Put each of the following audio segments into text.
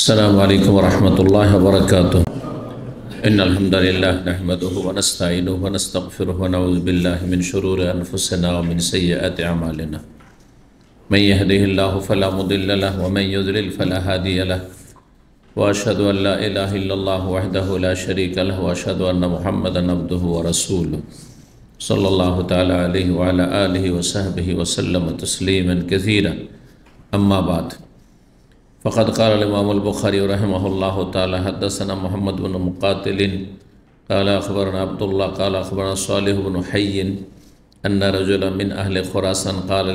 السلام عليكم ورحمة الله وبركاته. إن الحمد لله نحمده ونستعينه ونستغفره ونعوذ بالله من شرور أنفسنا ومن سيئات أعمالنا. من يهده الله فلا مضل له ومن يضلل فلا هادي له. وأشهد أن لا إله إلا الله وحده لا شريك له وأشهد أن محمدا عبده ورسوله صلى الله تعالى عليه وعلى آله وصحبه وسلم تسليما كثيرا. أما بعد، فقد قال الإمام البخاري رحمه الله تعالى: حدثنا محمد بن مقاتل قال أخبرنا عبد الله قال أخبرنا صالح بن حي أن رجلا من أهل خراسان قال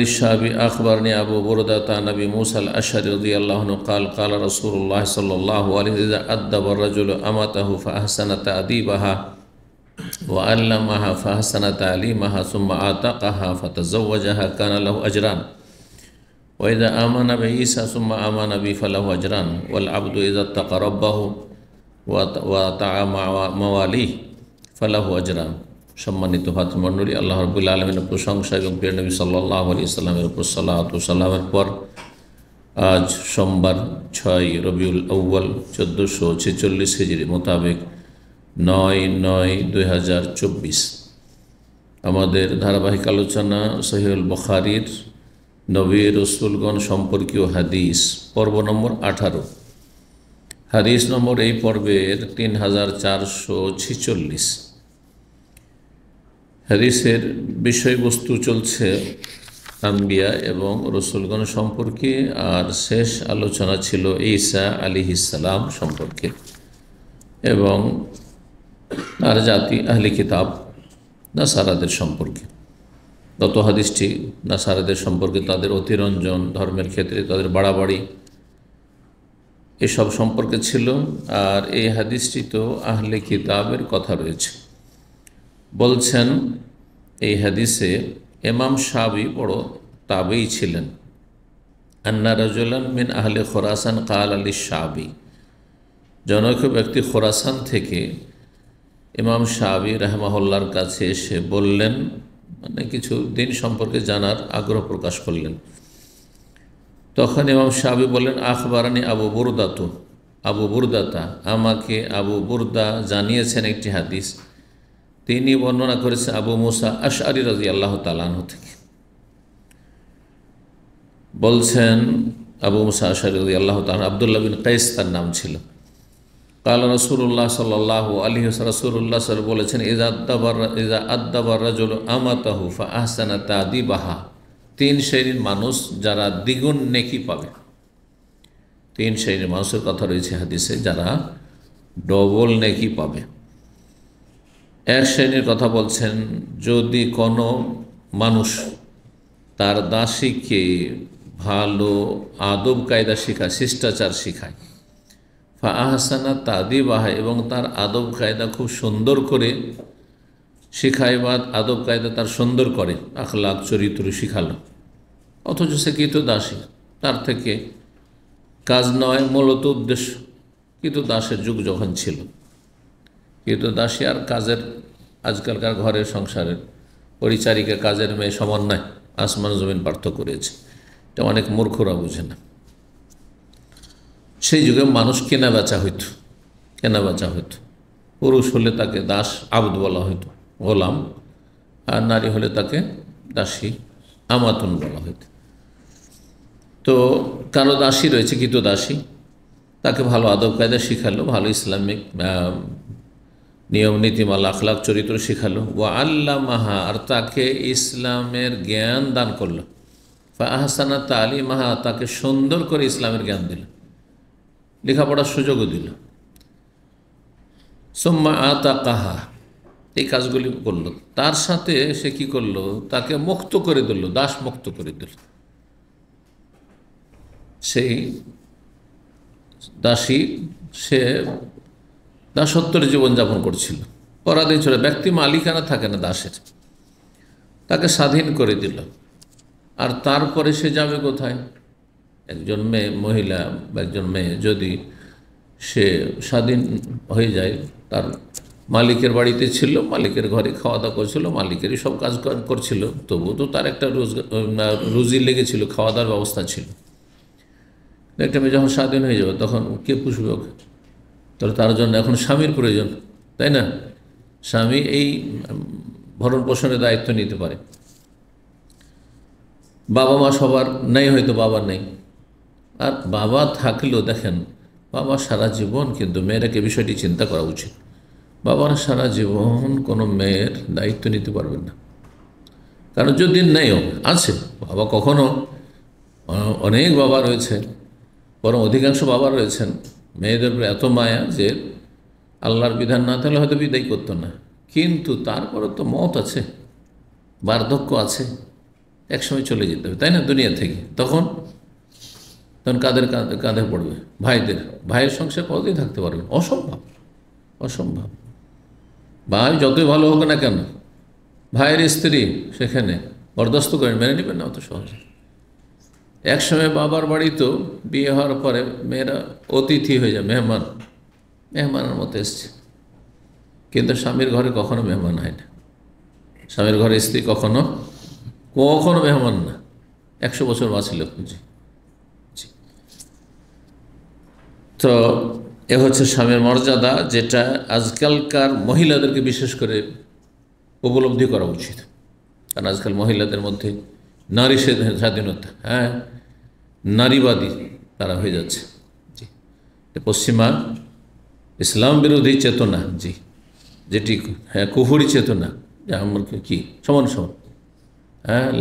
للشعبي أخبرني أبو بردة عن أبي موسى الأشعري رضي الله عنه قال قال رسول الله صلى الله عليه وسلم: إذا أدب الرجل أمته فأحسن تأديبها وعلمها فأحسن تعليمها ثم أعتقها فتزوجها كان له أجران، وإذا آمن بعيسى ثم آمن به فله أجران، والعبد إذا اتقى ربه وأطاع مواليه فله أجران। সম্মানিত ভাতৃমণ্ডলী, আল্লাহ রাব্বুল আলামিনের প্রশংসা এবং প্রিয় নবী সাল্লাল্লাহু আলাইহি সাল্লামের উপর সালাত ও সালামের পর আজ সোমবার 6 রবিউল আউয়াল 1446 হিজরি মোতাবেক 9/9/2024 আমাদের ধারাবাহিক আলোচনা সহিহুল বুখারীর নবী রাসূলগণ সম্পর্কীয় হাদিস পর্ব নম্বর 18। হাদিস নম্বর এই পর্বের 3446। হাদিসের বিষয়বস্তু চলছে আম্বিয়া এবং রসুলগণ সম্পর্কে, আর শেষ আলোচনা ছিল ঈসা আলাইহিস সালাম সম্পর্কে এবং তার জাতি আহলে কিতাব নাসারাদের সম্পর্কে। গত হাদিসটি নাসারাদের সম্পর্কে, তাদের অতিরঞ্জন, ধর্মের ক্ষেত্রে তাদের বাড়াবাড়ি, এসব সম্পর্কে ছিল। আর এই হাদিসটি তো আহলে কিতাবের কথা রয়েছে। বলছেন এই হাদিসে ইমাম শাবি বড় তাবেঈ ছিলেন। আন্না রাজুলান মিন আহলে খোরাসান কাল আলী শাবি, জনৈক ব্যক্তি খোরাসান থেকে ইমাম শাবি রাহমাহুল্লাহর কাছে এসে বললেন, মানে কিছু দিন সম্পর্কে জানার আগ্রহ প্রকাশ করলেন। তখন ইমাম শাবি বললেন, আখবারানি আবু বুরদাতা, আমাকে আবু বুরদা জানিয়েছেন একটি হাদিস। তিনি বর্ণনা করেছেন আবু মুসা আশআরী রাদিয়াল্লাহু তাআলা আনহু থেকে। বলছেন আবু মুসা আশআরী রাদিয়াল্লাহু তাআলা, আব্দুল্লাহ বিন কাইস তার নাম ছিল। কাল রাসূলুল্লাহ সাল্লাল্লাহু আলাইহি ওয়াসাল্লাম, রাসূলুল্লাহ সাল্লাল্লাহু আলাইহি ওয়াসাল্লাম বলেছেন, ইযা আদ্দাবার রাজুলু আমাতাহু ফাআহসানা তাদিবাহা, 3 শ্রেণীর মানুষ যারা দ্বিগুণ নেকি পাবে। 3 শ্রেণীর মানুষের কথা রয়েছে হাদিসে, যারা ডবল নেকি পাবে। এক শ্রেণীর কথা বলছেন, যদি কোনো মানুষ তার দাসীকে ভালো আদব কায়দা শেখায়, শিষ্টাচার শেখায়, ফাআহসানা তাদিবাহা, এবং তার আদব কায়দা খুব সুন্দর করে শেখায় বা আদব কায়দা তার সুন্দর করে, আখলাক চরিত্র শিখালো, অথচ সে কৃত দাসী, তার থেকে কাজ নয় মূলত উদ্দেশ্য। কৃত দাসের যুগ যখন ছিল, কৃত দাসী আর কাজের, আজকালকার ঘরের সংসারের পরিচারিকা কাজের মেয়ে সমান নয়, আসমান জমিন পার্থক্য রয়েছে। এটা অনেক মূর্খরা বুঝে না। সেই যুগে মানুষ কেনা বেচা হইত। পুরুষ হলে তাকে দাস আবদ বলা হইত, গোলাম, আর নারী হলে তাকে দাসী আমাতুন বলা হইত। তো কারো দাসী রয়েছে, কৃত দাসী, তাকে ভালো আদব কায়দা শিখালো, ভালো ইসলামিক নিয়ম নীতিমালা আখলাক চরিত্র শিখালো। ওয়া আল্লামাহা, আর তাকে ইসলামের জ্ঞান দান করলো। ফাআহসানা তালিমাহা, তাকে সুন্দর করে ইসলামের জ্ঞান দিল, লেখাপড়ার সুযোগও দিল। সুম্মা আতাকাহা, এই কাজগুলি করলো। তার সাথে সে কি করলো, তাকে মুক্ত করে দিল, দাস মুক্ত করে দিল। সেই দাসী সে দাসত্বের জীবনযাপন করছিল, পরাধীন ছিল, ব্যক্তি মালিকানা থাকে না দাসের, তাকে স্বাধীন করে দিল। আর তারপরে সে যাবে কোথায়? একজন মহিলা বা একজন মেয়ে যদি সে স্বাধীন হয়ে যায়, তার মালিকের বাড়িতে ছিল, মালিকের ঘরে খাওয়া দাওয়া করছিল, মালিকেরই সব কাজ করছিল, তবুও তো তার একটা রুজি লেগেছিল, খাওয়া দাওয়ার ব্যবস্থা ছিল। একটা মেয়ে যখন স্বাধীন হয়ে যাবে তখন কে পুষবে ওকে? তাহলে তার জন্য এখন স্বামীর প্রয়োজন, তাই না? স্বামী এই ভরণ পোষণের দায়িত্ব নিতে পারে। বাবা মা সবার নেই, হয়তো বাবা নেই, আর বাবা থাকলেও দেখেন বাবা সারা জীবন, কিন্তু মেয়েরাকে বিষয়টি চিন্তা করা উচিত, বাবারা সারা জীবন কোনো মেয়ের দায়িত্ব নিতে পারবেন না। কারণ যদি নেইও আছে বাবা, কখনো অনেক বাবা রয়েছে, বরং অধিকাংশ বাবা রয়েছেন মেয়েদের উপরে এত মায়া যে আল্লাহর বিধান না থাকলে হয়তো বিদায় করতো না, কিন্তু তারপরে তো মত আছে, বার্ধক্য আছে, একসময় চলে যেতে হবে, তাই না, দুনিয়া থেকে। তখন কাঁধে কাঁধে পড়বে ভাইয়ের সংসার কতদিন থাকতে পারবেন? অসম্ভব, অসম্ভব। ভাই যতই ভালো হোক না কেন, ভাইয়ের স্ত্রী সেখানে বরদাস্ত করেন, মেনে নেবেন না অত সহজে। একসময় বাবার বাড়িতেও বিয়ে হওয়ার পরে মেয়েরা অতিথি হয়ে যায়, মেহমানের মতো এসছে, কিন্তু স্বামীর ঘরে কখনো মেহমান হয় না, স্বামীর ঘরে স্ত্রী কখনো মেহমান না, 100 বছর বাঁচল খুঁজি। তো এ হচ্ছে স্বামীর মর্যাদা, যেটা আজকালকার মহিলাদেরকে বিশেষ করে উপলব্ধি করা উচিত। কারণ আজকাল মহিলাদের মধ্যে নারী স্বাধীনতা, নারীবাদী তারা হয়ে যাচ্ছে। জি, পশ্চিমা ইসলাম বিরোধী চেতনা, জি, যেটি কুফরি চেতনা, যে আমার কি সমান,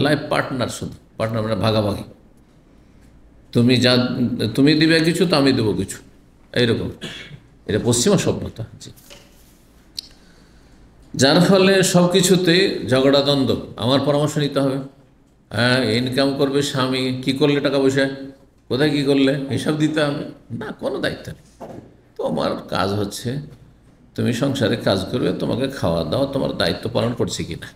লাইফ পার্টনার, শুধু পার্টনার মানে ভাগাভাগি, তুমি দিবে কিছু তো আমি দেবো কিছু, এইরকম, এটা পশ্চিমা সভ্যতা। জি, যার ফলে সব কিছুতে ঝগড়া দ্বন্দ্ব। আমার পরামর্শ নিতে হবে, ইনকাম করবে স্বামী, কি করলে টাকা পয়সা, কোথায় কি করলে হিসাব দিতে হবে না, কোনো দায়িত্ব নেই। তোমার কাজ হচ্ছে তুমি সংসারে কাজ করবে, তোমাকে খাওয়া দাওয়া তোমার দায়িত্ব পালন করছে কিনা,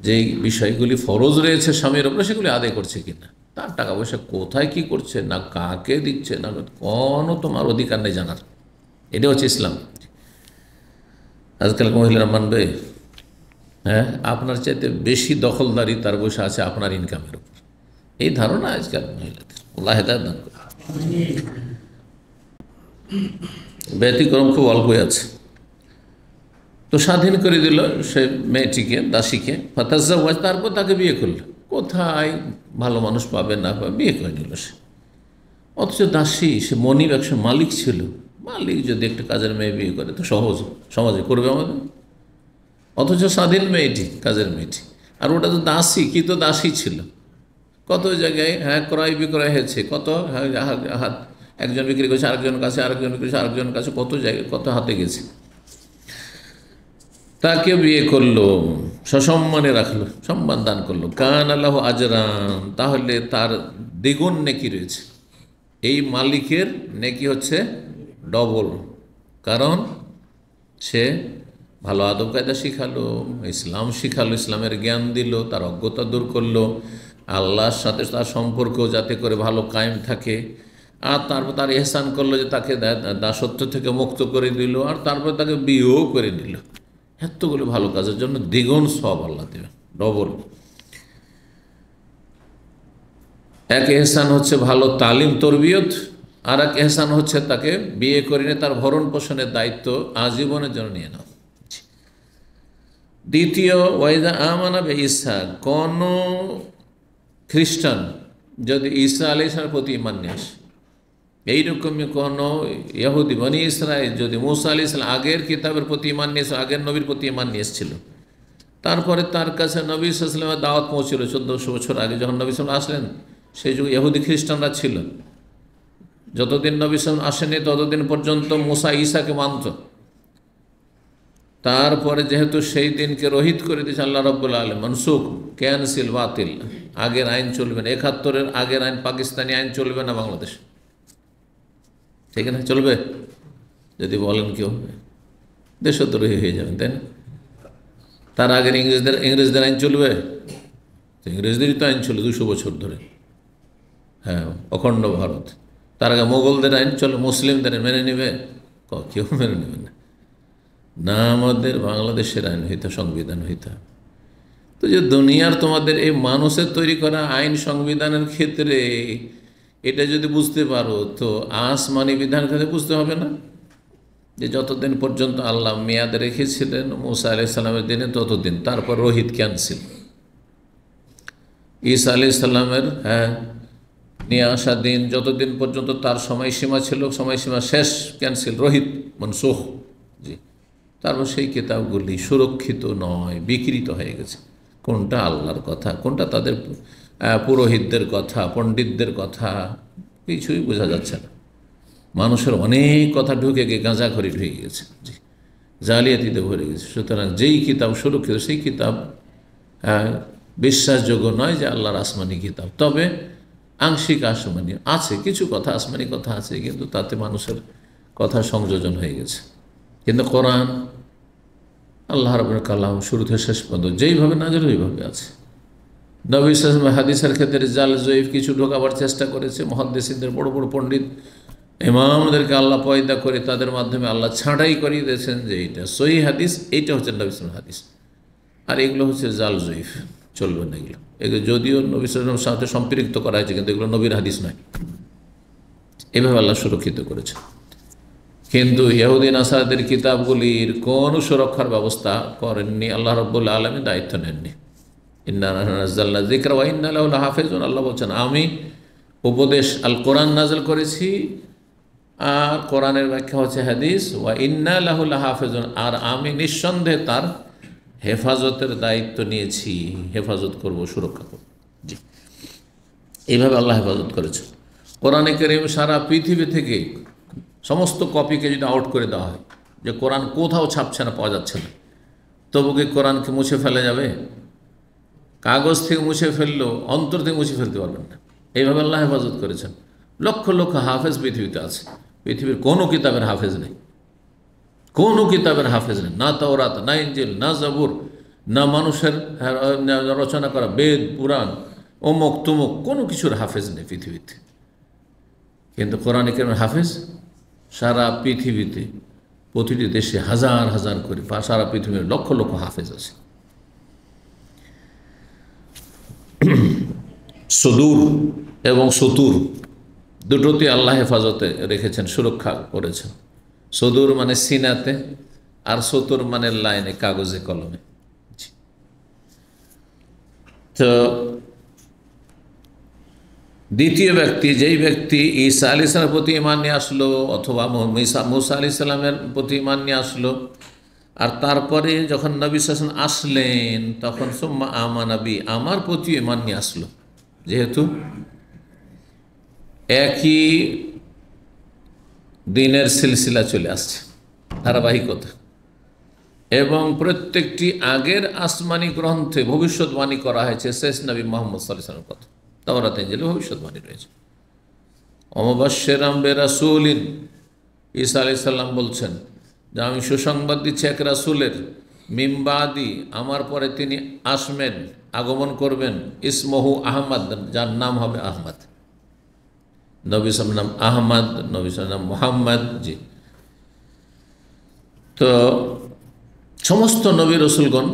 যেই বিষয়গুলি ফরজ রয়েছে স্বামীর ওপরে সেগুলি আদায় করছে কিনা, তার টাকা পয়সা কোথায় কি করছে, না কাকে দিচ্ছে, না কোনো তোমার অধিকার নেই জানার। এটা হচ্ছে ইসলাম। আজকাল মহিলারা মানবে? আপনার চাইতে বেশি দখলদারি তার বসে আছে আপনার ইনকামের উপর, এই ধারণা আজকাল মহিলাদের। আল্লাহ হেদায়েত দান করে। ব্যতিক্রম খুব অল্পই আছে। তো স্বাধীন করে দিল সে মেয়েটিকে, দাসীকে, ফাতাজ্জাওয়াজ, তারপর তাকে বিয়ে করলো। কোথায় ভালো মানুষ পাবে না পাবে, বিয়ে করে নিল সে। অথচ দাসী, সে মনিব, একশো মালিক ছিল। মালিক যদি একটা কাজের মেয়ে বিয়ে করে তো সমাজে করবে আমাদের। অথচ স্বাধীন মেয়েটি, কাজের মেয়েটি, আর ওটা তো দাসী, কি তো দাসী ছিল। কত জায়গায় ক্রয় বিক্রয় হয়েছে, কত একজন বিক্রি করছে আরেকজন কাছে, আরেকজন বিক্রি করছে আরেকজন কাছে, কত জায়গায় কত হাতে গেছে। তাকে বিয়ে করলো, সসম্মানে রাখলো, সম্মান দান করলো। কান আল্লাহ আজরান, তাহলে তার দ্বিগুণ নেকি রয়েছে। এই মালিকের নেকি হচ্ছে ডবল, কারণ সে ভালো আদব কায়দা শিখালো, ইসলাম শিখালো, ইসলামের জ্ঞান দিল, তার অজ্ঞতা দূর করলো, আল্লাহর সাথে তার সম্পর্ক যাতে করে ভালো কায়েম থাকে, আর তারপর তার ইহসান করলো যে তাকে দাসত্ব থেকে মুক্ত করে দিল, আর তারপর তাকে বিয়েও করে দিল। এতগুলো ভালো কাজের জন্য দ্বিগুণ সওয়াব আল্লাহ দেবে, ডবল। এক ইহসান হচ্ছে ভালো তালিম তরবিয়ত, আর এক ইহসান হচ্ছে তাকে বিয়ে করে নিয়ে তার ভরণ পোষণের দায়িত্ব আজীবনের জন্য নিয়ে নাও। দ্বিতীয়, ওয়াইদা আমানা বে ঈসা, কোন খ্রিস্টান যদি ঈসা আলাইহিস সালামের প্রতি ঈমান নিয়ে আসে, এইরকমই কোনো ইহুদি বনি ইসরাইল যদি মুসা আলাইহিস সালাম আগের কিতাবের প্রতি ঈমান নিয়ে এসে, আগের নবীর প্রতি ঈমান নিয়ে এসেছিল, তারপরে তার কাছে নবী সাল্লাল্লাহু আলাইহি ওয়াসাল্লামের দাওয়াত পৌঁছিল 1400 বছর আগে, যখন নবী সাল্লাল্লাহু আলাইহি ওয়াসাল্লাম আসলেন, সেই যুগে ইহুদি খ্রিস্টানরা ছিল। যতদিন নবী সাল্লাল্লাহু আলাইহি ওয়াসাল্লাম আসেনি ততদিন পর্যন্ত মুসা ঈসাকে মানত। তারপরে যেহেতু সেই দিনকে রহিত করে দিয়েছে আল্লাহ রাব্বুল আলামিন, মনসুখ, ক্যান্সেল, বাতিল, আগের আইন চলবে না। 71-এর আগের আইন, পাকিস্তানি আইন চলবে না বাংলাদেশ, ঠিক না? চলবে? যদি বলেন কেউ, দেশদ্রোহী হয়ে যাবেন, তাই না? তার আগের ইংরেজদের আইন চলবে? ইংরেজদেরই তো আইন ছিল 200 বছর ধরে, অখণ্ড ভারত। তার আগে মোগলদের আইন চলে, মুসলিমদের মেনে নেবে? কেউ মেনে নেবে না। না আমাদের বাংলাদেশের আইন হইতে সংবিধান হইতে হবে। তো যে দুনিয়ার তোমাদের এই মানুষের তৈরি করা আইন সংবিধানের ক্ষেত্রে এটা যদি বুঝতে পারো, তো আসমানি বিধান ক্ষেত্রে বুঝতে হবে না যে যতদিন পর্যন্ত আল্লাহ মেয়াদ রেখেছিলেন মুসা আলাইহিস সালামের দিনে ততদিন, তারপর রোহিত ক্যান্সেল। ঈসা আলাইহিস সালামের নিয়ে আসা দিন যতদিন পর্যন্ত তার সময়সীমা ছিল, সময়সীমা শেষ, ক্যান্সেল, রোহিত মনসুখ। জি, তারপর সেই কিতাবগুলি সুরক্ষিত নয়, বিকৃত হয়ে গেছে। কোনটা আল্লাহর কথা, কোনটা তাদের পুরোহিতদের কথা, পণ্ডিতদের কথা, কিছুই বোঝা যাচ্ছে না। মানুষের অনেক কথা ঢুকে গিয়ে গাঁজাখড়ি ঢুকে গেছে, জি, জালিয়াতিতে ভরে গেছে। সুতরাং যেই কিতাব সুরক্ষিত সেই কিতাব বিশ্বাসযোগ্য নয় যে আল্লাহর আসমানি কিতাব। তবে আংশিক আসমানি আছে, কিছু কথা আসমানি কথা আছে, কিন্তু তাতে মানুষের কথা সংযোজন হয়ে গেছে। কিন্তু কোরআন আল্লাহ রাব্বুল কালাম শুরু থেকে শেষ পর্যন্ত যেইভাবে নাযিল ওইভাবে আছে। নবী সাল্লাল্লাহু আলাইহি ওয়াসাল্লাম হাদিসের ক্ষেত্রে জাল জয়ীফ কিছু ঢোকাবার চেষ্টা করেছে। মুহাদ্দিসিনদের বড় বড় পণ্ডিত ইমামদেরকে আল্লাহ পয়দা করে তাদের মাধ্যমে আল্লাহ ছাঁটাই করিয়ে দিয়েছেন যে এইটা সহিহ হাদিস, এইটা হচ্ছে নবী সাল্লাল্লাহু আলাইহি ওয়াসাল্লাম হাদিস, আর এগুলো হচ্ছে জাল জয়ীফ, চলবে না এগুলো। এগুলো যদিও নবী সাল্লাল্লাহু আলাইহি ওয়াসাল্লামের সাথে সম্পৃক্ত করা হয়েছে, কিন্তু এগুলো নবীর হাদিস নয়। এভাবে আল্লাহ সুরক্ষিত করেছে। কিন্তু ইহুদি নাসারাদের কিতাবগুলির কোনো সুরক্ষার ব্যবস্থা করেননি, আল্লাহ রাব্বুল আলামিন দায়িত্ব নেননি। ইন্না নাহনু নাযালনা যিকরা ওয়া ইন্না লাহু লাহাফিজুন। আল্লাহ বলছেন, আমি উপদেশ আল কোরআন নাযিল করেছি, আর কোরআনের ব্যাখ্যা হচ্ছে হাদিস, ওয়া ইন্না লাহু লাহাফিজুন, আর আমি নিঃসন্দেহে তার হেফাজতের দায়িত্ব নিয়েছি, হেফাজত করব, সুরক্ষা করব। জি, এইভাবে আল্লাহ হেফাজত করেছে। কোরআনে কারীম সারা পৃথিবী থেকে সমস্ত কপিকে যদি আউট করে দেওয়া হয়, যে কোরআন কোথাও ছাপছে না, পাওয়া যাচ্ছে না, তবু কি কোরআনকে মুছে ফেলা যাবে? কাগজ থেকে মুছে ফেললেও অন্তর থেকে মুছে ফেলতে পারবেন না। এইভাবে আল্লাহ হেফাজত করেছেন। লক্ষ লক্ষ হাফেজ পৃথিবীতে আছে, পৃথিবীর কোনো কিতাবের হাফেজ নেই, কোনো কিতাবের হাফেজ নেই, না তাওরাত, না ইনজিল, না জাবুর, না মানুষের রচনা করা বেদ, পুরাণ, অমুক তুমুক, কোনো কিছুর হাফেজ নেই পৃথিবীতে। কিন্তু কোরআন কারীমের হাফেজ সারা পৃথিবীতে, প্রতিটি দেশে হাজার হাজার করে, সারা পৃথিবীর লক্ষ লক্ষ হাফেজ আছে। সুদূর এবং সতুর দুটোতে আল্লাহ হেফাজতে রেখেছেন, সুরক্ষা করেছেন। সুদূর মানে সিনাতে, আর সতুর মানে লাইনে, কাগজে কলমে। তো দ্বিতীয় ব্যক্তি, যেই ব্যক্তি ঈসা আলাইহিস সালামের প্রতি ঈমান নিয়ে আসলো, অথবা মুসা আলাইহিস সালামের প্রতি ঈমান নিয়ে আসলো, আর তারপরে যখন নবী সাল্লাল্লাহু আলাইহি ওয়াসাল্লাম আসলেন, তখন সুম্মা আমানা বি, আমার প্রতি ঈমান নিয়ে আসলো। যেহেতু একই দিনের সিলসিলা চলে আসছে, ধারাবাহিকতা, এবং প্রত্যেকটি আগের আসমানি গ্রন্থে ভবিষ্যৎবাণী করা হয়েছে শেষ নবী মুহাম্মদ সাল্লাল্লাহু আলাইহি ওয়াসাল্লামের কথা। তাওরাত ইনজিলে ভবিষ্যৎবাণী রয়েছে। অমুবাশশিরাম বিরাসূলিন, ঈসা আলাইহিস সালাম বলছেন যে আমি সুসংবাদ দিচ্ছি এক রাসূলের, মিন বাদি, আমার পরে তিনি আসবেন, আগমন করবেন, ইসমহু আহমদ, যার নাম হবে আহমদ। নবী সাল্লাল্লাহু আলাইহি ওয়াসাল্লাম নাম আহমদ, নবী সাল্লাল্লাহু আলাইহি ওয়াসাল্লাম মুহাম্মদ। জি, তো সমস্ত নবী রসুলগণ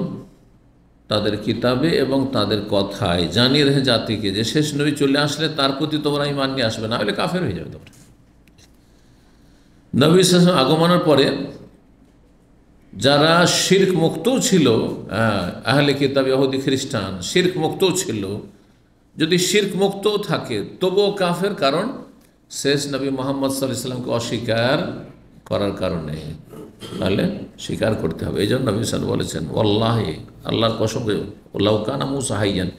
তাদের কিতাবে এবং তাদের কথায় জানিয়ে রেখে জাতিকে যে শেষ নবী চলে আসলে তার প্রতি তোমরা ঈমান নিয়ে আসবে, না হলে কাফের হয়ে যাবে তোমরা। নবী সাল্লাল্লাহু আলাইহি ওয়াসাল্লাম আগমনের পরে যারা শিরক মুক্তও ছিল, আহলে কিতাব ইহুদি খ্রিস্টান শিরক মুক্তও ছিল, যদি শিরক মুক্তও থাকে তবুও কাফের, কারণ শেষ নবী মুহাম্মদ সাল্লাল্লাহু আলাইহি ওয়াসাল্লামকে অস্বীকার করার কারণে। তাহলে স্বীকার করতে হবে। এই জন্য নবী সাল্লাল্লাহু আলাইহি ওয়াসাল্লাম বলেছেন, ওয়াল্লাহি, আল্লাহর কসম, লাউ কানা মূসা হাইয়ান,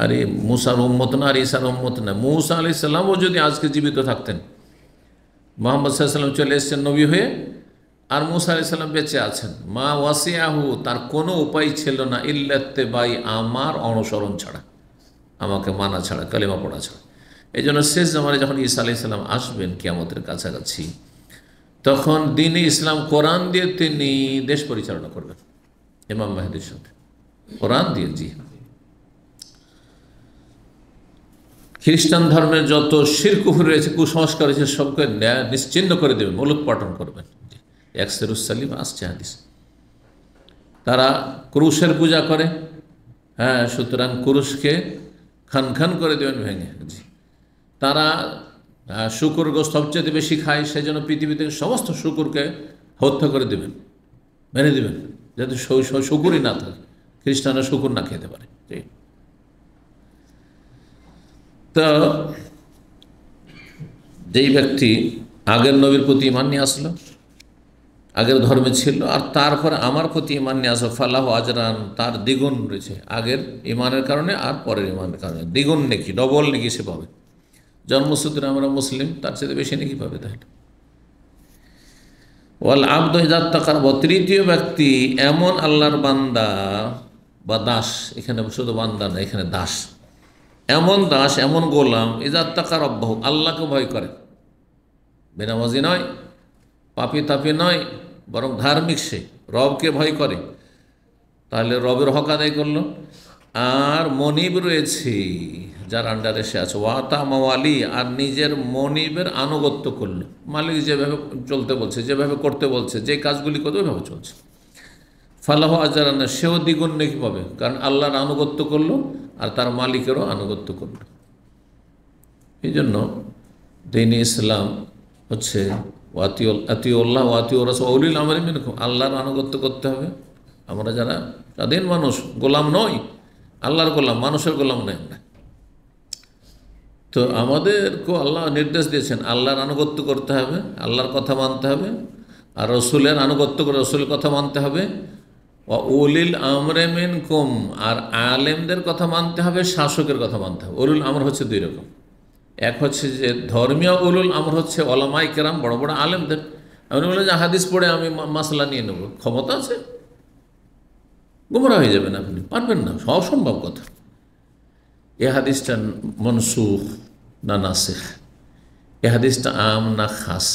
আরে মূসার উম্মত না, আর ঈসার উম্মত না, মূসা আলাইহিস সালামও যদি আজকে জীবিত থাকতেন, মুহাম্মদ সাল্লাল্লাহু আলাইহি ওয়াসাল্লাম চলে এসেছেন নবী হয়ে, আর মূসা আলাইহিস সালাম বেঁচে আছেন, মা ওয়াসিয়াহু, তার কোনো উপায় ছিল না, ইল্লাত্তিবাই, আমার অনুসরণ ছাড়া, আমাকে মানা ছাড়া, কালিমা পড়া ছাড়া। এই জন্য শেষ জামানায় যখন ঈসা আলাইহিস সালাম আসবেন কিয়ামতের কাছাকাছি, তখন দ্বীন-ই ইসলাম কোরআন দিয়ে তিনি দেশ পরিচালনা করবেন, ইমাম মাহদীর সাথে, কোরআন দিয়ে। জি, খ্রিস্টান ধর্মের যত শিরক কুফর রয়েছে, কুসংস্কার রয়েছে, সবকে নিশ্চিহ্ন করে দেবেন, মূলোৎপাটন করবেন। একসেরুসালিম আসছে হাদিস। তারা ক্রুশের পূজা করে, হ্যাঁ, সুতরাং ক্রুশকে খান খান করে দেবেন ভেঙে। জি, তারা শুকুর গোস্ত সবচেয়ে বেশি খায়, সেই জন্য পৃথিবীতে সমস্ত শুকুরকে হত্যা করে দেবেন, মেরে দেবেন, যাতে শুকুরই না থাকে, খ্রিস্টানরা শুকুর না খেতে পারে। তো যেই ব্যক্তি আগের নবীর প্রতি ঈমান নিয়ে আসলো, আগের ধর্মে ছিল, আর তারপরে আমার প্রতি ঈমান নিয়ে আসলো, ফালাহ আজরান, তার দ্বিগুণ রয়েছে, আগের ঈমানের কারণে আর পরের ঈমানের কারণে দ্বিগুণ নেকি, ডবল নেকি সে পাবে। জন্মসূত্রে আমরা মুসলিম, তার সাথে বেশি নেকি পাবে। তাহলে ওয়াল আব্দ ইযা তাকাররাব, তৃতীয় ব্যক্তি এমন আল্লাহর বান্দা বা দাস, এখানে শুধু বান্দা না, এখানে দাস, এমন দাস, এমন গোলাম, ইযা তাকাররাব, আল্লাহকে ভয় করে, বেনামাজি নয়, পাপি তাপি নয়, বরং ধার্মিক, সে রবকে ভয় করে, তাহলে রবের হক আদায় করলো। আর মনিব রয়েছে, যার আন্ডারে সে আছে, ওয়াতা মাওয়ালি, আর নিজের মনিবের আনুগত্য করলো, মালিক যেভাবে চলতে বলছে, যেভাবে করতে বলছে, যে কাজগুলি করতে ওইভাবে চলছে, ফালাহ আজরান, সেও দ্বিগুণ নেকি পাবে, কারণ আল্লাহর আনুগত্য করলো আর তার মালিকেরও আনুগত্য করলো। এই জন্য দ্বীন ইসলাম হচ্ছে আতিউল্লাহ আতিউর রাসূল উলিল আমরি মিনকুম, আল্লাহর আনুগত্য করতে হবে। আমরা যারা স্বাধীন মানুষ, গোলাম নই, আল্লাহর গোলাম, মানুষের গোলাম নয় আমরা। তো আমাদেরকেও আল্লাহ নির্দেশ দিয়েছেন আল্লাহর আনুগত্য করতে হবে, আল্লাহর কথা মানতে হবে, আর রসুলের আনুগত্য করে রসুলের কথা মানতে হবে। উলিল আমরে মিনকুম, আর আলেমদের কথা মানতে হবে, শাসকের কথা মানতে হবে। উলুল আমর হচ্ছে দুই রকম, এক হচ্ছে যে ধর্মীয় উলুল আমর হচ্ছে ওলামায়ে কেরাম, বড় বড় আলেমদের। আপনি বলেন যে হাদিস পড়ে আমি মাসলা নিয়ে নেব, ক্ষমতা আছে? গোমরা হয়ে যাবেন, আপনি পারবেন না, অসম্ভব কথা। এ হাদিসটা মনসুখ না নাসিখ, এ হাদিসটা আম না খাস,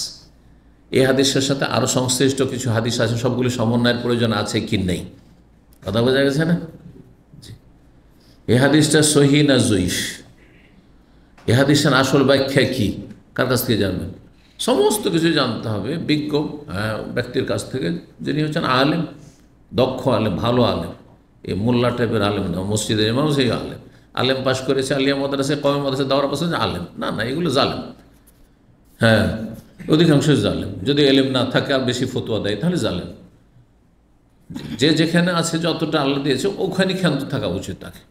এ হাদিসের সাথে আরও সংশ্লিষ্ট কিছু হাদিস আছে, সবগুলি সমন্বয়ের প্রয়োজন আছে কি নেই, কথা বোঝা গেছে না? এ হাদিসটা সহি না জয়ীফ, এ হাদিসের আসল ব্যাখ্যা কী, কার কাছ থেকে জানবেন? সমস্ত কিছু জানতে হবে বিজ্ঞ ব্যক্তির কাছ থেকে, যিনি হচ্ছেন আলেম, দক্ষ আলেম, ভালো আলেম, এই মোল্লা টাইপের আলেম না, মসজিদের ইমাম সেই আলেম, আলেম পাশ করেছে আলিয়া মাদ্রাসায়, কওমি মাদ্রাসায়, দাওরা পাশ করেছে, আলেম না, না, এগুলো জালেম। হ্যাঁ, অধিকাংশ জালেম। যদি এলেম না থাকে আর বেশি ফতোয়া দেয় তাহলে জালেম। যে যেখানে আছে, যতটা আল্লাহ দিয়েছে ওখানে ক্ষান্ত থাকা উচিত, তাকে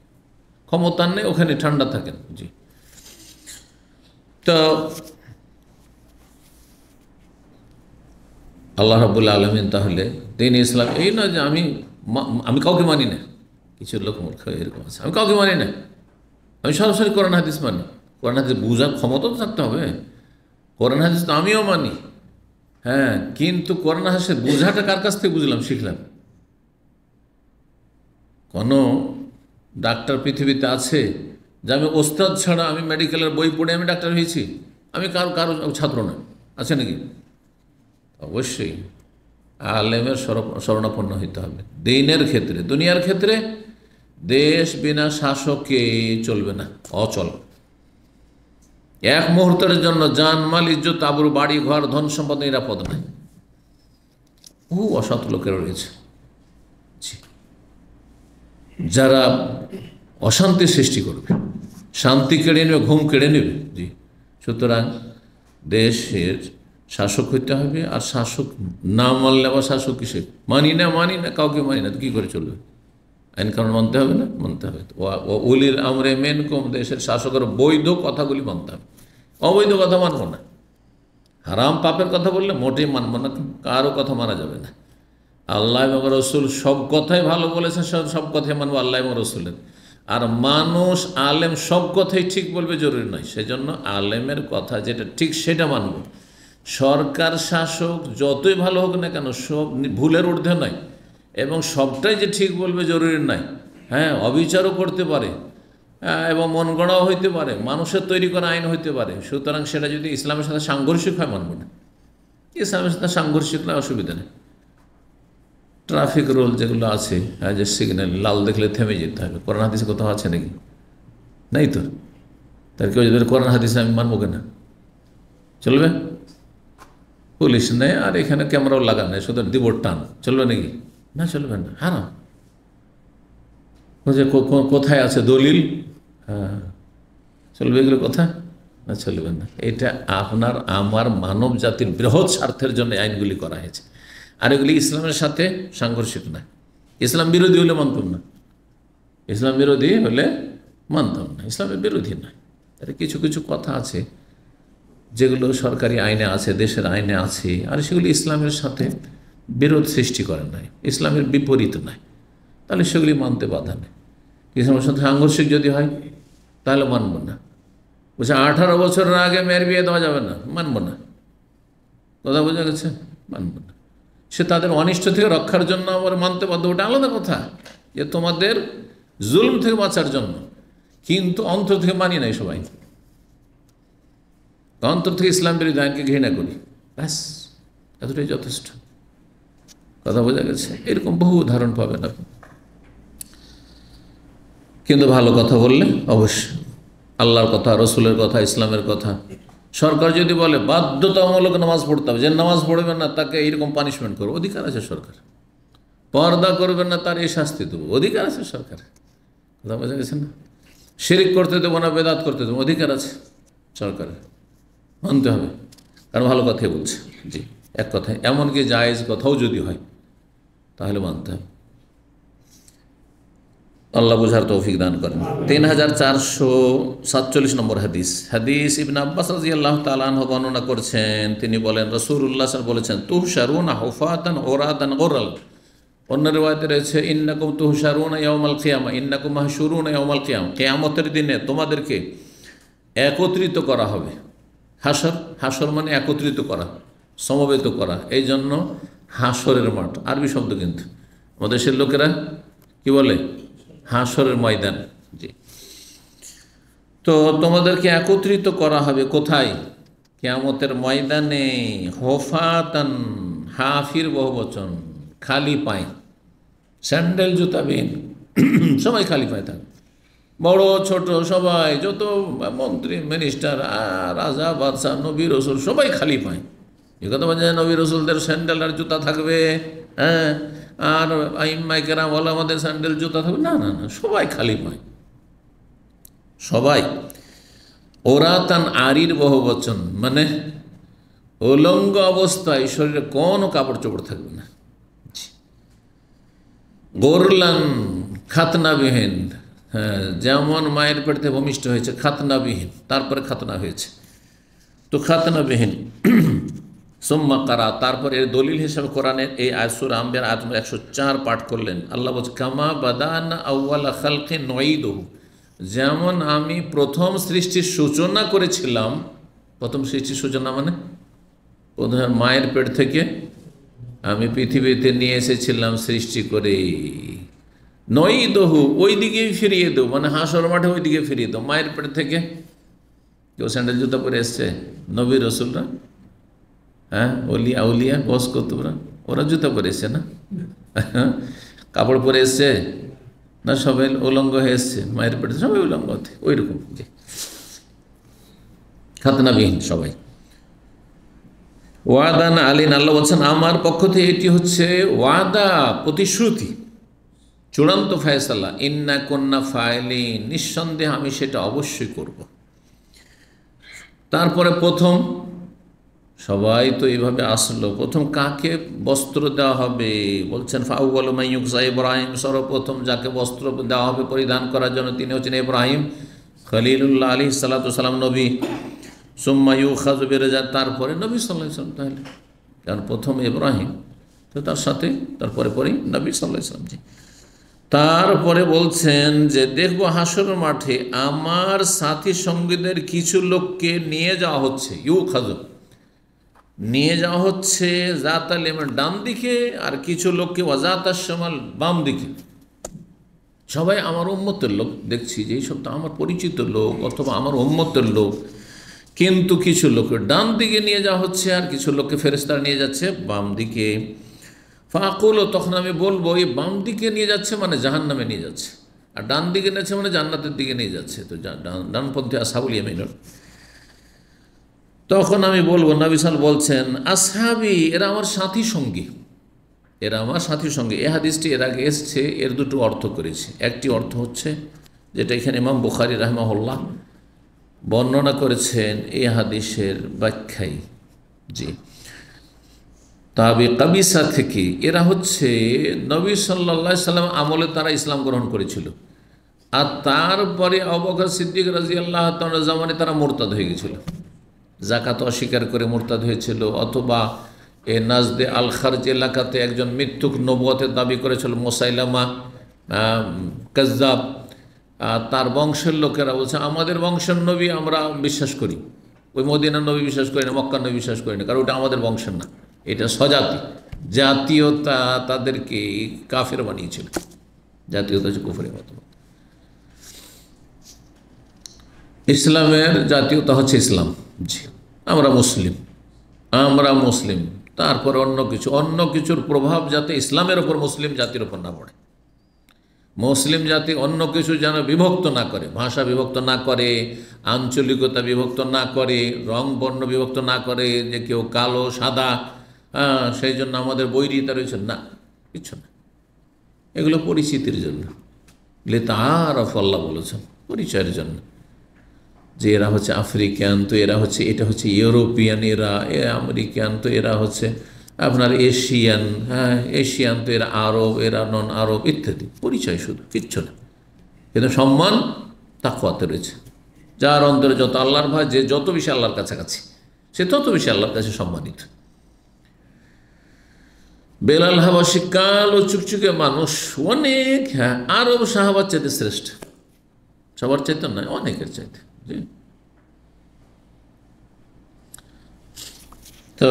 ক্ষমতা নেই ওখানে ঠান্ডা থাকেন। জি, তো আল্লাহ রাব্বুল আলামিন তাহলে দ্বীন ইসলাম এই নয় যে আমি কাউকে মানি না, কিছু লোক মূর্খ এরকম আছে, আমি কাউকে মানি না, আমি সরাসরি কোরআন হাদিস মানি। কোরআন হাদিস বোঝার ক্ষমতা তো থাকতে হবে। কোরআন হাদিস তো আমিও মানি, হ্যাঁ, কিন্তু কোরআন হাদিসের বোঝাটা কার কাছ থেকে বুঝলাম, শিখলাম? কোনো ডাক্তার পৃথিবীতে আছে যে আমি ওস্তাদ ছাড়া, আমি মেডিকেলের বই পড়ে আমি ডাক্তার হয়েছি? আমি কারো ছাত্র না, আছে নাকি? অবশ্যই আলেমের শরণাপন্ন হইতে হবে দ্বীনের ক্ষেত্রে। দুনিয়ার ক্ষেত্রে দেশ বিনা শাসকে চলবে না, অচল। এক মুহূর্তের জন্য জানমাল, ইজ্জত, আবরু, বাড়ি ঘর, ধন সম্পদ নিরাপদ নাই। বহু অসৎ লোকের রয়েছে যারা অশান্তি সৃষ্টি করবে, শান্তি কেড়ে নেবে, ঘুম কেড়ে নেবে। জি, সুতরাং দেশের শাসক হইতে হবে। আর শাসক না মানলে আবার শাসক কিসে, মানি না কাউকে মানি না, তো কী করে চলবে? আইন কানুন মানতে হবে না, মানতে হবে। উলিল আমরে মিনকুম, দেশের শাসকের বৈধ কথাগুলি মানতে হবে, অবৈধ কথা মানব না। হারাম পাপের কথা বললে মোটেই মানব না, কারো কথা মানা যাবে না। আল্লাহ এবং রসুল সব কথাই ভালো বলেছেন, সব কথাই মানবো আল্লাহ এবং রসুলের। আর মানুষ আলেম সব কথাই ঠিক বলবে জরুরি নয়, সেজন্য আলেমের কথা যেটা ঠিক সেটা মানব। সরকার শাসক যতই ভালো হোক না কেন, সব ভুলের ঊর্ধ্বে নয়, এবং সবটাই যে ঠিক বলবে জরুরি নয়। হ্যাঁ, অবিচারও করতে পারে, এবং মন গড়াও হইতে পারে, মানুষের তৈরি করা আইন হইতে পারে। সুতরাং সেটা যদি ইসলামের সাথে সাংঘর্ষিক হয়, মানব না। ইসলামের সাথে সাংঘর্ষিক নয়, অসুবিধা নেই। ট্রাফিক রুল যেগুলো আছে, যে সিগন্যাল লাল দেখলে থেমে যেতে হবে, কোরআন হাদিসে কোথাও আছে নাকি? নাই তো। তার কেউ যদি কোরআন হাদিসে আমি মানবো কেনা, চলবে? পুলিশ নেই, আর এখানে ক্যামেরাও লাগানো, শুধু দিব টান, চলবে নাকি? না, চলবে না, হারাম। যে কোথায় আছে দলিল? হ্যাঁ, চলবে এগুলো কথা? না, চলবে না। এটা আপনার আমার মানব জাতির বৃহৎ স্বার্থের জন্য আইনগুলি করা হয়েছে, আর এগুলি ইসলামের সাথে সাংঘর্ষিক না। ইসলাম বিরোধী হলে মানতাম না, ইসলাম বিরোধী হলে মানতাম না, ইসলামের বিরোধী নয়। তাহলে কিছু কিছু কথা আছে যেগুলো সরকারি আইনে আছে, দেশের আইনে আছে, আর সেগুলি ইসলামের সাথে বিরোধ সৃষ্টি করে নাই, ইসলামের বিপরীত নয়, তাহলে সেগুলি মানতে বাধা নেই। ইসলামের সাথে সাংঘর্ষিক যদি হয় তাহলে মানব না। বলছে 18 বছরের আগে মেয়ের বিয়ে দেওয়া যাবে না, মানব না। কথা বোঝা গেছে? মানব না। সে তাদের অনিষ্ট থেকে রক্ষার জন্য আবার মানতে বাধ্য, ওটা আলাদা কথা, যে তোমাদের জুলম থেকে বাঁচার জন্য। কিন্তু অন্তর থেকে মানি নাই সবাই, অন্তর থেকে ইসলাম বিরোধী আইনকে ঘৃণা করি, ব্যাস, এতটাই যথেষ্ট। কথা বোঝা গেছে? এরকম বহু উদাহরণ পাবেন আপনি। কিন্তু ভালো কথা বললে অবশ্যই আল্লাহর কথা, রসুলের কথা, ইসলামের কথা। সরকার যদি বলে বাধ্যতামূলক নামাজ পড়তে হবে, যে নামাজ পড়বেন না তাকে এইরকম পানিশমেন্ট করবো, অধিকার আছে সরকার। পর্দা করবেন না তার এই শাস্তি দেবো, অধিকার আছে সরকার। কথা বোঝা গেছে না? শিরিক করতে দেবো না, বেদাত করতে দেবো, অধিকার আছে সরকারের, মানতে হবে, কারণ ভালো কথাই বলছে। জি, এক কথায় এমনকি জায়েজ কথাও যদি হয় তাহলে মানতে হবে। আল্লাহ বুঝার তৌফিক দান করেন। 3447 নম্বর হাদিস। হাদিস ইবনে আব্বাস রাদিয়াল্লাহু তাআলা আনহু বর্ণনা করছেন, তিনি বলেন রাসূলুল্লাহ সাল্লাল্লাহু আলাইহি ওয়াসাল্লাম বলেছেন, তুহশারুনা হুফাতান উরাতান গুরাল। অন্য রিওয়ায়াতে রয়েছে ইন্নাকুম তুহশারুনা ইয়াউমাল কিয়ামা, ইন্নাকুম মাহশুরুনা ইয়াউমাল কিয়ামা, কিয়ামতের দিনে তোমাদেরকে একত্রিত করা হবে। হাসর, হাসর মানে একত্রিত করা, সমবেত করা, এই জন্য হাসরের মাঠ আরবি শব্দ, কিন্তু আমাদের দেশের লোকেরা কি বলে? হাসরের ময়দান। জি, তো তোমাদেরকে একত্রিত করা হবে কোথায়? কিয়ামতের ময়দানে। হোফাতান, হাফির বহুবচন, খালি পায়ে, স্যান্ডেল জুতাবিহীন, সবাই খালি পায়ে থাকবে, বড় ছোট সবাই, যত মন্ত্রী মিনিস্টার, রাজা বাদশাহ, নবী রসুল, সবাই খালি পায়। এ কথা বলছে নবী রসুলদের স্যান্ডেল আর জুতা থাকবে, হ্যাঁ, আর আইম্মায়ে কেরাম ওলামাদের স্যান্ডেল জুতা থাকবে? না না না, সবাই খালি পায়, সবাই। ওরাতান, আরির বহুবচন, মানে উলঙ্গ অবস্থায়, শরীরে কোনো কাপড় চোপড় থাকবে না। গোরলান, খাতনাবিহীন, হ্যাঁ, যেমন মায়ের পেটে ভূমিষ্ঠ হয়েছে খাতনাবিহীন, তারপরে খাতনা হয়েছে, তো খাতনাবিহীন। সুম্মা কারা, তারপরে এর দলিল হিসাবে কোরআনের এই আয়াত সূরা আম্বিয়ার আয়াত 104 পাঠ করলেন। আল্লাহ বলছে, কামা বাদানা আউয়ালা খালকিন নুঈদুহু, যেমন আমি প্রথম সৃষ্টির সূচনা করেছিলাম। প্রথম সৃষ্টির সূচনা মানে প্রথমে মায়ের পেট থেকে আমি পৃথিবীতে নিয়ে এসেছিলাম সৃষ্টি করে। নুঈদুহু, ওই দিকেই ফিরিয়ে দেবো, মানে হাসর মাঠে ওই দিকে ফিরিয়ে দেবো। মায়ের পেট থেকে কেউ স্যান্ডেল জুতা পরে এসছে? নবী রসুলরা, হ্যাঁ, ওলিয়া আউলিয়া বস কতরা, ওরা জুতা পরে এসছে না? কাপড় পরে এসছে না? সবাই উলঙ্গ হয়ে এসছে মায়ের পেটে, সবাই উলঙ্গ, ওই রকম খাতনাবিহীন সবাই। ওয়াদান আলীন, আল্লাহ বলছেন আমার পক্ষ থেকে এটি হচ্ছে ওয়াদা, প্রতিশ্রুতি, চূড়ান্ত ফায়সালা। ইন্না কুন্না ফাইলিন, নিঃসন্দেহে আমি সেটা অবশ্যই করব। তারপরে প্রথম সবাই তো এইভাবে আসলো, প্রথম কাকে বস্ত্র দেওয়া হবে? বলছেন ফাউওয়ালু মান ইউকসা ইব্রাহিম, সর্বপ্রথম যাকে বস্ত্র দেওয়া হবে পরিধান করার জন্য তিনি হচ্ছেন ইব্রাহিম খলিলুল্লাহ আলাইহিস সালাতু সালাম, নবী। সুম্মা ইউখাযু বিরজা, তারপরে নবী সাল্লাল্লাহু আলাইহি ওয়াসাল্লাম। তাহলে কারণ প্রথম ইব্রাহিম, তো তার সাথে তারপরে পরেই নবী সাল্লাল্লাহু আলাইহি ওয়াসাল্লাম। জি, তারপরে বলছেন যে দেখবো হাসর মাঠে আমার সাথী সঙ্গীদের কিছু লোককে নিয়ে যাওয়া হচ্ছে, ইউখাযু, নিয়ে যাওয়া হচ্ছে, জাতাল ইয়ামিন ডান দিকে, আর কিছু লোককে ওয়াজাতাশ শামাল বাম দিকে। সবাই আমার উম্মতের লোক, দেখছি যে এইসব তো আমার পরিচিত লোক অথবা আমার উম্মতের লোক, কিন্তু কিছু লোককে ডান দিকে নিয়ে যাওয়া হচ্ছে, আর কিছু লোককে ফেরেশতারা নিয়ে যাচ্ছে বাম দিকে। ফাকুল, তখন আমি বলবো এই বাম দিকে নিয়ে যাচ্ছে মানে জাহান্নামে নিয়ে যাচ্ছে, আর ডান দিকে নিয়েছে মানে জান্নাতের দিকে নিয়ে যাচ্ছে। তো ডানপন্থী আসহাবুল ইয়ামিন। তখন আমি বলবো, নবী সাল বলছেন, আসহাবি, এরা আমার সাথী সঙ্গী, এরা আমার সাথী সঙ্গী। এ হাদিসটি এর আগে এসছে, এর দুটো অর্থ করেছি। একটি অর্থ হচ্ছে যেটা এখানে ইমাম বুখারী রাহিমাহুল্লাহ বর্ণনা করেছেন এই হাদিসের ব্যাখ্যায়, জি, তাবে কাবিসা থেকে এরা হচ্ছে নবী সাল্লাল্লাহু আলাইহি সাল্লাম আমলে তারা ইসলাম গ্রহণ করেছিল, আর তারপরে আবু বকর সিদ্দিক রাদিয়াল্লাহু তাআলার জামানে তারা মুরতাদ হয়ে গেছিল, যাকাত অস্বীকার করে মুরতাদ হয়েছিল, অথবা এ নাজদে আল খারজ এলাকাতে একজন মিথ্যুক নবুয়তের দাবি করেছিল মুসাইলামা কাজ্জাব, তার বংশের লোকেরা বলছে আমাদের বংশের নবী আমরা বিশ্বাস করি, ওই মদিনার নবী বিশ্বাস করি না, মক্কার নবী বিশ্বাস করি না, কারণ ওটা আমাদের বংশের না, এটা স্বজাতি, জাতীয়তা তাদেরকে কাফের বানিয়েছিল, জাতীয়তা হচ্ছে কুফরের মতো। ইসলামের জাতীয়তা হচ্ছে ইসলাম, জি, আমরা মুসলিম, আমরা মুসলিম, তারপর অন্য কিছুর প্রভাব যাতে ইসলামের ওপর মুসলিম জাতির ওপর না পড়ে, মুসলিম জাতি অন্য কিছু যেন বিভক্ত না করে, ভাষা বিভক্ত না করে, আঞ্চলিকতা বিভক্ত না করে, রং বর্ণ বিভক্ত না করে, যে কেউ কালো সাদা, সেই জন্য আমাদের বৈরিতা রয়েছে, না, কিছু না, এগুলো পরিচিতির জন্য, লিতাআরাফু আল্লাহ বলেছেন, পরিচয়ের জন্য, যে এরা হচ্ছে আফ্রিকান, তো এরা হচ্ছে, এটা হচ্ছে ইউরোপিয়ান, এরা আমেরিকান, তো এরা হচ্ছে আপনার এশিয়ান, হ্যাঁ এশিয়ান, তো এরা আরব, এরা নন আরব ইত্যাদি, পরিচয় শুধু, কিচ্ছু না। কিন্তু সম্মান তাকওয়াতে রয়েছে, যার অন্তরে যত আল্লাহর ভয়, যে যত বেশি আল্লাহর কাছাকাছি, সে তত বেশি আল্লাহর কাছে সম্মানিত। বেলাল হাবাশি কালো চুকচুকে মানুষ, অনেক, হ্যাঁ আরব সাহাবার চাইতে শ্রেষ্ঠ, সবার চাইতে নয়, অনেকের চাইতে, জি। তো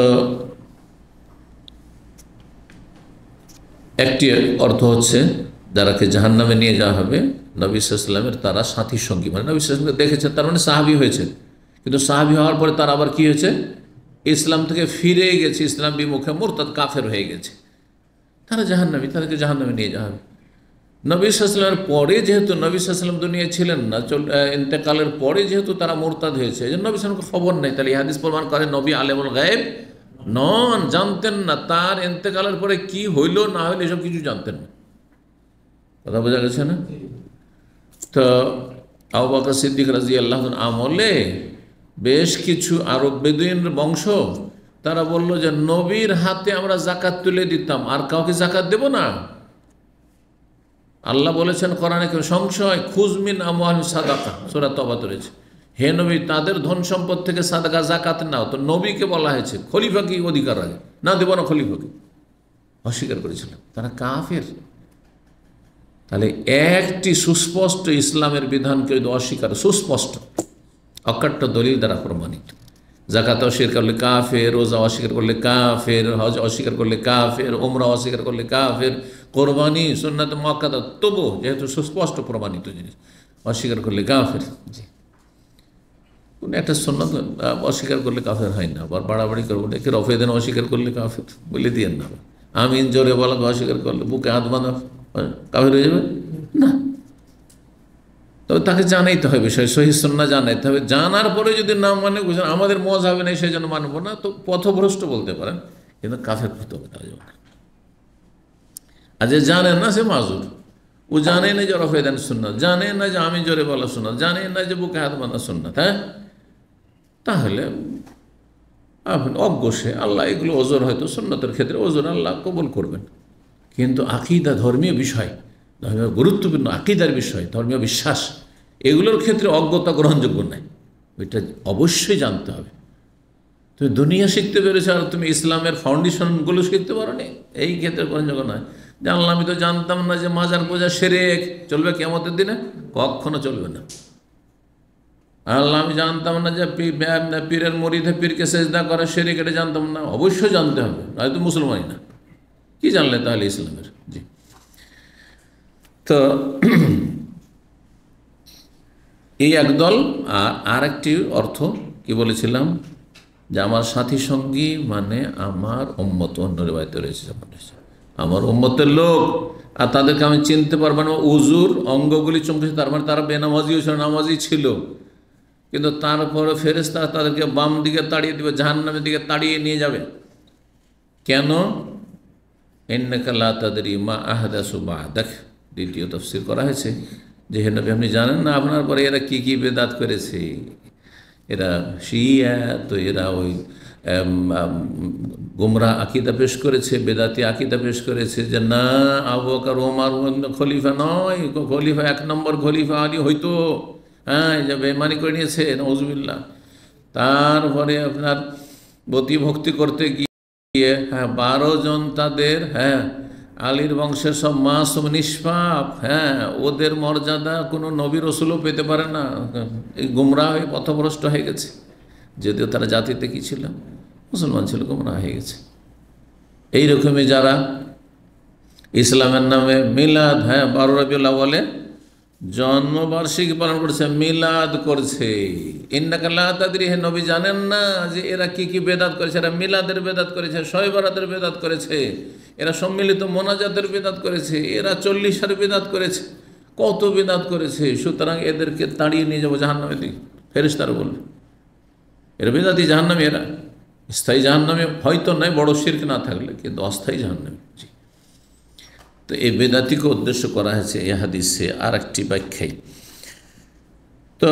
একটি অর্থ হচ্ছে যারাকে জাহান্নামে নিয়ে যাওয়া হবে নবী সাল্লাল্লাহু আলাইহি ওয়াসাল্লামের তারা সাথী সঙ্গী, মানে নবী সাল্লাল্লাহু আলাইহি ওয়াসাল্লামকে দেখেছেন, তার মানে সাহাবী হয়েছে, কিন্তু সাহাবী হওয়ার পরে তারা আবার কি হয়েছে, ইসলাম থেকে ফিরে গেছে, ইসলাম বিমুখে মুরতাদ কাফের হয়ে গেছে, তারা জাহান্নামী, তাদেরকে জাহান্নামে নিয়ে যাওয়া হবে। নবী সাল্লাল্লাহু আলাইহি ওয়াসাল্লামের পরে যেহেতু নবী সাল্লাল্লাহু আলাইহি ওয়াসাল্লাম দুনিয়ায় ছিলেন না, ইন্তেকালের পরে যেহেতু তারা মুরতাদ হয়েছে, এই জন্য নবী সাল্লাল্লাহু আলাইহি ওয়াসাল্লামকে খবর নেই, তাহলে এই হাদিস প্রমাণ করে নবী আলেমুল গায়েব নন, জানতেন না তার ইন্তেকালের পরে কি হইল না হইল, এসব কিছু জানতেন না, কথা বোঝা গেছে না? তো আবু বকর সিদ্দিক রাদিয়াল্লাহু আনহু আমলে বেশ কিছু আরব বেদুইন বংশ তারা বলল যে নবীর হাতে আমরা জাকাত তুলে দিতাম, আর কাউকে জাকাত দেব না। আল্লাহ বলেছেন কোরআনে, সংশয় খুজমিন আমওয়ালিহিম সাদাকা, সূরা তওবাতে রয়েছে, হে নবী তাদের ধন সম্পদ থেকে সাদাকা জাকাত নাও। তো নবীকে বলা হয়েছে, খলিফা কি অধিকার রাখে, না দেব না খলিফাকে, অস্বীকার করেছিল, তারা কাফের। তাহলে একটি সুস্পষ্ট ইসলামের বিধানকে অস্বীকার, সুস্পষ্ট অকাট্য দলিল দ্বারা প্রমাণিত, জাকাত অস্বীকার করলে কাফের, রোজা অস্বীকার করলে কাফের, হজ অস্বীকার করলে কাফের, ওমরা অস্বীকার করলে কাফের, কোরবানি সুন্নাত মুআক্কাদা, তবু যেহেতু সুস্পষ্ট প্রমাণিত জিনিস, অস্বীকার করলে কাফের। জি, কোনো একটা সুন্নাত অস্বীকার করলে কাফের হয় না, আবার বাড়াবাড়ি করবো, একে রফেদেন অস্বীকার করলে কাফের বলে দিয়েন না, আমিন জোরে বলাকে অস্বীকার করলে, বুকে হাত বাঁধা কাফের হয়ে যাবে না। তবে তাকে জানাইতে হবে, বিষয় সহিহ সুন্নাহ জানাইতে হবে, জানার পরে যদি না মানে বুঝেন আমাদের মজহাবে নেই সেই জন্য মানবো না, তো পথভ্রষ্ট বলতে পারেন, কিন্তু কাফের করতে হবে তারা যাবে না। আর যে জানেন না সে মাজুর, ও জানে না যে রফেদান সুন্নাত, জানে না যে আমি জোরে বলা সুন্নাত, জানে না যে বুকে হাত বাঁধা সুন্নাত, হ্যাঁ, তাহলে আপনি অজ্ঞ সে, আল্লাহ এগুলো ওজোর, হয়তো সুন্নতের ক্ষেত্রে ওজোর আল্লাহ কবুল করবেন, কিন্তু আকীদা, ধর্মীয় বিষয়, ধর্মীয় গুরুত্বপূর্ণ আকীদার বিষয়, ধর্মীয় বিশ্বাস, এগুলোর ক্ষেত্রে অজ্ঞতা গ্রহণযোগ্য নয়, ওইটা অবশ্যই জানতে হবে। তুমি দুনিয়া শিখতে পেরেছো আর তুমি ইসলামের ফাউন্ডেশনগুলো শিখতে পারো নি, এই ক্ষেত্রে গ্রহণযোগ্য নয়। জানলাম, আমি তো জানতাম না যে মাজার পূজা শিরক, চলবে কিয়ামতের দিনে? কখনো চলবে না। আল্লাহ, আমি জানতাম না যে পীরের মুরিদে পীরকে সেজদা করে শিরক, এটা জানতাম না, অবশ্যই জানতে হবে, নয়তো মুসলমানই না। কি জানলে তাহলে ইসলামের? জি, তো এই একদল। আর একটি অর্থ কি বলেছিলাম, যে আমার সাথী সঙ্গী মানে আমার উম্মত, অন্য রিওয়ায়াতে রয়েছে আমার উম্মতের লোক, আর তাদেরকে আমি চিনতে পারবো না, উজুর অঙ্গগুলি চমকেছে, তার মানে তারা বেনামাজিও ছিল, নামাজি ছিল, কিন্তু তারপরে ফেরেশতা তাদেরকে বাম দিকে তাড়িয়ে দেবে, জাহান্নামের দিকে তাড়িয়ে নিয়ে যাবে। কেন? ইন্নাকা লা তাদরি মা আহদাসু বা'দাক। দ্বিতীয় তাফসীর করা হয়েছে যে হে নবী, আপনি জানেন না আপনার পরে এরা কি কি বেদাত করেছে। এরা শিয়া, তো এরা ওই গুমরাহ আকীদা পেশ করেছে, বেদাতি আকীদা পেশ করেছে যে না, আবু বকর ওমর খলিফা নয়, খলিফা 1 নম্বর খলিফা আলী হয়তো, হ্যাঁ, যে বেঈমানি করে নিয়েছে, নাউযুবিল্লাহ। তারপরে আপনার বতি ভক্তি করতে গিয়ে 12 জন তাদের, আলীর বংশের সব মাসুম নিষ্পাপ, ওদের মর্যাদা কোনো নবী রসুলও পেতে পারে না। এই গুমরাহ হয়ে পথভ্রষ্ট হয়ে গেছে, যদিও তারা জাতিতে কি ছিল, মুসলমান ছিল, গুমরাহ হয়ে গেছে। এইরকমই যারা ইসলামের নামে মিলাদ, 12 রবিউল আউয়ালে জন্মবার্ষিকী পালন করছে, মিলাদ করছে। ইন্নাকা লা তাদরি, হে নবী জানেন না যে এরা কি কি বেদাত করেছে। এরা মিলাদের বেদাত করেছে, শবে বরাতের বেদাত করেছে, এরা সম্মিলিত মোনাজাতের বেদাত করেছে, এরা 40 বেদাত করেছে, কত বেদাত করেছে। সুতরাং এদেরকে তাড়িয়ে নিয়ে যাবো জাহান্নামের দিকে। ফেরেশতারা বলবে এরা বেদাতি, জাহান্নামী, এরা স্থায়ী জাহান্নামে হয়তো নয়, বড় শিরক না থাকলে, কিন্তু অস্থায়ী জাহান্নামী। তো এই বেদাতিকে উদ্দেশ্য করা হয়েছে এই হাদিসে আর একটি ব্যাখ্যায়। তো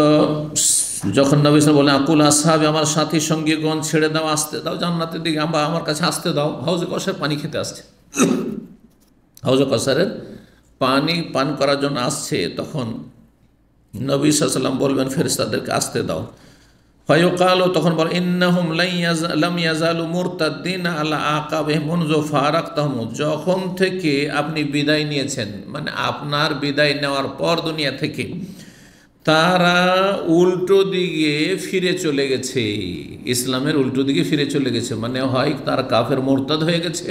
যখন নবী সাল্লাল্লাহু আলাইহি ওয়াসাল্লাম বলেন আকুল আসহাবে, আমার সাথী সঙ্গীগণ ছেড়ে দাও, আসতে দাও জান্নাতের দিকে, আমার কাছে আসতে দাও, হাউজে কসার পানি খেতে আসছে, হাউজে কসারের পানি পান করার জন্য আসছে, তখন নবী সাল্লাল্লাহু আলাইহি ওয়াসাল্লাম বলবেন ফেরেশতাদেরকে আসতে দাও। ফায়ুকালু, তখন বল ইন্নাহুম লাম ইয়াজালু মুরতাদ্দিনা আলা আকাবিহিম মুনযু ফারাকতাহুম, যখন থেকে আপনি বিদায় নিয়েছেন, মানে আপনার বিদায় নেওয়ার পর দুনিয়া থেকে তারা উল্টো দিকে ফিরে চলে গেছে, ইসলামের উল্টো দিকে ফিরে চলে গেছে। মানে হয় তারা কাফের মুরতাদ হয়ে গেছে,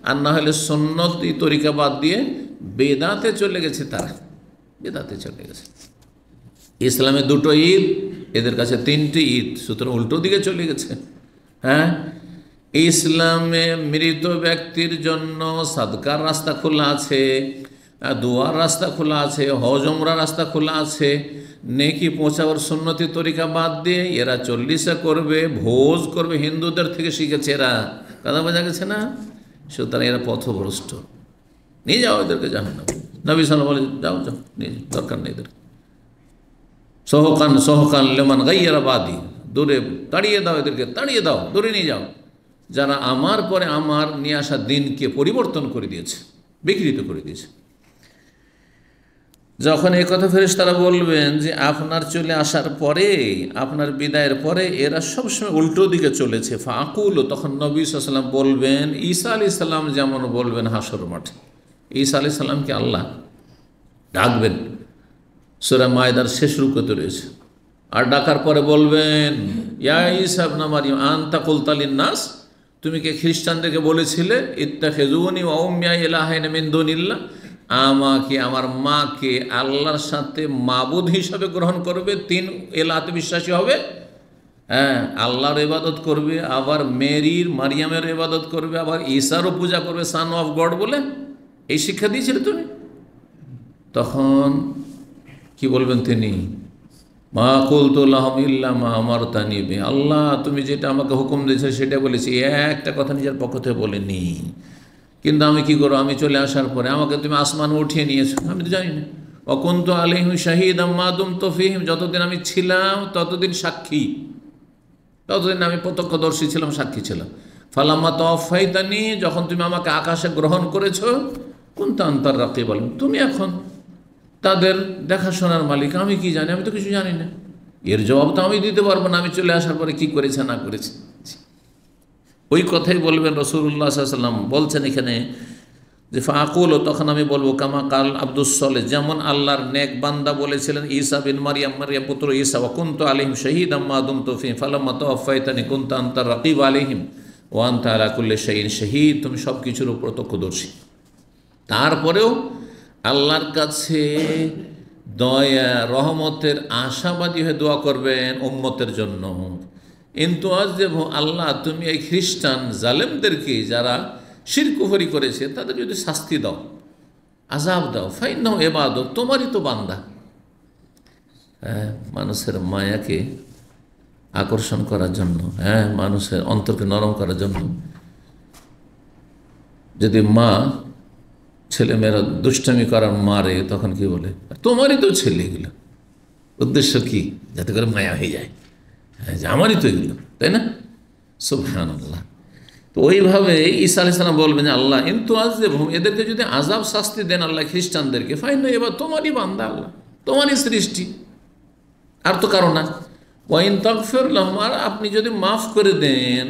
আর না হলে সুন্নতি তরিকা বাদ দিয়ে বেদাতে চলে গেছে, তারা বেদাতে চলে গেছে। ইসলামে 2টো ঈদ, এদের কাছে 3টি ঈদ, সুতরাং উল্টো দিকে চলে গেছে। ইসলামে মৃত ব্যক্তির জন্য সাদকার রাস্তা খোলা আছে, দোয়ার রাস্তা খোলা আছে, হজ উমরার রাস্তা খোলা আছে। নেকি পৌঁছাবার সুন্নতি তরিকা বাদ দিয়ে এরা 40 করবে, ভোজ করবে, হিন্দুদের থেকে শিখেছে এরা, কথা বোঝা গেছে না? সুতরাং এরা পথভ্রষ্ট, নিয়ে যাও এদেরকে জাহান্নামে। নবী সাল্লাল্লাহু আলাইহি ওয়াসাল্লাম বলে যাও যাও, নিয়ে দরকার নেই এদের। সহকান লেমান গাইয়ারা বাদি, দূরে তাড়িয়ে দাও এদেরকে, তাড়িয়ে দাও, দূরে নিয়ে যাও, যারা আমার পরে আমার নিয়ে আসা দিনকে পরিবর্তন করে দিয়েছে, বিকৃত করে দিয়েছে। যখন এই কথা ফেরেশতারা বলবেন যে আপনার চলে আসার পরে, আপনার বিদায়ের পরে এরা সবসময় উল্টো দিকে চলেছে, ফাকুল, তখন নবী সাল্লাল্লাহু আলাইহি ওয়াসাল্লাম বলবেন, ঈসা আলাইহিস সালাম যেমন বলবেন হাসর মাঠে, ঈসা আলাইহিস সালামকে আল্লাহ ডাকবেন, সূরা মায়দার শেষ রুকুতে রয়েছে। আর ডাকার পরে বলবেন, ইয়া ঈসা ইবনে মারইয়াম আনতা কুলতা লিন-নাস, তুমি কি খ্রিস্টানদেরকে বলেছিলে ইত্তাখিযুনি ওয়া উম্মিয়া ইলাহাইন মিন দুনিল্লাহ, আমাকে আমার মাকে আল্লাহর সাথে মাবুদ হিসাবে গ্রহণ করবে, 3 এলাহাতে বিশ্বাসী হবে, আল্লাহর ইবাদত করবে, আবার মেরির মারিয়ামের ইবাদত করবে, আবার ঈসারও পূজা করবে, সান অফ গড বলে, এই শিক্ষা দিয়েছিলে তুমি। তখন কি বলবেন তিনি? মা কুলতু লাহুম ইল্লা মা আমারতানি বিহি, আল্লাহ তুমি যেটা আমাকে হুকুম দিয়েছো সেটা বলেছি, একটা কথা নিজের পক্ষ থেকে বলিনি। কিন্তু আমি কি করবো, আমি চলে আসার পরে আমাকে তুমি আসমানে উঠিয়ে নিয়েছো, আমি তো জানি না। ওয়া কুনতু আলাইহিম শাহীদাম মা দুমতু ফীহিম, যতদিন আমি ছিলাম ততদিন সাক্ষী, ততদিন আমি প্রত্যক্ষদর্শী ছিলাম, সাক্ষী ছিলাম। ফালাম্মা তাওয়াফাইতানি, যখন তুমি আমাকে আকাশে গ্রহণ করেছো, কুনতা আনতার রাকিব, তুমি এখন তাদের দেখাশোনার মালিক, আমি কি জানি, আমি তো কিছু জানি না। এর জবাব তো আমি দিতে পারবো না, আমি চলে আসার পরে কি করেছে না করেছে। ওই কথাই বলবেন রাসূলুল্লাহ সাল্লাল্লাহু আলাইহি ওয়াসাল্লাম, বলছেন এখানে যে ফাকুল, তখন আমি বলবো কামা কাল আব্দুস সালেহ, যেমন আল্লাহর নেক বান্দা বলেছিলেন ঈসা বিন মারইয়াম, মারইয়াম পুত্র ঈসা, ওয়া কুনতু আলাইহিম শাহীদাম মা দুমতু ফীহিম ফালাম্মা তাওয়াফাইতানি কুনতা আনতার রাকিব আলাইহিম ওয়া আনতা আলা কুল্লি শাইইন শাহীদ, তুমি সব কিছুর উপর প্রত্যক্ষদর্শী। তারপরেও আল্লাহর কাছে দয়া রহমতের আশাবাদী হয়ে দোয়া করবেন উম্মতের জন্য। কিন্তু আজ যে আল্লাহ তুমি এই খ্রিস্টান জালেমদেরকে, যারা শিরক কুফরি করেছে, তাদের যদি শাস্তি দাও, আযাব দাও, ফাইন্নাহু ইবাদুক, তোমারই তো বান্দা। মানুষের মায়াকে আকর্ষণ করার জন্য, হ্যাঁ, মানুষের অন্তরকে নরম করার জন্য। যদি মা ছেলেমেয়েরা দুষ্টামি করার মারে, তখন কি বলে, তোমারই তো ছেলে এগুলো। উদ্দেশ্য কি? যাতে করে মায়া হয়ে যায়, হ্যাঁ, যে আমারই তো এগুলো, তাই না? সুবহানাল্লাহ। তো ওইভাবে ঈসা আলাইহিস সালাম বলবেন যে আল্লাহ ইন্তু আযিবহুম, এদেরকে যদি আযাব শাস্তি দেন আল্লাহ খ্রিস্টানদেরকে, ফাইন্না, এবার তোমারই বান্দা আল্লাহ, তোমারই সৃষ্টি, আর তো কারো না। ওয়া ইন তাগফির লাহুম, আর আপনি যদি মাফ করে দেন,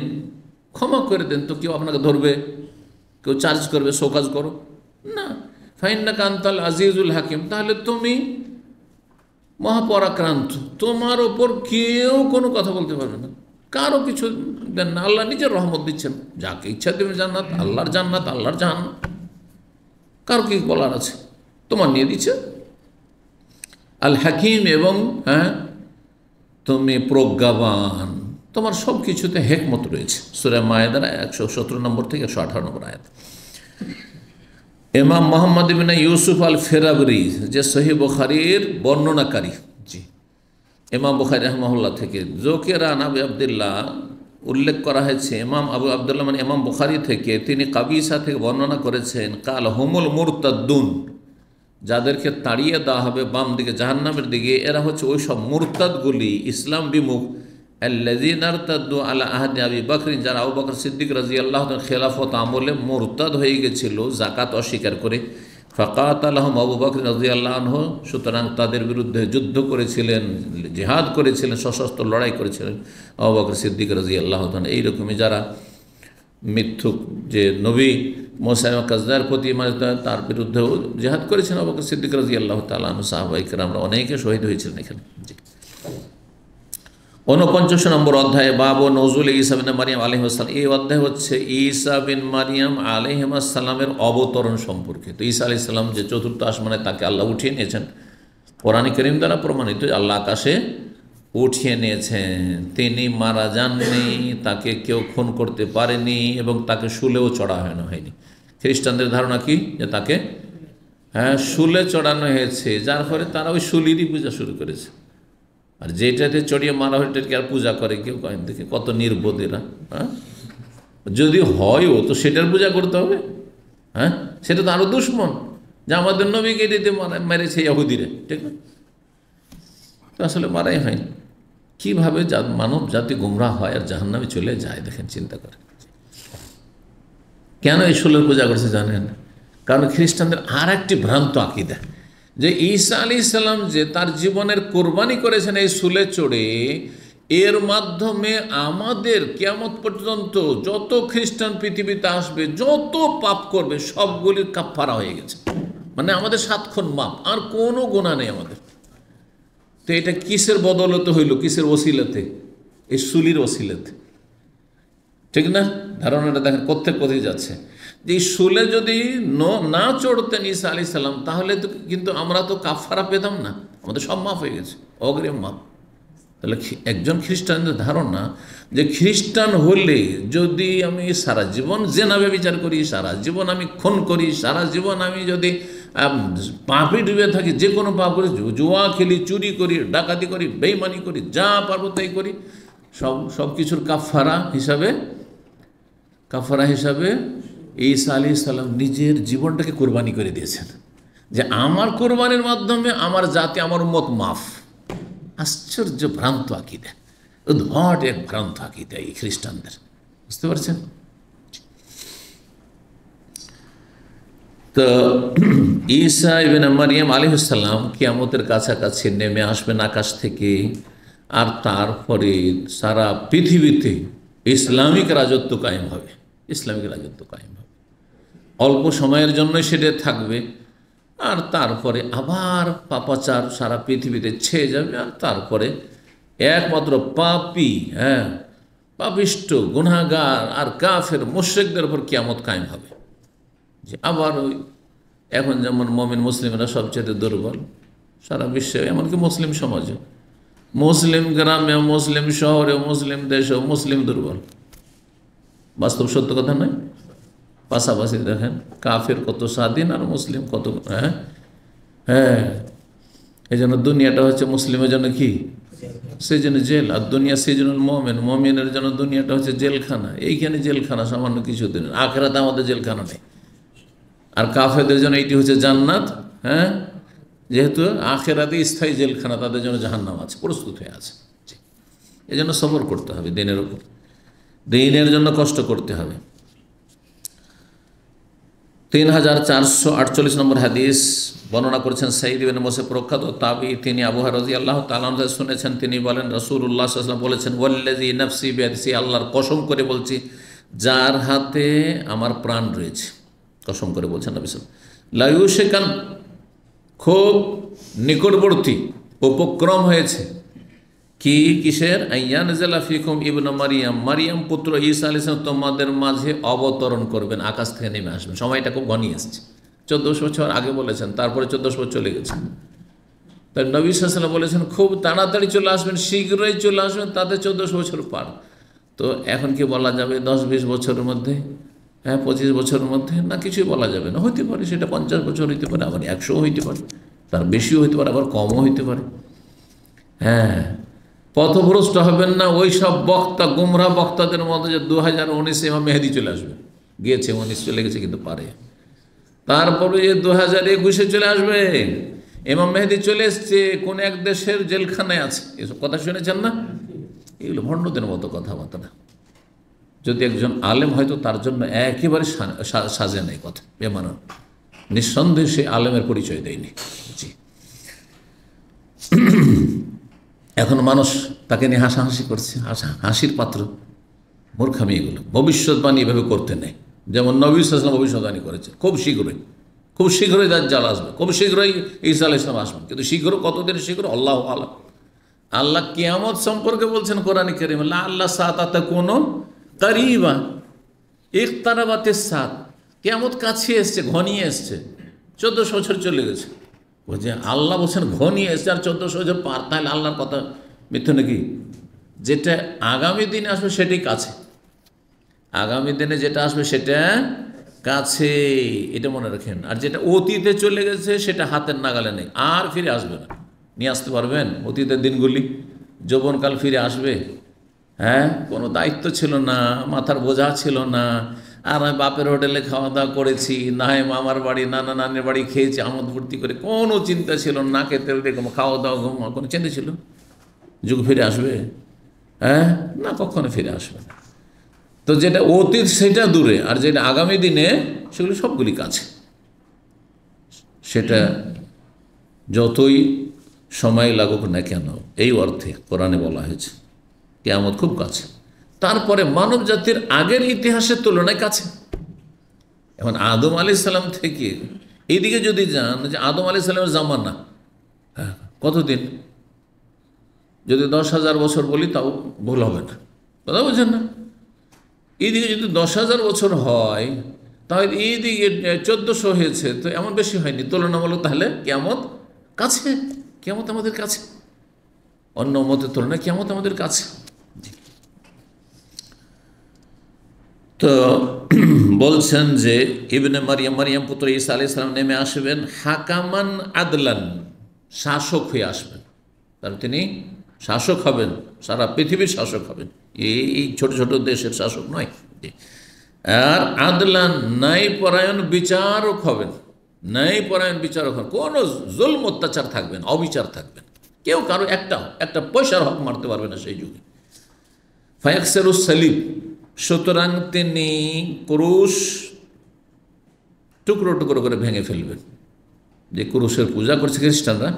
ক্ষমা করে দেন, তো কেউ আপনাকে ধরবে, কেউ চার্জ করবে শোকাজ করো না। ফাইন্নাকা আনতাল আজিজুল হাকিম, তাহলে তুমি মহাপরাক্রান্ত, তোমার ওপর কেউ কোনো কথা বলতে পারবে না, কারো কিছু দেন না। আল্লাহ নিজের রহমত দিচ্ছেন, যাকে ইচ্ছা দেবেন জান্নাত, আল্লাহর জান্নাত, আল্লাহর জাহান্নাম, কারো কি বলার আছে, তোমার নিয়ে দিচ্ছে। আল হাকিম, এবং হ্যাঁ, তুমি প্রজ্ঞাবান, তোমার সব কিছুতে হেকমত রয়েছে। সূরা মায়েদার 117 নম্বর থেকে 118 নম্বর আয়াত। ইমাম মোহাম্মদ ইবনে ইউসুফ আল ফেরাবরি, যে সহিহ বুখারীর বর্ণনাকারী, জি, ইমাম বুখারী রাহমাহুল্লাহ থেকে জোকেরা আবু আবদুল্লাহ উল্লেখ করা হয়েছে, ইমাম আবু আবদুল্লাহ মানে ইমাম বুখারী থেকে, তিনি কাবিসা থেকে বর্ণনা করেছেন, কাল হুমুল মুরতাদ্দুন, যাদেরকে তাড়িয়ে দেওয়া হবে বাম দিকে জাহান্নামের দিকে, এরা হচ্ছে ওই সব মুরতাদগুলি, ইসলাম বিমুখ, আল্লাযীনা ইরতাদ্দু আলা আহদি আবি বকর, যারা আবু বকর সিদ্দিক রাদিয়াল্লাহু তাআলা খেলাফত আমলে মুরতাদ হয়ে গেছিল যাকাত অস্বীকার করে। ফাকাতালাহুম আবু বকর রাদিয়াল্লাহু আনহু, সুতরাং তাদের বিরুদ্ধে যুদ্ধ করেছিলেন, জিহাদ করেছিলেন, সশস্ত্র লড়াই করেছিলেন আবু বকর সিদ্দিক রাদিয়াল্লাহু তাআলা। এইরকমই যারা মিথ্যুক, যে নবী মুসা কাজদার প্রতি তার বিরুদ্ধেও জিহাদ করেছেন আবু বকর সিদ্দিক রাদিয়াল্লাহু তাআলা আনহু, সাহাবায়ে কেরামরা অনেকে শহীদ হয়েছিলেন এখানে। জি, 49 নম্বর অধ্যায়ে বাবু নজুল ঈসা বিন মারিয়াম আলাইহিস সালাম। এই অধ্যায় হচ্ছে ঈসা বিন মারিয়াম আলাইহিস সালামের অবতরণ সম্পর্কে। তো ঈসা আলাইহিস সালাম যে চতুর্থ আসমানে তাকে আল্লাহ উঠিয়ে নিয়েছেন, কোরআন কারীম দ্বারা প্রমাণিত, আল্লাহ আকাশে উঠিয়ে নিয়েছেন। তিনি মারা যাননি, তাকে কেউ খুন করতে পারেনি, এবং তাকে শুলেও চড়ানো হয়নি। খ্রিস্টানদের ধারণা কি, যে তাকে হ্যাঁ শুলে চড়ানো হয়েছে, যার ফলে তারা ওই শুলিরই পূজা শুরু করেছে। আর যেটাতে চড়িয়ে মারা হয় এটাকে আর পূজা করে কেউ, কয়েন দেখে কত নির্বোধ এরা। হ্যাঁ, যদি হয়ও তো সেটার পূজা করতে হবে, হ্যাঁ, সেটা তো আরও দুশ্মন, যে আমাদের নবীকে দিতে মেরেছে ইহুদিরে, ঠিক না? তো আসলে মারাই হয়নি। কীভাবে মানব জাতি গুমরাহ হয় আর জাহান্নামে চলে যায়, দেখেন, চিন্তা করে। কেন এই শুলের পূজা করছে জানেন? কারণ খ্রিস্টানদের আর একটি ভ্রান্ত আকীদা, যে ঈসা আলাইহিস সালাম যে তার জীবনের কোরবানি করেছেন এই শুলে চড়ে, এর মাধ্যমে আমাদের কিয়ামত পর্যন্ত যত খ্রিস্টান পৃথিবীতে আসবে, যত পাপ করবে, সবগুলির কাফফারা হয়ে গেছে। মানে আমাদের 7 খুন মাপ, আর কোনো গুনাহ নেই আমাদের। তো এটা কিসের বদলতে হইল, কিসের ওসিলাতে? এই শুলির ওসিলাতে, ঠিক না? ধারণাটা দেখেন কোথায় যাচ্ছে। যে এই শুলে যদি না চড়তেন ঈসা আলাইহিস সালাম, তাহলে তো কিন্তু আমরা তো কাফারা পেতাম না, আমাদের সব মাফ হয়ে গেছে, অগ্রিম মাপ। তাহলে একজন খ্রিস্টানদের ধারণা যে খ্রিস্টান হলে যদি আমি সারা জীবন জেনা ব্যভিচার করি, সারা জীবন আমি খুন করি, সারা জীবন আমি যদি পাপে ডুবে থাকি, যে কোনো পাপ করি, জুয়া খেলি, চুরি করি, ডাকাতি করি, বেইমানি করি, যা পারবো তাই করি, সব কিছুর কাফারা হিসাবে ঈসা আলাইহিস সালাম নিজের জীবনটাকে কোরবানি করে দিয়েছেন, যে আমার কোরবানির মাধ্যমে আমার জাতি, আমার উম্মত মাফ। আশ্চর্য ভ্রান্ত আকীদা, উদ্ভট এক ভ্রান্ত আকীদা এই খ্রিস্টানদের, বুঝতে পারছেন? তো ঈসা ইবনে মারিয়াম আলাইহিস সালাম কিয়ামতের কাছাকাছি নেমে আসবেন আকাশ থেকে, আর তারপরে সারা পৃথিবীতে ইসলামিক রাজত্ব কায়েম হবে। ইসলামিক রাজত্ব কায়েম হবে, অল্প সময়ের জন্য সেটা থাকবে, আর তারপরে আবার পাপাচার সারা পৃথিবীতে ছেয়ে যাবে, আর তারপরে একমাত্র পাপী, হ্যাঁ, পাপিষ্ট, গুনাহগার আর কাফের মুশরিকদের উপর কিয়ামত কায়েম হবে। যে আবার ওই এখন যেমন মুমিন মুসলিমরা সবচেয়ে দুর্বল সারা বিশ্বে, এমনকি মুসলিম সমাজে, মুসলিম গ্রামে, মুসলিম শহরে, মুসলিম দেশেও মুসলিম দুর্বল। বাস্তব সত্য কথা নয়? পাশাপাশি দেখেন কাফের কত স্বাধীন আর মুসলিম কত, হ্যাঁ, এই জন্য দুনিয়াটা হচ্ছে মুসলিমের জন্য কি সেজন্য জেল, আর দুনিয়া সেজনুল মুমিন, মুমিনের জন্য দুনিয়াটা হচ্ছে জেলখানা। এইখানে জেলখানা সামান্য কিছুদিন, আখিরাতে আমাদের জেলখানা নেই। আর কাফেরদের জন্য এইটি হচ্ছে জান্নাত। হ্যাঁ, যেহেতু আখিরাতে স্থায়ী জেলখানা, তাদের জন্য জাহান্নাম আছে, প্রস্তুত হয়ে আছে। এই জন্য সবর করতে হবে দিনের উপর, দিনের জন্য কষ্ট করতে হবে। 3448 নম্বর হাদিস বর্ণনা করেছেন সাঈদ ইবনে মুসাইয়্যিব, প্রখ্যাত তাবী। তিনি আবু হুরায়রা রাদিয়াল্লাহু তাআলা আনহু শুনেছেন, তিনি বলেন রাসূলুল্লাহ সাল্লাল্লাহু আলাইহি ওয়াসাল্লাম বলেছেন, ওয়াল্লাযী নাফসি বিয়াদিহি, আল্লাহর কসম করে বলছি যার হাতে আমার প্রাণ রয়েছে, কসম করে বলছেন নবী সাল্লাল্লাহু আলাইহি ওয়াসাল্লাম, লা ইউশিকান, খুব নিকটবর্তী উপক্রম হয়েছে, কি কিসের, আইয়ানজালা ফিকুম ইবনু মারিয়াম, মারিয়াম পুত্র ঈসা আলাইহিস সালাম তোমাদের মাঝে অবতরণ করবেন, আকাশ থেকে নেমে আসবেন। সময়টা খুব ঘনিয়ে এসেছে, 1400 বছর আগে বলেছেন, তারপরে 1400 বছর চলে গেছে। তাই নবী সাল্লাল্লাহু আলাইহি ওয়াসাল্লাম বলেছেন খুব তাড়াতাড়ি চলে আসবেন, শীঘ্রই চলে আসবেন, তাতে 1400 বছর পার। তো এখন কি বলা যাবে 10-20 বছরের মধ্যে, হ্যাঁ 25 বছরের মধ্যে? না, কিছুই বলা যাবে না। হইতে পারে সেটা 50 বছর হইতে পারে, আবার 100 হইতে পারে, তার বেশিও হইতে পারে, আবার কমও হইতে পারে। হ্যাঁ, পথভ্রষ্ট হবেন না ওই সব বক্তা, গুমরা বক্তাদের মধ্যে যে 2019-এ ইমাম মেহেদী চলে আসবে, গিয়েছে 19 চলে গেছে কিন্তু পারে। তারপরে যে 2021-এ চলে আসবে, ইমাম মেহেদী চলে এসছে, কোন এক দেশের জেলখানায় আছে, এসব কথা শুনেছেন না? এগুলো ভণ্ডদের মতো কথাবার্তা না। যদি একজন আলেম হয়তো তার জন্য একেবারে সাজে নেই কথা, বেমানান, নিঃসন্দেহে সে আলেমের পরিচয় দেয়নি। জি, এখন মানুষ তাকে নিয়ে হাসাহাসি করছে, হাসির পাত্র, মূর্খামি এগুলো। ভবিষ্যৎবাণী এভাবে করতে নেই, যেমন নবী সাল্লাল্লাহু আলাইহি ওয়াসাল্লাম ভবিষ্যৎবাণী করেছে, খুব শীঘ্রই দাজ্জাল আসবে, খুব শীঘ্রই ঈসা আলাইহিস সালাম আসবেন। কিন্তু শীঘ্র কতদিন শীঘ্র আল্লাহু আ'লাম। আল্লাহ কিয়ামত সম্পর্কে বলছেন কোরআনে কারীমে, লা আল্লাহ সাআতা কুনু কারীবা ইকতারাবাতিস সাআত, কিয়ামত কাছে এসছে, ঘনিয়ে এসছে। 1400 বছর চলে গেছে, বলছে আল্লাহ বলছেন ঘনিয়ে এসছে, আর 1400 বছর পার। তাহলে আল্লাহর কথা মিথ্যে নাকি? যেটা আগামী দিনে আসবে সেটাই কাছে, আগামী দিনে যেটা আসবে সেটা কাছে, এটা মনে রাখেন। আর যেটা অতীতে চলে গেছে সেটা হাতের নাগালে নেই, আর ফিরে আসবে না। নিয়ে আসতে পারবেন অতীতের দিনগুলি? যৌবনকাল ফিরে আসবে? হ্যাঁ, কোনো দায়িত্ব ছিল না, মাথার বোঝা ছিল না, আর আমি বাপের হোটেলে খাওয়া দাওয়া করেছি, না হয় মামার বাড়ি, নানা নানির বাড়ি খেয়েছি আমোদ ফুর্তি করে, কোনো চিন্তা ছিল না, খেতে দেখো খাওয়া দাওয়া ঘুমা, কোনো চিন্তা ছিল? যুগ ফিরে আসবে? হ্যাঁ, না, কখনো ফিরে আসবে না। তো যেটা অতীত সেটা দূরে, আর যেটা আগামী দিনে সেগুলি সবগুলি কাছে। সেটা যতই সময় লাগুক না কেন, এই অর্থে কোরআনে বলা হয়েছে কিয়ামত খুব কাছে। তারপরে মানব জাতির আগের ইতিহাসের তুলনায় কাছে। এখন আদম আলাইহিস সালাম থেকে এইদিকে যদি যান, যে আদম আলাইহিস সালামের জামানা, হ্যাঁ, কতদিন? যদি 10,000 বছর বলি তাও ভুল হবে না, কথা বলছেন না? এইদিকে যদি 10,000 বছর হয়, তাহলে এইদিকে 1400 হয়েছে, তো এমন বেশি হয়নি তুলনামূলক। তাহলে কিয়ামত কাছে, কিয়ামত আমাদের কাছে, অন্য মতের তুলনায় কিয়ামত আমাদের কাছে। তো বলছেন যে ইবনে মারিয়াম, মারিয়াম পুত্র ঈসা আলাইহিস সালাম নেমে আসবেন, হাকামান আদলান, শাসক হয়ে আসবেন। কারণ তিনি শাসক হবেন, সারা পৃথিবীর শাসক হবেন, এই ছোট ছোট দেশের শাসক নয়। আর আদলান, ন্যায় পরায়ণ বিচারক হবেন, ন্যায় পরায়ণ বিচারক হন, কোনো জুলম অত্যাচার থাকবেন, অবিচার থাকবেন, কেউ কারো একটা পয়সার হক মারতে পারবে না সেই যুগে। ফায়াকসিরুস সালিব, সুতরাং তিনি ক্রুশ টুকরো টুকরো করে ভেঙে ফেলবেন। যে ক্রুশের পূজা করছে খ্রিস্টানরা,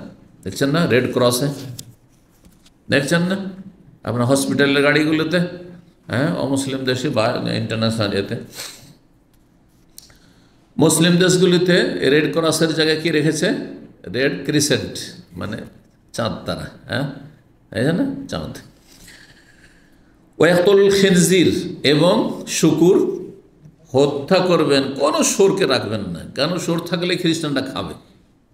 দেখছেন না, রেড ক্রসে, দেখছেন না আপনার হসপিটালের গাড়িগুলোতে, হ্যাঁ, অমুসলিম দেশে বা ইন্টারন্যাশনাল এতে, মুসলিম দেশগুলিতে রেড ক্রসের জায়গায় কি রেখেছে? রেড ক্রিসেন্ট, মানে চাঁদ তারা, হ্যাঁ, এই না চাঁদ। ওয়াকুল খিনজির, এবং শুকুর হত্যা করবেন, কোনো শুরকে রাখবেন না। কেন? শুর থাকলে খ্রিস্টানরা খাবে,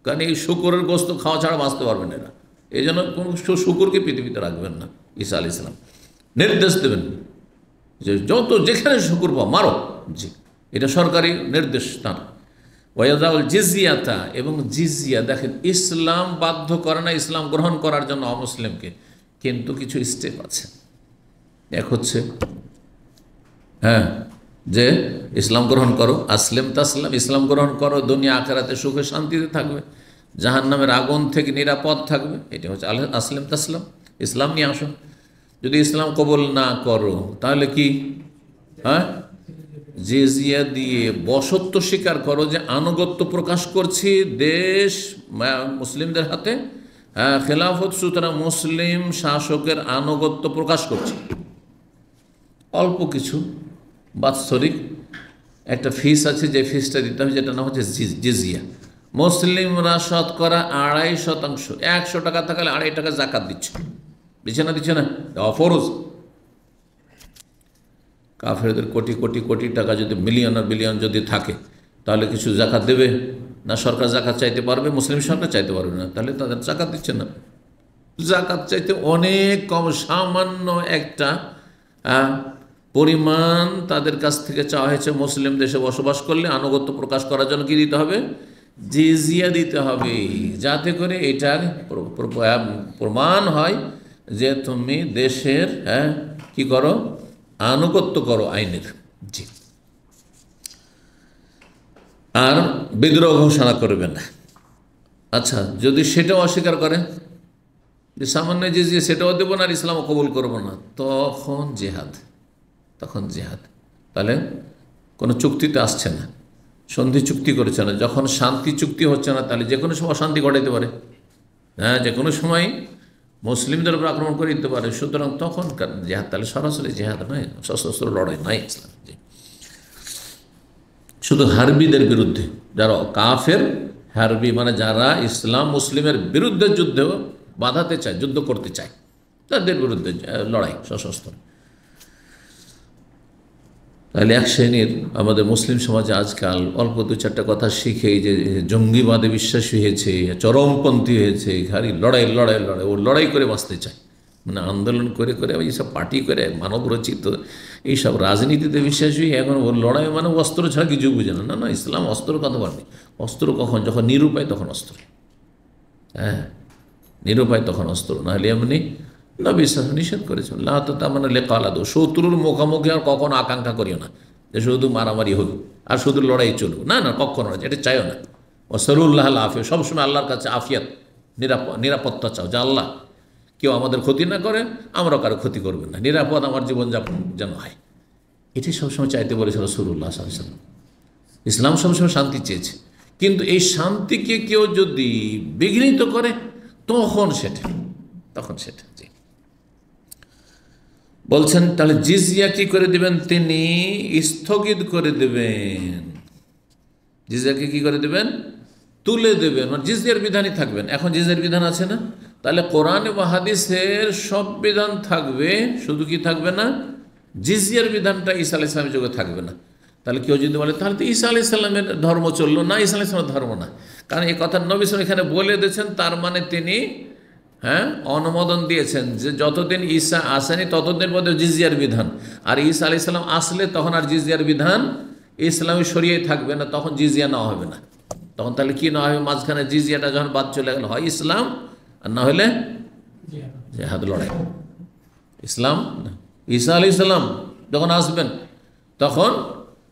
কারণ এই শুকুরের গোস্ত খাওয়া ছাড়া বাঁচতে পারবেন এরা। এই জন্য কোনো শুকুরকে পৃথিবীতে রাখবেন না। ঈসা আলাইহিস সালাম নির্দেশ দেবেন যে যত যেখানে শুকুর পাও মারো। জি, এটা সরকারি নির্দেশ তার। ওয়াদাউল জিজিয়াতা, এবং জিজিয়া, দেখেন ইসলাম বাধ্য করে না ইসলাম গ্রহণ করার জন্য অমুসলিমকে, কিন্তু কিছু স্টেপ আছে। এক হচ্ছে হ্যাঁ, যে ইসলাম গ্রহণ করো, আসলেম তাসলাম, ইসলাম গ্রহণ করো, দুনিয়া আখেরাতে সুখে শান্তিতে থাকবে, জাহান্নামের আগুন থেকে নিরাপদ থাকবে। এটা হচ্ছে আসলেম তাসলাম, ইসলাম নিয়ে আসো। যদি ইসলাম কবুল না করো তাহলে কি? হ্যাঁ, জিজিয়া দিয়ে বশত্ব স্বীকার করো, যে আনুগত্য প্রকাশ করছি দেশ মুসলিমদের হাতে, হ্যাঁ খেলাফত, সুতরাং মুসলিম শাসকের আনুগত্য প্রকাশ করছি। অল্প কিছু বাৎসরিক একটা ফিস আছে, যে ফিসটা দিতে হবে, যেটা নাম হচ্ছে জিজিয়া। মুসলিমরা শতকরা 2.5%, 100 টাকা থাকলে 2.5 টাকা জাকাত দিচ্ছে, দিচ্ছে না অফরজ। কাফেরদের কোটি কোটি কোটি টাকা যদি মিলিয়ন আর বিলিয়ন যদি থাকে, তাহলে কিছু জাকাত দেবে না? সরকার জাকাত চাইতে পারবে? মুসলিম সরকার চাইতে পারবে না, তাহলে তাদের জাকাত দিচ্ছে না। জাকাত চাইতে অনেক কম, সামান্য একটা পরিমাণ তাদের কাছ থেকে চাওয়া হয়েছে। মুসলিম দেশে বসবাস করলে আনুগত্য প্রকাশ করার জন্য কি দিতে হবে? জিজিয়া দিতে হবে, যাতে করে এটার প্রমাণ হয় যে তুমি দেশের কি করো, আনুগত্য করো আইনের। জি। আর বিদ্রোহ ঘোষণা করবে না। আচ্ছা, যদি সেটাও অস্বীকার করে, যে সামান্য জিজিয়া সেটাও দেবো না আর ইসলামও কবুল করবো না, তখন জেহাদ। তাহলে কোনো চুক্তিতে আসছে না, সন্ধি চুক্তি করছে না। যখন শান্তি চুক্তি হচ্ছে না, তাহলে যে কোনো সময় অশান্তি ঘটাইতে পারে, হ্যাঁ, যে কোনো সময় মুসলিমদের উপর আক্রমণ করে দিতে পারে। সুতরাং তখন জেহাদ, তাহলে সরাসরি জেহাদ নয়, সশস্ত্র লড়াই নয় ইসলাম। শুধু হারবিদের বিরুদ্ধে, যারা কাফের হারবি, মানে যারা ইসলাম মুসলিমের বিরুদ্ধে যুদ্ধে বাধাতে চায়, যুদ্ধ করতে চায়, তাদের বিরুদ্ধে লড়াই সশস্ত্র। তাহলে এক শ্রেণীর আমাদের মুসলিম সমাজে আজকাল অল্প 2-4টা কথা শিখে যে জঙ্গিবাদে বিশ্বাসী হয়েছে, চরমপন্থী হয়েছে, খালি লড়াই লড়াই লড়াই, ও লড়াই করে বাঁচতে চায়, মানে আন্দোলন করে করে এইসব পার্টি করে মানব রচিত এইসব রাজনীতিতে বিশ্বাসী। এখন ও লড়াই মানে অস্ত্র ছাড়া কিছু বুঝে না। না, ইসলাম অস্ত্র কথা বলেনি। অস্ত্র কখন? যখন নিরুপায় তখন অস্ত্র। হ্যাঁ, নিরুপায় তখন অস্ত্র, নাহলে এমনি না। বিশ্বাস নিষেধ করেছেন, তার মানে লেকালাদো, শত্রুর মুখোমুখি আর কখনো আকাঙ্ক্ষা করিও না যে শুধু মারামারি হোক আর শুধু লড়াই চলুক। না না, কখনো না, এটা চাইও না। ও সরুল্লাহ আফিয়া, সবসময় আল্লাহর কাছে আফিয়াত, নিরাপত্তা চাও, যে আল্লাহ কেউ আমাদের ক্ষতি না করে, আমরাও কারো ক্ষতি করবেন না, নিরাপদ আমার জীবনযাপন যেন হয়। এটি সবসময় চাইতে বলেছিল রাসূলুল্লাহ সাল্লাল্লাহু আলাইহি ওয়াসাল্লাম। ইসলাম সবসময় শান্তি চেয়েছে, কিন্তু এই শান্তিকে কেউ যদি বিঘ্নিত করে, তখন সেটা জি। বলছেন তাহলে জিজিয়া কি করে দিবেন? তিনি স্থগিত করে দেবেন। জিজিয়াকে কি করে দেবেন? তুলে দেবেন, মানে জিজিয়ার বিধানই থাকবেন। এখন জিজিয়ার বিধান আছে না, তাহলে কোরআন এবং হাদিসের সব বিধান থাকবে, শুধু কি থাকবে না? জিজিয়ার বিধানটা ঈসা আলাইহিস সালামের যুগে থাকবে না। তাহলে কেউ যদি বলে তাহলে তো ঈসা আলাইহিস সালামের ধর্ম চললো না, ঈসা আলাইহিস সালামের ধর্ম না, কারণ এই কথা নবী সাল্লাল্লাহু আলাইহি ওয়াসাল্লাম এখানে বলে দিয়েছেন, তার মানে তিনি অনুমোদন দিয়েছেন যে যতদিন ঈসা আসেনি ততদিন পর্যন্ত জিজিয়ার বিধান, আর ঈসা আলাইহিস সালাম আসলে তখন আর জিজিয়ার বিধান ইসলামী শরিয়ায় থাকবে না, তখন জিজিয়া নেওয়া হবে না। তখন তাহলে কি নেওয়া হবে? মাঝখানে জিজিয়াটা যখন বাদ চলে গেল, হয় ইসলাম আর না হলে জিহাদ, লড়াই। ইসলাম, ঈসা আলাইহিস সালাম যখন আসবেন তখন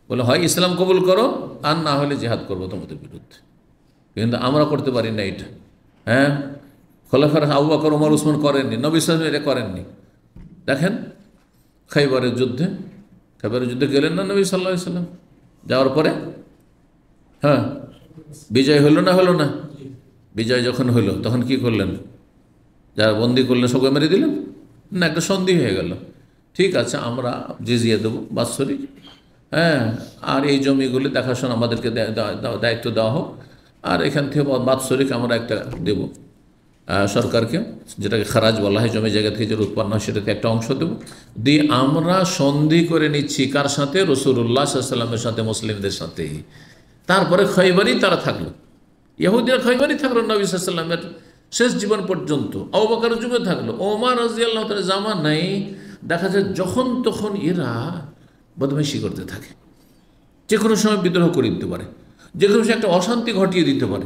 বলে হয় ইসলাম কবুল করো আর না হলে জিহাদ করবো তোমাদের বিরুদ্ধে। কিন্তু আমরা করতে পারি না এটা। খোলাফার আবু বকর, ওমর, উসমান করেননি, নবী সাল্লাল্লাহু আলাইহি ওয়াসাল্লাম এটা করেননি। দেখেন খাইবারের যুদ্ধে গেলেন না নবী সাল্লাল্লাহু আলাইহি ওয়াসাল্লাম, যাওয়ার পরে বিজয় হলো না? বিজয় যখন হলো তখন কি করলেন? যারা বন্দি করলেন সবাই মেরে দিলেন না? একটা সন্ধি হয়ে গেল, ঠিক আছে আমরা জিজিয়া দেবো বাৎসরিক, আর এই জমিগুলি দেখাশোনা আমাদেরকে দায়িত্ব দেওয়া হোক, আর এখান থেকে বাৎসরিক আমরা একটা দেবো সরকারকে, যেটাকে খারাজ বলা হয়, জমি জায়গা থেকে যে উৎপন্ন হয় সেটাতে একটা অংশ দেবো, দিয়ে আমরা সন্ধি করে নিচ্ছি কার সাথে? রাসূলুল্লাহ সাল্লাল্লাহু আলাইহি ওয়াসাল্লামের সাথে, মুসলিমদের সাথে। তারপরে খৈবরই তারা থাকলো, ইহুদিরা খৈবরই থাকলো নবী সাল্লাল্লাহু আলাইহি ওয়াসাল্লামের শেষ জীবন পর্যন্ত। আবু বকরের যুগে থাকলো, ওমর রাদিয়াল্লাহু তাআলা জামানায় দেখা যায় যখন তখন এরা বদমাইশি করতে থাকে, যে কোনো সময় বিদ্রোহ করে দিতে পারে, যে কোনো সময় একটা অশান্তি ঘটিয়ে দিতে পারে,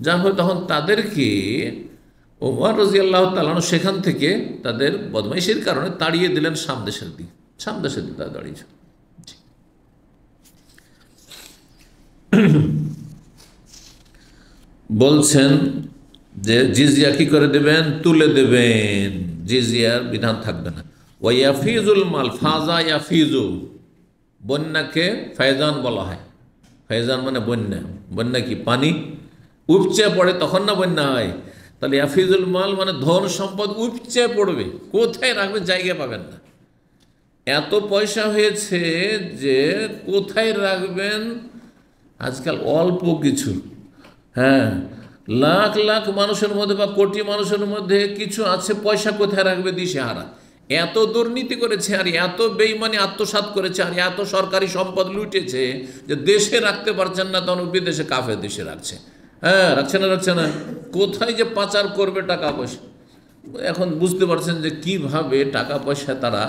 যার ফলে তখন তাদেরকে ওমর রাদিয়াল্লাহু তাআলা আনহু সেখান থেকে তাদের বদমাইশির কারণে তাড়িয়ে দিলেন শাম দেশের দিকে। শাম দেশের দিকে তারা দাঁড়িয়েছে। বলছেন যে জিজিয়া কি করে দেবেন? তুলে দেবেন, জিজিয়ার বিধান থাকবে না। ওয়াইয়াফিজুল মাল, ফাজা ইয়াফিজু, বন্যাকে ফায়জান বলা হয়। ফায়জান মানে বন্যা। বন্যা কি? পানি উপচে পড়ে তখন না বন্যা হয়। তাহলে ইয়াফিজুল মাল মানে ধন সম্পদ উপচে পড়বে, কোথায় রাখবেন জায়গা পাবেন না। এত পয়সা হয়েছে যে কোথায় রাখবেন আজকাল অল্প কিছু, হ্যাঁ, লাখ লাখ মানুষের মধ্যে বা কোটি মানুষের মধ্যে কিছু আছে, পয়সা কোথায় রাখবে দিশেহারা। এত দুর্নীতি করেছে আর এত বেইমানি আত্মসাৎ করেছে আর এত সরকারি সম্পদ লুটেছে যে দেশে রাখতে পারছেন না, তখন বিদেশে কাফের দেশে রাখছে। হ্যাঁ, রাখছে না, কোথায় যে পাচার করবে টাকা পয়সা। এখন বুঝতে পারছেন যে কিভাবে টাকা পয়সা তারা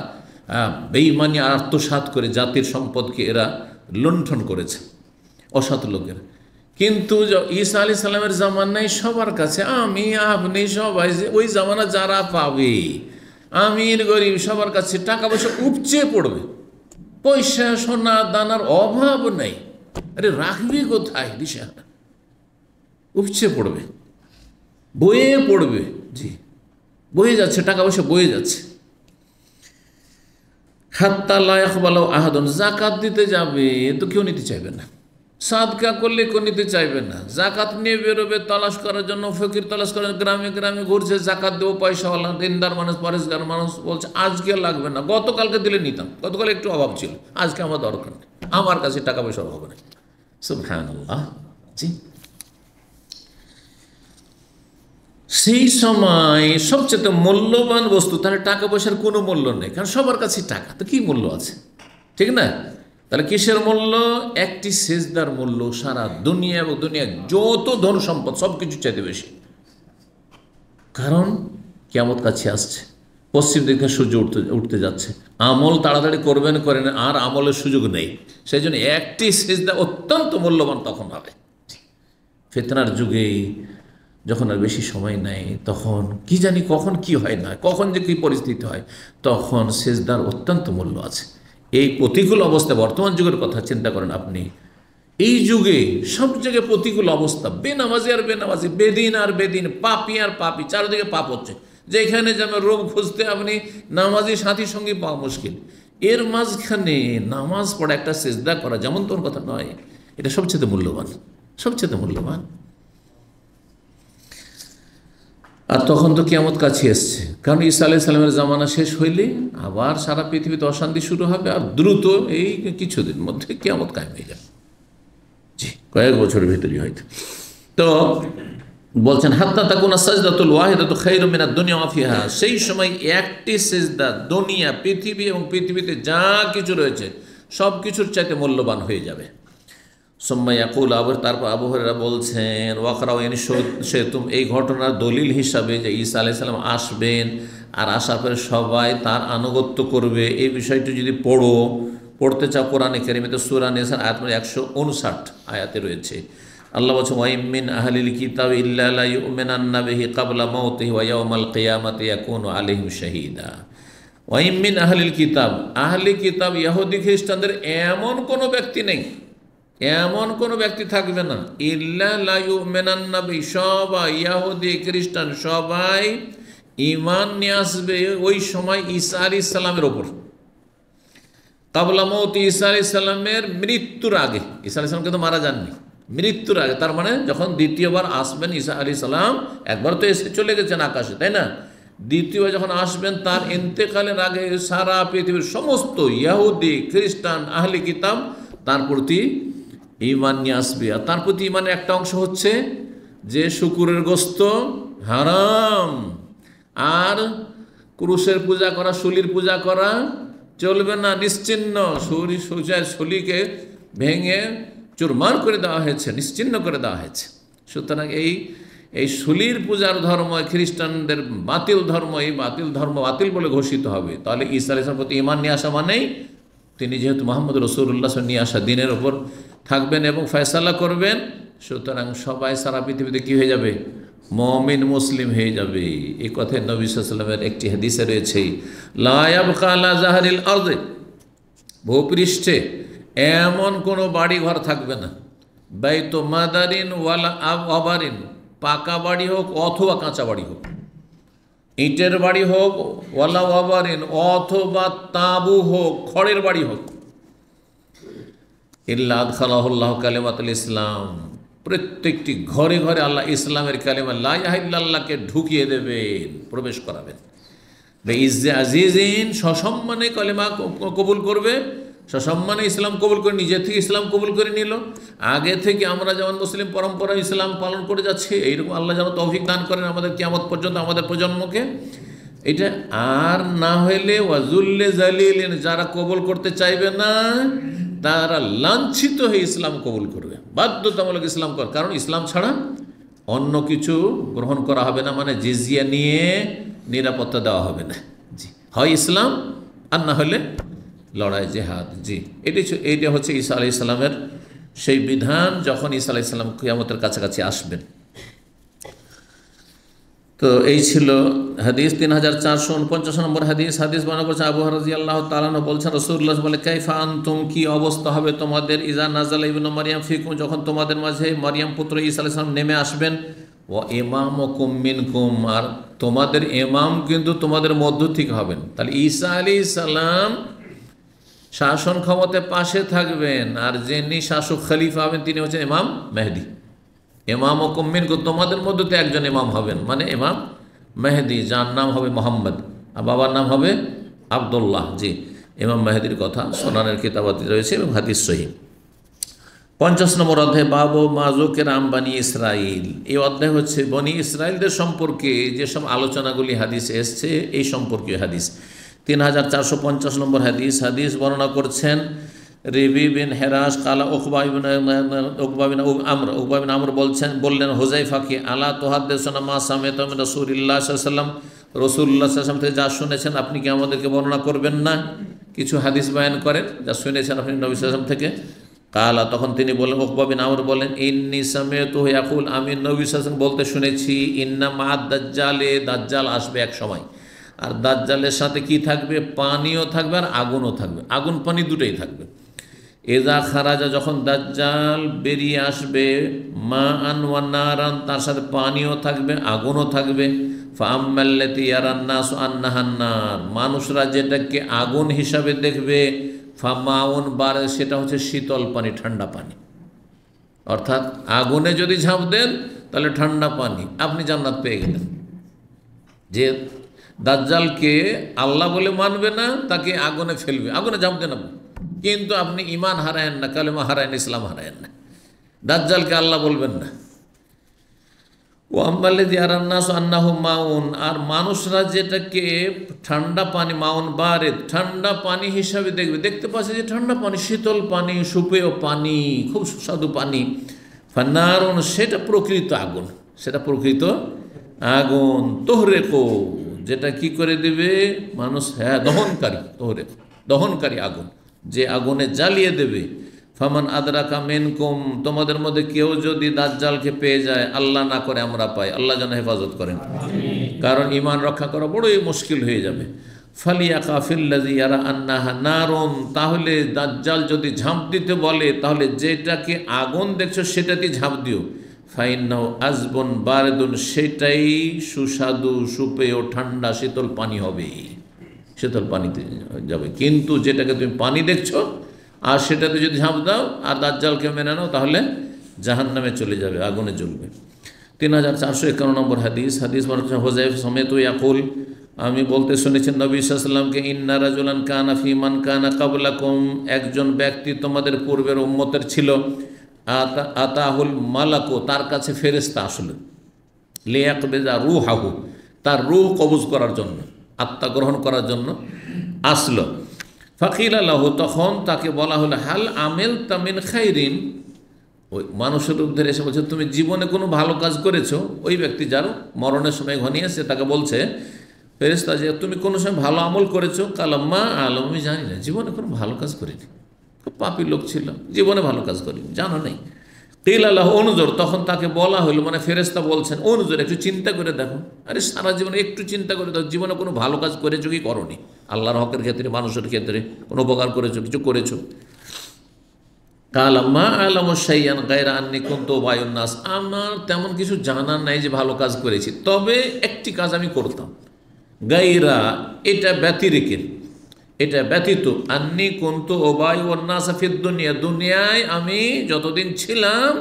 বেইমানি আত্মসাৎ করে জাতির সম্পদকে এরা লুণ্ঠন করেছে, অসৎ লোকের। কিন্তু ঈসা আলাইহিস সালামের জামানায় সবার কাছে, আমি আপনি সবাই ওই জামানা যারা পাবে, আমির গরিব সবার কাছে টাকা পয়সা উপচে পড়বে, পয়সা সোনা দানার অভাব নেই। আরে রাখবি কোথায়? দিশাহারা, উপচে পড়বে, বয়ে পড়বে। জি, বয়ে যাচ্ছে, টাকা পয়সা বয়ে যাচ্ছে। হাত্তা লা ইয়াকবালু আহাদুন, যাকাত দিতে যাবে তো কেউ নিতে চাইবে না, সাদকা করলে কেউ নিতে চাইবে না। জাকাত নিয়ে বেরোবে তালাশ করার জন্য, ফকির তালাশ করার, গ্রামে গ্রামে ঘুরছে, জাকাত দেবো, পয়সাওয়ালা দিনদার মানুষ, পরেশগার মানুষ বলছে আজকে লাগবে না, গতকালকে দিলে নিতাম, গতকাল একটু অভাব ছিল, আজকে আমার দরকার নেই, আমার কাছে টাকা পয়সার অভাব নেই। সুবহানাল্লাহ। জি, সেই সময় সবচেয়ে মূল্যবান বস্তু, তাহলে টাকা পয়সার কোনো মূল্য নেই, কারণ সবার কাছে টাকা, তো কি মূল্য আছে? ঠিক না? তাহলে কিসের মূল্য? একটি সেজদার মূল্য সারা দুনিয়া এবং দুনিয়া যত ধন সম্পদ সব কিছু চাইতে বেশি। কারণ কিয়ামত কাছে আসছে, পশ্চিম দিকে সূর্য উঠতে যাচ্ছে, আমল তাড়াতাড়ি করবেন করেন, আর আমলের সুযোগ নেই। সেই জন্য একটি সেজদা অত্যন্ত মূল্যবান তখন হবে। ফিতনার যুগে যখন আর বেশি সময় নেই, তখন কি জানি কখন কি হয় না, কখন যে কী পরিস্থিতি হয়, তখন সেজদার অত্যন্ত মূল্য আছে। এই প্রতিকূল অবস্থা, বর্তমান যুগের কথা চিন্তা করেন আপনি, এই যুগে সব জায়গায় প্রতিকূল অবস্থা, বেনামাজি আর বেনামাজি, বেদিন আর বেদিন, পাপি আর পাপি, চারিদিকে পাপ হচ্ছে। যেখানে যেন রোগ খুঁজতে আপনি নামাজি সাথী সঙ্গী পাওয়া মুশকিল, এর মাঝখানে নামাজ পড়া, একটা সেজদা করা যেমন তোর কথা নয়, এটা সবচেয়ে মূল্যবান, সবচেয়ে মূল্যবান। আর তখন তো কিয়ামত কাছে এসছে, কারণ ঈসা আলাইহিস সালামের জামানা শেষ হইলে আবার সারা পৃথিবীতে অশান্তি শুরু হবে, আর দ্রুত এই কিছুদিন মধ্যে কিয়ামত কায়েম হয়ে যাবে। জি, কয়েক বছরের ভিতরেই হয়তো। তো বলছেন হাত্তা তাকুনা সাজদাতুল ওয়াহিদাতু খায়রুম মিনাদ দুনিয়া ওয়া ফিহা, সেই সময় একটি সেজদা দুনিয়া, পৃথিবী এবং পৃথিবীতে যা কিছু রয়েছে সব কিছুর চাইতে মূল্যবান হয়ে যাবে। সুম্মা ইয়াকুল, আবার তারপর আবু হুরায়রা বলছেন ওয়াকরাউ ইন শাইতুম, এই ঘটনার দলিল হিসাবে যে ঈসা আলাইহিস সালাম আসবেন আর আসার পরে সবাই তার আনুগত্য করবে, এই বিষয়টি যদি পড়তে চাও কোরআনে কারীমে সূরা নিসার আয়াত 159 আয়াতে রয়েছে। আল্লাহ বলছেন ওয়া মিন আহলিল কিতাবি ইল্লা লা ইউমিনান্না বিহি ক্বাবলা মাউতিহি ওয়া ইয়াউমাল কিয়ামাতি ইয়াকুনু আলাইহিম শাহীদা। ওয়া মিন আহলিল কিতাব, আহলি কিতাব ইহুদি খ্রিস্টানদের এমন কোনো ব্যক্তি নেই, এমন কোনো ব্যক্তি থাকবে না, ইল্লা লা ইউমিনান্না বিহি, সবাই ইহুদি খ্রিস্টান সবাই ঈমান নিয়ে আসবে ওই সময় ঈসা আলাইহিস সালামের ওপর, ক্বাবলা মাউতি, ঈসা আলাইহিস সালামের মৃত্যুর আগে। ঈসা আলাইহিস সালাম কিন্তু মারা যাননি, মৃত্যুর আগে, তার মানে যখন দ্বিতীয়বার আসবেন ঈসা আলাইহিস সালাম, একবার তো এসে চলে গেছেন আকাশে, তাই না? দ্বিতীয়বার যখন আসবেন তার ইন্তেকালের আগে সারা পৃথিবীর সমস্ত ইহুদি খ্রিস্টান আহলি কিতাব তার প্রতি ঈমান নিয়ে আসবে। আর তার প্রতি ঈমানের একটা অংশ হচ্ছে যে শুকুরের গোস্ত হারাম, আর ক্রুশের পূজা করা, শুলির পূজা করা চলবে না, নিশ্চিহ্ন, শুলিকে ভেঙে চুরমার করে দেওয়া হয়েছে, নিশ্চিহ্ন করে দেওয়া হয়েছে। সুতরাং এই শুলির পূজার ধর্ম খ্রিস্টানদের বাতিল ধর্ম, এই বাতিল ধর্ম বাতিল বলে ঘোষিত হবে। তাহলে ঈসা আলাইহিস সালামের প্রতি ঈমান নিয়ে আসা মানেই তিনি যেহেতু মুহাম্মদ রাসূলুল্লাহ নিয়ে আসা দিনের ওপর থাকবেন এবং ফয়সালা করবেন, সুতরাং সবাই সারা পৃথিবীতে কী হয়ে যাবে? মুমিন মুসলিম হয়ে যাবে। এই কথায় নবী সাল্লাল্লাহু আলাইহি ওয়াসাল্লামের একটি হাদিসে রয়েছে, লা ইয়াবকা আলা জাহরিল আরদি, ভূপৃষ্ঠে এমন কোনো বাড়ি ঘর থাকবে না, বাইতু মাদারিন ওয়ালা আবারিন, পাকা বাড়ি হোক অথবা কাঁচা বাড়ি হোক, ইটের বাড়ি হোক ওয়ালা আবারিন, অথবা তাঁবু হোক, খড়ের বাড়ি হোক, ইল্লা আদখালাহুল্লাহু কালিমাতুল ইসলাম, প্রত্যেকটি ঘরে ঘরে আল্লাহ ইসলামের কালিমা লা ইলাহা ইল্লাল্লাহকে ঢুকিয়ে দেবেন, প্রবেশ করাবেন। বেইজ্জে আজিজিন, সসম্মানে কালিমা কবুল করবে, সসম্মানে ইসলাম কবুল করে, নিজে থেকে ইসলাম কবুল করে নিল। আগে থেকে আমরা যেমন মুসলিম পরম্পরা ইসলাম পালন করে যাচ্ছি, এইরকম আল্লাহ যেন তৌফিক দান করেন আমাদের কিয়ামত পর্যন্ত, আমাদের প্রজন্মকে। এটা আর না হইলে ওয়াজুল্লে জালিলিন, যারা কবুল করতে চাইবে না তারা লাঞ্ছিত হয়ে ইসলাম কবুল করবে, বাধ্যতামূলক ইসলাম কর, কারণ ইসলাম ছাড়া অন্য কিছু গ্রহণ করা হবে না, মানে জিজিয়া নিয়ে নিরাপত্তা দেওয়া হবে না। জি, হয় ইসলাম আর না হলে লড়াই, জেহাদ। জি, এইটা হচ্ছে ঈসা আলাইহিস সালামের সেই বিধান, যখন ঈসা আলাইহিস সালাম কিয়ামতের কাছাকাছি আসবেন। তো এই ছিল হাদিস। 3449 নম্বর হাদিস। হাদিস বর্ণনা করছেন আবু হুরায়রা রাদিয়াল্লাহু তাআলা আনহু বলছেন, রাসূলুল্লাহ বলে, কাইফা আনতুম, কি অবস্থা হবে তোমাদের, ইজা নাযালা ইবনু মারইয়াম ফিকুম, যখন তোমাদের মাঝে মারইয়াম পুত্র ঈসা আলাইহিস সালাম নেমে আসবেন, ওয়া ইমামুকুম মিনকুম, আর তোমাদের ইমাম কিন্তু তোমাদের মধ্য থেকে হবেন। তাহলে ঈসা আলাইহিস সালাম শাসন ক্ষমতায় পাশে থাকবেন, আর যিনি শাসক খলিফা হবেন তিনি হচ্ছেন ইমাম মেহেদী। ইমাম ও কুম্মিনকুম, তোমাদের মধ্যে তো একজন ইমাম হবেন, মানে ইমাম মেহেদী, যার নাম হবে মোহাম্মদ আর বাবার নাম হবে আবদুল্লাহ। জি, ইমাম মেহেদির কথা সুনানের কিতাবাতে রয়েছে এবং হাদিস সহিহ। 50 নম্বর অধ্যায়, বাবু মাজুকের আম্বানি ইসরাইল। এই অধ্যায় হচ্ছে বনি ইসরাইলদের সম্পর্কে যেসব আলোচনাগুলি হাদিসে এসছে এই সম্পর্কীয় হাদিস। 3450 নম্বর হাদিস। হাদিস বর্ণনা করছেন রিবি বিন হেরাস কালা উকবা বিন আমর বললেন হুযায়ফাকে, আলা তুহাদ্দিসুনা মা সামি'তু মিন রাসূলিল্লাহ সাল্লাল্লাহু আলাইহি ওয়াসাল্লাম, রাসূলুল্লাহ সাল্লাল্লাহু আলাইহি ওয়াসাল্লাম থেকে যা শুনেছেন আপনি কি আমাদেরকে বর্ণনা করবেন না? কিছু হাদিস বয়ান করেন যা শুনেছেন আপনি নবী সাল্লাল্লাহু আলাইহি ওয়াসাল্লাম থেকে। কালা, তখন তিনি বলেন, উকবা বিন আমর বলেন, ইন্নী সামি'তুহু ইয়াকুল, আমি নবী সাল্লাল্লাহু আলাইহি ওয়াসাল্লাম বলতে শুনেছি, ইন্না মা'আদ দাজ্জালে, দাজ্জাল আসবে এক সময়, আর দাজ্জালের সাথে কি থাকবে? পানিও থাকবে আর আগুনও থাকবে, আগুন পানি দুটোই থাকবে। এজা খারাজা, যখন দাজ্জাল বেরিয়ে আসবে, মা আন ওয়া নারান, তার সাথে পানিও থাকবে আগুনও থাকবে। ফাআম্মাল্লাতী ইয়ারান নাসু আন্নাহান নার, মানুষরা যেটাকে আগুন হিসাবে দেখবে, ফামাউন বারে, সেটা হচ্ছে শীতল পানি, ঠান্ডা পানি। অর্থাৎ আগুনে যদি ঝাঁপ দেন তাহলে ঠান্ডা পানি, আপনি জান্নাত পেয়ে গেলেন। যে দাজ্জালকে আল্লাহ বলে মানবে না, তাকে আগুনে ফেলবে, আগুনে ঝাঁপ দেন আপনি, কিন্তু আপনি ইমান হারায়েন না, কালেমা হারায়েন, ইসলাম হারায়েন না, দাজ্জালকে আল্লাহ বলবেন না। ও আম্মাল্লাযী ইয়ারান নাস আন্নাহু মাউন, আর মানুষরা যেটাকে ঠান্ডা পানি, মাউন বারিদ, ঠান্ডা পানি হিসাবে দেখবে, দেখতে পাচ্ছে যে ঠান্ডা পানি, শীতল পানি, সুপেয় পানি, খুব সুস্বাদু পানি। ফান্নারুন, সেটা প্রকৃত আগুন, সেটা প্রকৃত আগুন। তোহরেকো, যেটা কি করে দেবে মানুষ, হ্যাঁ দহনকারী, তোহরেকো দহনকারী আগুন, যে আগুনে জ্বালিয়ে দেবে। ফামান আদরাকা মিনকুম, তোমাদের মধ্যে কেউ যদি দাজ্জালকে পেয়ে যায়, আল্লাহ না করে আমরা পাই, আল্লাহ যেন হেফাজত করেন, কারণ ঈমান রক্ষা করা বড়ই মুশকিল হয়ে যাবে। ফালিয়াকা ফিল্লাযী ইয়ারা আন্নাহা নারুন, তাহলে দাজ্জাল যদি ঝাঁপ দিতে বলে, তাহলে যেটাকে আগুন দেখছো সেটাতে ঝাঁপ দিও। ফাইন্নাহু আযবুন বারিদুন, সেটাই সুস্বাদু, সুপেয়, ঠান্ডা, শীতল পানি হবে, শীতল পানিতে যাবে। কিন্তু যেটাকে তুমি পানি দেখছো আর সেটাতে যদি ঝাঁপ দাও আর দাজ্জালকে মেনে নাও, তাহলে জাহান্নামে চলে যাবে, আগুনে জ্বলবে। 3451 নম্বর হাদিস। হাদিস বর্ণনা হুযায়ফা সামি'তু ইয়াকুল, আমি বলতে শুনেছেন নবী সাল্লাল্লাহু আলাইহি ওয়াসাল্লামকে, ইন্না রাজুলান কানা ফি মান কানা ক্বাবলাকুম, একজন ব্যক্তি তোমাদের পূর্বের উম্মতের ছিল, আতাহুল মালাকু, তার কাছে ফেরেশতা আসলো, লিয়াকবিযা রূহাহু, তার রূহ কবজ করার জন্য, আত্মা গ্রহণ করার জন্য আসলো। ফাকিলা লাহু, তখন তাকে বলা হলো, হাল আমিলতা মিন খাইরিন, ওই মানুষের রূপ ধরে এসে বলছে, তুমি জীবনে কোনো ভালো কাজ করেছো? ওই ব্যক্তি যার মরণের সময় ঘনিয়েছে তাকে বলছে ফেরেশতা যে, তুমি কোনো সময় ভালো আমল করেছো? কালাম্মা আলম, আমি জানি না, জীবনে কোনো ভালো কাজ করিনি, খুব পাপী লোক ছিল, জীবনে ভালো কাজ করিনি, জানো নেই। কিল আল্লাহ অনুজোর, তখন তাকে বলা হলো, মানে ফেরেশতা বলছেন অনুজোর একটু চিন্তা করে দেখো। আরে সারা জীবনে একটু চিন্তা করে দেখো, জীবনে কোনো ভালো কাজ করেছো কি করনি, আল্লাহর হকের ক্ষেত্রে মানুষের ক্ষেত্রে কোনো উপকার করেছো, কিছু করেছো? কাল মা আলাম সাইয়ান গায়রা আন্নি কুনতু বায়ুন নাস, আমার তেমন কিছু জানার নাই যে ভালো কাজ করেছি, তবে একটি কাজ আমি করতাম। গায়রা এটা ব্যতিরেকে, এটা ব্যতীত, আন্নি কুনতু বায়ুন নাস ফিদ দুনিয়া, দুনিয়ায় আমি যতদিন ছিলাম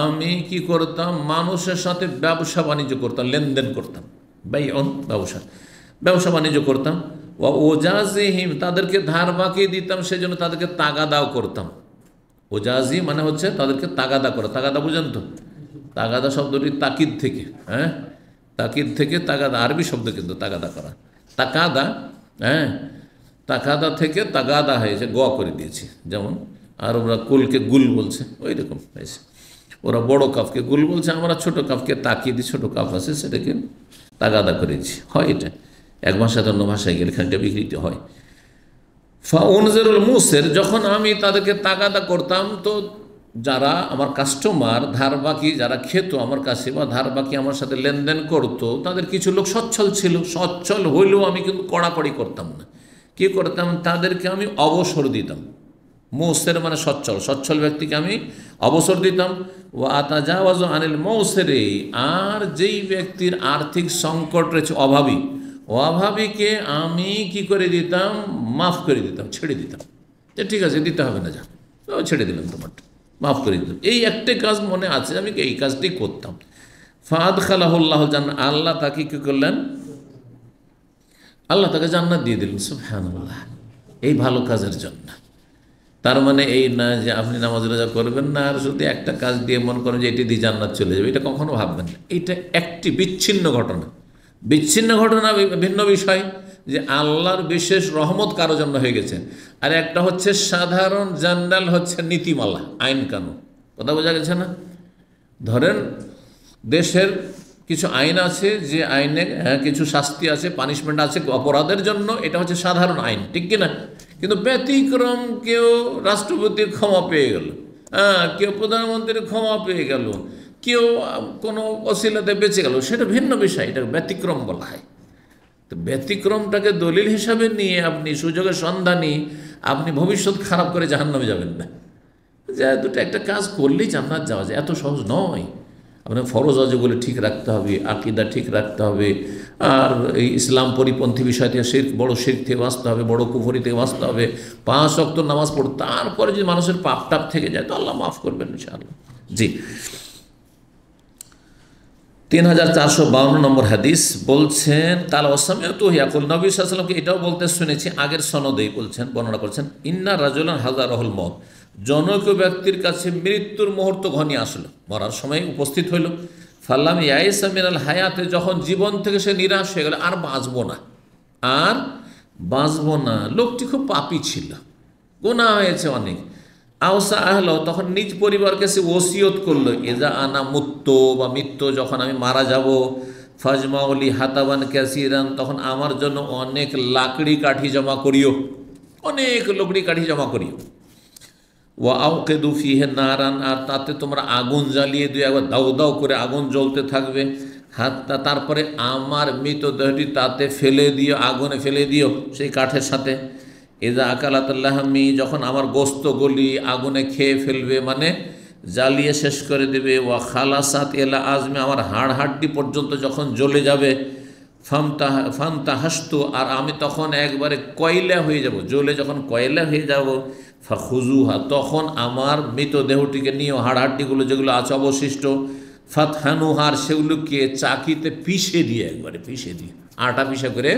আমি কি করতাম, মানুষের সাথে ব্যবসা বাণিজ্য করতাম, লেনদেন করতাম। বাইউন ব্যবসা, ব্যবসা বাণিজ্য করতাম। ও ওজাজিহিম, তাদেরকে ধার বাকি দিতাম, সেজন্য তাদেরকে তাগাদাও করতাম। ওজাজি মানে হচ্ছে তাদেরকে তাগাদা করা, তাগাদা বুঝেন তো? তাগাদা শব্দটি তাকিদ থেকে, হ্যাঁ, তাকিদ থেকে তাগাদা, আরবি শব্দ কিন্তু তাগাদা করা। তাকাদা, হ্যাঁ, তাকাদা থেকে তাগাদা হয়েছে, গ করে দিয়েছি। যেমন আর ওরা কুলকে গুল বলছে, ওই রকম হয়েছে। ওরা বড় কাপকে গুল বলছে, আমরা ছোট কাপকে তাকিদি, ছোট কাপ আছে সেটাকে তাগাদা করেছি। হয় এটা এক ভাষা অন্য ভাষায় গেলে খানিকটা বিকৃতি হয়। ফাউনজেরুল মুসের, যখন আমি তাদেরকে তাগাদা করতাম, তো যারা আমার কাস্টমার, ধার বাকি যারা খেত আমার কাছে বা ধার বাকি আমার সাথে লেনদেন করতো, তাদের কিছু লোক সচ্ছল ছিল। সচ্ছল হইলেও আমি কিন্তু কড়াকড়ি করতাম না। কি করতাম, তাদেরকে আমি অবসর দিতাম। মৌসের মানে সচ্ছল, সচ্ছল ব্যক্তিকে আমি অবসর দিতাম। ও আতাজাওয়াজ আনিল মৌসেরে, আর যেই ব্যক্তির আর্থিক সংকট রয়েছে, অভাবী, অভাবীকে আমি কি করে দিতাম, মাফ করে দিতাম, ছেড়ে দিতাম, যে ঠিক আছে দিতে হবে না, যা ছেড়ে দিলাম তোমারটা, মাফ করে দিতাম। এই একটা কাজ মনে আছে, আমি এই কাজটি করতাম। ফাদ খালাহুল্লাহ জান্নাত, আল্লাহ তাকে কী করলেন, আল্লাহ তাকে জান্নাত দিয়ে দিলেন। সুবহানাল্লাহ, এই ভালো কাজের জন্য। তার মানে এই না যে আপনি নামাজ রোজা করবেন না আর শুধু একটা কাজ দিয়ে মনে করেন যে এটি দিয়ে জান্নাত চলে যাবে, এটা কখনো ভাববেন না। এটা একটি বিচ্ছিন্ন ঘটনা, বিচ্ছিন্ন ঘটনা ভিন্ন বিষয়, যে আল্লাহর বিশেষ রহমত কারো জন্য হয়ে গেছে। আর একটা হচ্ছে সাধারণ জেনারেল হচ্ছে নীতিমালা, আইন কানুন। কথা বোঝা গেছে না? ধরেন দেশের কিছু আইন আছে, যে আইনে কিছু শাস্তি আছে, পানিশমেন্ট আছে অপরাধের জন্য, এটা হচ্ছে সাধারণ আইন, ঠিক কিনা? কিন্তু ব্যতিক্রম, কেউ রাষ্ট্রপতির ক্ষমা পেয়ে গেল, হ্যাঁ, কেউ প্রধানমন্ত্রীর ক্ষমা পেয়ে গেল, কেউ কোনো অসিলাতে বেঁচে গেল, সেটা ভিন্ন বিষয়, এটা ব্যতিক্রম বলা হয়। তো ব্যতিক্রমটাকে দলিল হিসাবে নিয়ে আপনি সুযোগের সন্ধানী, আপনি ভবিষ্যৎ খারাপ করে জাহান্নামে যাবেন না। যে দুটো একটা কাজ করলেই জান্নাত যাওয়া যায়, এত সহজ নয়। আপনার ফরজ অজগুলো ঠিক রাখতে হবে, আকীদা ঠিক রাখতে হবে, আর এই ইসলাম পরিপন্থী বিষয় থেকে শিরক, বড় শিরক থেকে বাঁচতে হবে, বড় কুফরি থেকে বাঁচতে হবে, 5 ওয়াক্ত নামাজ পড়ে, তারপরে যদি মানুষের পাপ টাপ থেকে যায় তো আল্লাহ মাফ করবেন ইনশাআল্লাহ। জি, 3452 নম্বর হাদিস বলছেন, কাল ওসামিয়াতু ইয়াকুল, নবী সাল্লাল্লাহু আলাইহি ওয়াসাল্লামকে এটাও বলতে শুনেছি, আগের সনদেই বলছেন, বর্ণনা করছেন, ইন্না রাজুলান হাযারাহুল মউত, জনৈক ব্যক্তির কাছে মৃত্যুর মুহূর্ত ঘনিয়ে আসলো, মরার সময় উপস্থিত হইল। ফাল্লাম ইয়াইসা মিনাল হায়াতে, যখন জীবন থেকে সে নিরাশ হয়ে গেল, আর বাঁচবো না, আর বাঁচবো না। লোকটি খুব পাপী ছিল, গুনাহ হয়েছে অনেক। আওসা আহল, তখন নিজ পরিবারকে সে ওসিয়ত করলো, এজা আনা মুত্তো, বা মৃত্যু যখন আমি মারা যাব, ফাজমাউলি হাতাবান ক্যাসিরান, তখন আমার জন্য অনেক লাকড়ি কাঠি জমা করিও, অনেক লকড়ি কাঠি জমা করিও। ওয়া আউকেদু ফিহে নারান, আর তাতে তোমরা আগুন জ্বালিয়ে দিও, একবার দাউ দাউ করে আগুন জ্বলতে থাকবে। হাত্তা, তারপরে আমার মৃতদেহটি তাতে ফেলে দিও, আগুনে ফেলে দিও সেই কাঠের সাথে। এজা আকালাতাল্লাহমি, যখন আমার গোস্তগুলি আগুনে খেয়ে ফেলবে, মানে জ্বালিয়ে শেষ করে দেবে। ওয়া খালাসাত এলা আজমে, আমার হাড় হাড্ডি পর্যন্ত যখন জ্বলে যাবে। ফান্তা হাসতু, আর আমি তখন একবারে কয়লা হয়ে যাব, জ্বলে যখন কয়লা হয়ে যাব। ফাখুজুহা, তখন আমার মৃতদেহটিকে নিয়েও, হাড়হাড্ডিগুলো যেগুলো আছে অবশিষ্ট, ফাতহানুহার, সেগুলোকে চাকিতে পিষে দিয়ে, একবারে পিষে দিয়ে, আটা পিষা করে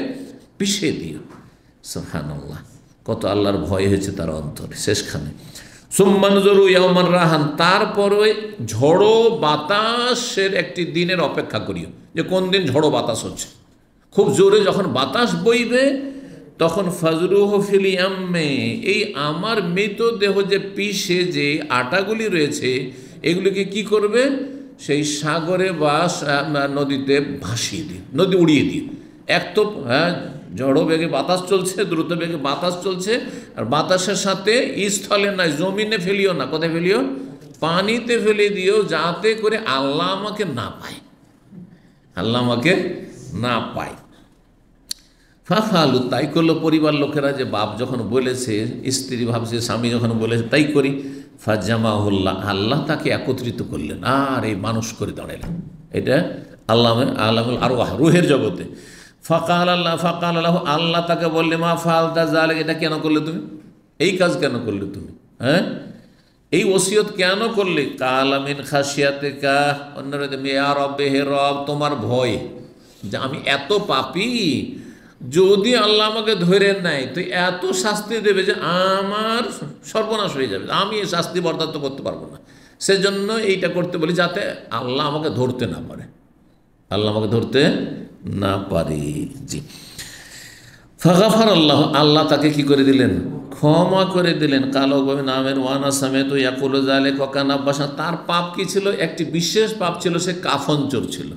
পিষে দিয়ে। সুবহানাল্লাহ, কত আল্লাহর ভয় হয়েছে তার অন্তরে শেষখানে। সুম্মানজরু ইয়াওমান রাহান, তারপরে ঝড়ো বাতাসের একটি দিনের অপেক্ষা করিও, যে কোন দিন ঝড়ো বাতাস হচ্ছে, খুব জোরে যখন বাতাস বইবে, তখন ফজরুহ ফিল ইয়াম্মে, এই আমার মৃতদেহ যে পিষে যে আটাগুলি রয়েছে, এগুলিকে কি করবে, সেই সাগরে বা নদীতে ভাসিয়ে দিই, নদী উড়িয়ে দিই। এক তো হ্যাঁ, ঝড়ো বেগে বাতাস চলছে, দ্রুত বেগে বাতাস চলছে, আর বাতাসের সাথে স্থলে নয়, জমিনে ফেলিও না, কোথায় ফেলিও, পানিতে ফেলে দিও, যাতে করে আল্লাহ আমাকে না পায়, আল্লাহ আমাকে না পায়। ফাফালু, তাই করলো পরিবার লোকেরা। যে বাপ যখন বলেছে, স্ত্রী ভাবছে স্বামী যখন বলেছে তাই করি। ফাজামাহুল্লাহ, আল্লাহ তাকে একত্রিত করলেন আর এই মানুষ করে দাঁড়ালেন। এটা আল্লামুল আরওয়াহ, রুহের জগতে। ফাকাল আল্লাহ, আল্লাহ তাকে বললে মা ফালতা জালিক, এটা কেন করলে তুমি, এই কাজ কেন করলে তুমি, হ্যাঁ এই ওসিয়ত কেন করলে? কালা মিন খাশিয়াতিকা, অন্যরা ইয়া রব্বে, হে রব তোমার ভয়, যে আমি এত পাপী, যদি আল্লাহ আমাকে ধরে নেয় তো এত শাস্তি দেবে যে আমার সর্বনাশ হয়ে যাবে, আমি এই শাস্তি বরদাস্ত করতে পারবো না। সেজন্য এইটা করতে বলি, যাতে আল্লাহ আমাকে ধরতে না পারে, আল্লাহ আমাকে ধরতে না পারে। জি, ফাগাফার আল্লাহ, আল্লাহ তাকে কি করে দিলেন, ক্ষমা করে দিলেন। কালো নামের ওয়ানা সামেত ইয়াকুল জালে ককান আব্বাসা, তার পাপ কি ছিল, একটি বিশেষ পাপ ছিল, সে কাফন চোর ছিল।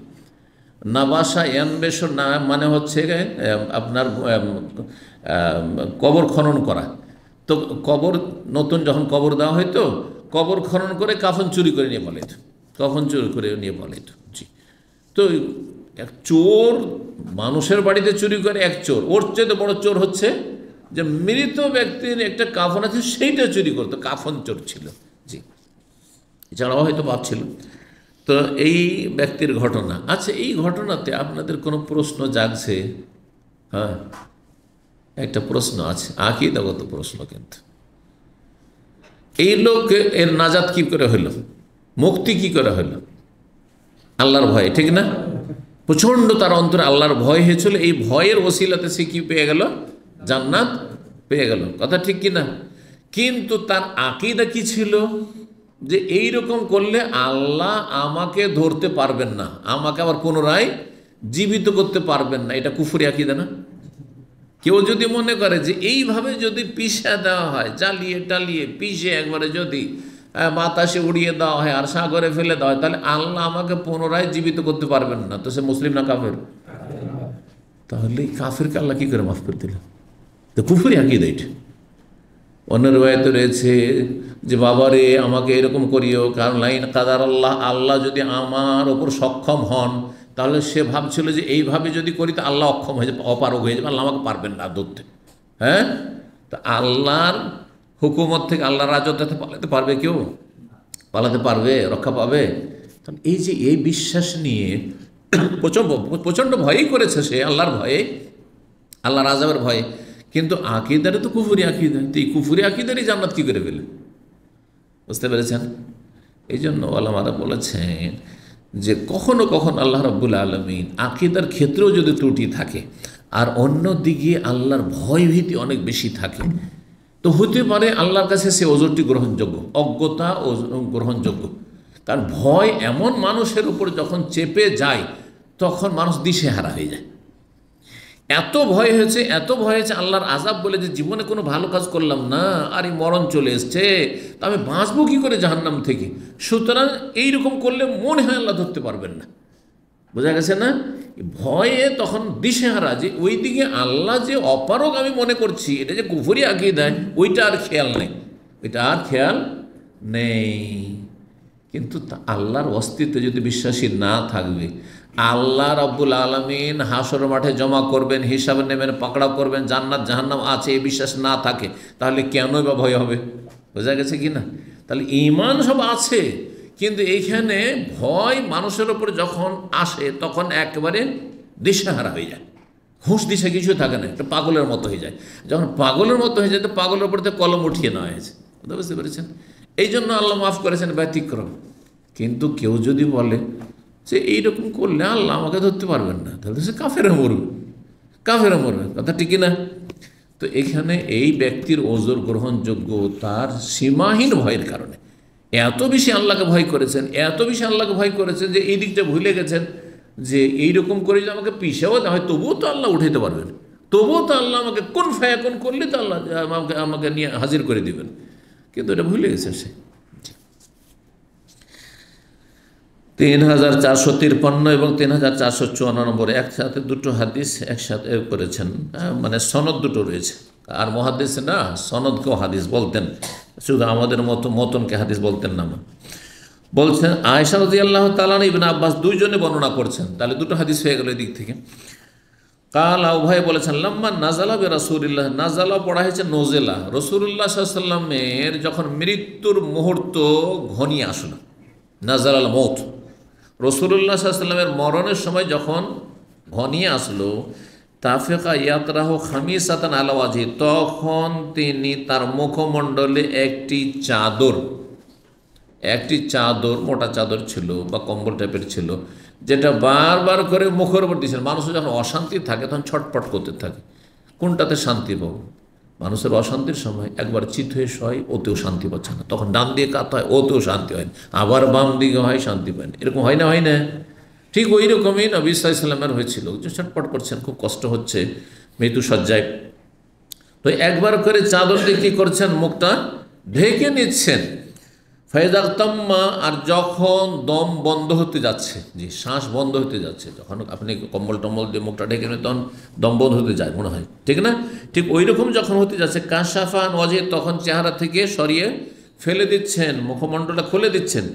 নাবাসা ইয়ানবেশর না মানে হচ্ছে আপনার কবর খনন করা। তো কবর নতুন যখন কবর দেওয়া হয়তো, কবর খনন করে কাফন চুরি করে নিয়ে বলে, কাফন চুরি করে নিয়ে বলে। জি, তো এক চোর মানুষের বাড়িতে চুরি করে, এক চোর, ওর চেয়ে বড় চোর হচ্ছে যে মৃত ব্যক্তির একটা কাফন আছে সেইটা চুরি করতো, কাফন চোর ছিল। জি, এছাড়াও হয়তো পাপ ছিল। তো এই ব্যক্তির ঘটনা। আচ্ছা, এই ঘটনাতে আপনাদের কোনো প্রশ্ন জাগছে? হ্যাঁ, একটা প্রশ্ন আছে, আকীদাগত প্রশ্ন। কিন্তু এই লোক এর নাজাত কি করে হইল, মুক্তি কি করে হইল? আল্লাহর ভয়, ঠিক না? প্রচণ্ড তার অন্তরে আল্লাহর ভয় হয়েছিল, এই ভয়ের ওসিলাতে সে কি পেয়ে গেল, জান্নাত পেয়ে গেল। কথা ঠিক কি না? কিন্তু তার আকীদা কি ছিল, যে এই রকম করলে আল্লাহ আমাকে ধরতে পারবেন না, আমাকে আবার পুনরায় জীবিত করতে পারবেন না। এটা কুফরি আকীদা না? কেউ যদি মনে করে যে এইভাবে যদি পিষে দেওয়া হয়, জ্বালিয়ে টালিয়ে পিষে একবারে যদি বাতাসে উড়িয়ে দেওয়া হয় আর সাগরে ফেলে দেওয়া হয়, তাহলে আল্লাহ আমাকে পুনরায় জীবিত করতে পারবেন না, তো সে মুসলিম না কাফের? তাহলে এই কাফেরকে আল্লাহ কী করে মাফ করে দিলেন? তো কুফরি আকীদা এটা। অন্য রওয়ায়াতে রয়েছে যে বাবারে আমাকে এরকম করিও, কারণ লাইন কাদার আল্লাহ, আল্লাহ যদি আমার ওপর সক্ষম হন, তাহলে সে ভাবছিল যে এইভাবে যদি করি তো আল্লাহ অক্ষম হয়ে যাবে, অপারগ হয়ে যাবে, আল্লাহ আমাকে পারবেন না ধরতে। হ্যাঁ, তা আল্লাহর হুকুমত থেকে, আল্লাহর রাজত্ব থেকে পালাতে পারবে কেউ? পালাতে পারবে? রক্ষা পাবে? তাহলে এই যে এই বিশ্বাস নিয়ে প্রচণ্ড ভয়ই করেছে সে, আল্লাহর ভয়ে, আল্লাহর আযাবের ভয়ে। কিন্তু আকীদারে তো কুফরি আকীদা, তো এই কুফরি আকীদারই জান্নাত কী করে পেলে? বুঝতে পেরেছেন? এই জন্য ওলামারা বলেছেন যে কখনো কখনো আল্লাহ রাব্বুল আলামিন আকীদার ক্ষেত্রেও যদি ত্রুটি থাকে আর অন্য দিকে আল্লাহর ভয় ভীতি অনেক বেশি থাকে, তো হতে পারে আল্লাহর কাছে সে ওজরটি গ্রহণযোগ্য, অজ্ঞতা ও গ্রহণযোগ্য। কারণ ভয় এমন মানুষের উপর যখন চেপে যায়, তখন মানুষ দিশেহারা হয়ে যায়। এত ভয় হয়েছে, এত ভয় হয়েছে আল্লাহর আযাব বলে, যে জীবনে কোনো ভালো কাজ করলাম না, আর এই মরণ চলে এসছে, তা আমি বাঁচবো কী করে জাহান্নাম থেকে? সুতরাং এইরকম করলে মনে হয় আল্লাহ ধরতে পারবেন না। বোঝা গেছে না? ভয়ে তখন দিশেহারা, যে ওই দিকে আল্লাহ যে অপারগ আমি মনে করছি, এটা যে কুফরি আকীদা, ওইটা আর খেয়াল নেই, ওইটা আর খেয়াল নেই। কিন্তু আল্লাহর অস্তিত্বে যদি বিশ্বাসী না থাকবে, আল্লাহ রাব্বুল আলামিন হাসর মাঠে জমা করবেন, হিসাবে নেবেন, পাকড়াও করবেন, জান্নাত জাহান্নাম আছে, এই বিশ্বাস না থাকে, তাহলে কেনই বা ভয় হবে? বোঝা গেছে কি না? তাহলে ঈমান সব আছে, কিন্তু এইখানে ভয় মানুষের ওপর যখন আসে, তখন একেবারে দিশেহারা হয়ে যায়, হুঁশ দিশা কিছু থাকে না, একটা পাগলের মতো হয়ে যায়। যখন পাগলের মতো হয়ে যায়, তো পাগলের ওপর তো কলম উঠিয়ে নেওয়া হয়েছে। বুঝতে পেরেছেন? এই জন্য আল্লাহ মাফ করেছেন ব্যতিক্রম। কিন্তু কেউ যদি বলে যে এইরকম করলে আল্লাহ আমাকে ধরতে পারবেন না, তাহলে সে কাফেরা মরবে, কাফেরা মরবে। কথা ঠিক না? তো এখানে এই ব্যক্তির ওজর গ্রহণযোগ্য তার সীমাহীন ভয়ের কারণে। এত বেশি আল্লাহকে ভয় করেছেন, এত বেশি আল্লাহকে ভয় করেছেন যে এই দিকটা ভুলে গেছেন যে এইরকম করে যে আমাকে পিছাও দেওয়া হয়, তবুও তো আল্লাহ উঠাইতে পারবেন, তবুও তো আল্লাহ আমাকে কোন ফায়াকুন করলে তো আল্লাহ আমাকে নিয়ে হাজির করে দিবেন। কিন্তু এটা ভুলে গেছে সে। 3453 এবং 3454 নম্বর একসাথে দুটো হাদিস একসাথে করেছেন, মানে সনদ দুটো রয়েছে। আর মুহাদ্দিস না সনদকেও হাদিস বলতেন, শুধু আমাদের মতনকে হাদিস বলতেন না। বলছেন আয়েশা রাদিয়াল্লাহু তাআলা ইবনে আব্বাস দুইজনে বর্ণনা করছেন, তাহলে দুটো হাদিস হয়ে গেল এদিক থেকে। কালা উভয় বলেছেন লাম্মা নাজালা বে রাসূলিল্লাহ, নাজালা পড়া হয়েছে নজেলা, রাসূলুল্লাহ সাল্লাল্লাহু আলাইহি ওয়াসাল্লামের যখন মৃত্যুর মুহূর্ত ঘনিয়ে আসলো, নাজালাল মৌত, রাসূলুল্লাহ সাল্লাল্লাহু আলাইহি ওয়াসাল্লামের মরণের সময় যখন ঘনিয়ে আসলো, তাফিকা ইয়াতরাহু খামিসাতান আলা ওয়াজহি, তখন তিনি তার মুখমণ্ডলে একটি চাদর, মোটা চাদর ছিল বা কম্বল টাইপের ছিল, যেটা বারবার করে মুখের উপর দিয়েছেন। মানুষের যখন অশান্তি থাকে তখন ছটপট করতে থাকে, কোনটাতে শান্তি পাবো? মানুষের অশান্তির সময় একবার চিত হয়ে শয়, ওতেও শান্তি পাচ্ছে না, তখন ডান দিয়ে কাত হয়, ওতেও শান্তি হয় না, আবার বাম দিকে হয়, শান্তি পায় না, এরকম হয় না? ঠিক ওই রকমই নবী সাল্লাল্লাহু আলাইহি ওয়াসাল্লামের হয়েছিল, যে ছটপট করছেন, খুব কষ্ট হচ্ছে মৃত্যু সজ্জায়। তো একবার করে চাদর দিয়ে কী করছেন? মুখটা ঢেকে নিচ্ছেন। ফায়দাগতাম্মা, আর যখন দম বন্ধ হতে যাচ্ছে, শ্বাস বন্ধ হতে যাচ্ছে, যখন আপনি কম্বল টম্বল দিয়ে মুখটা ঢেকে নেন তখন দম বন্ধ হতে যায় মনে হয়, ঠিক না? ঠিক ওই রকম যখন হতে যাচ্ছে, কাশাফান ওয়াজহি, তখন চেহারা থেকে সরিয়ে ফেলে দিচ্ছেন, মুখমণ্ডলটা খুলে দিচ্ছেন।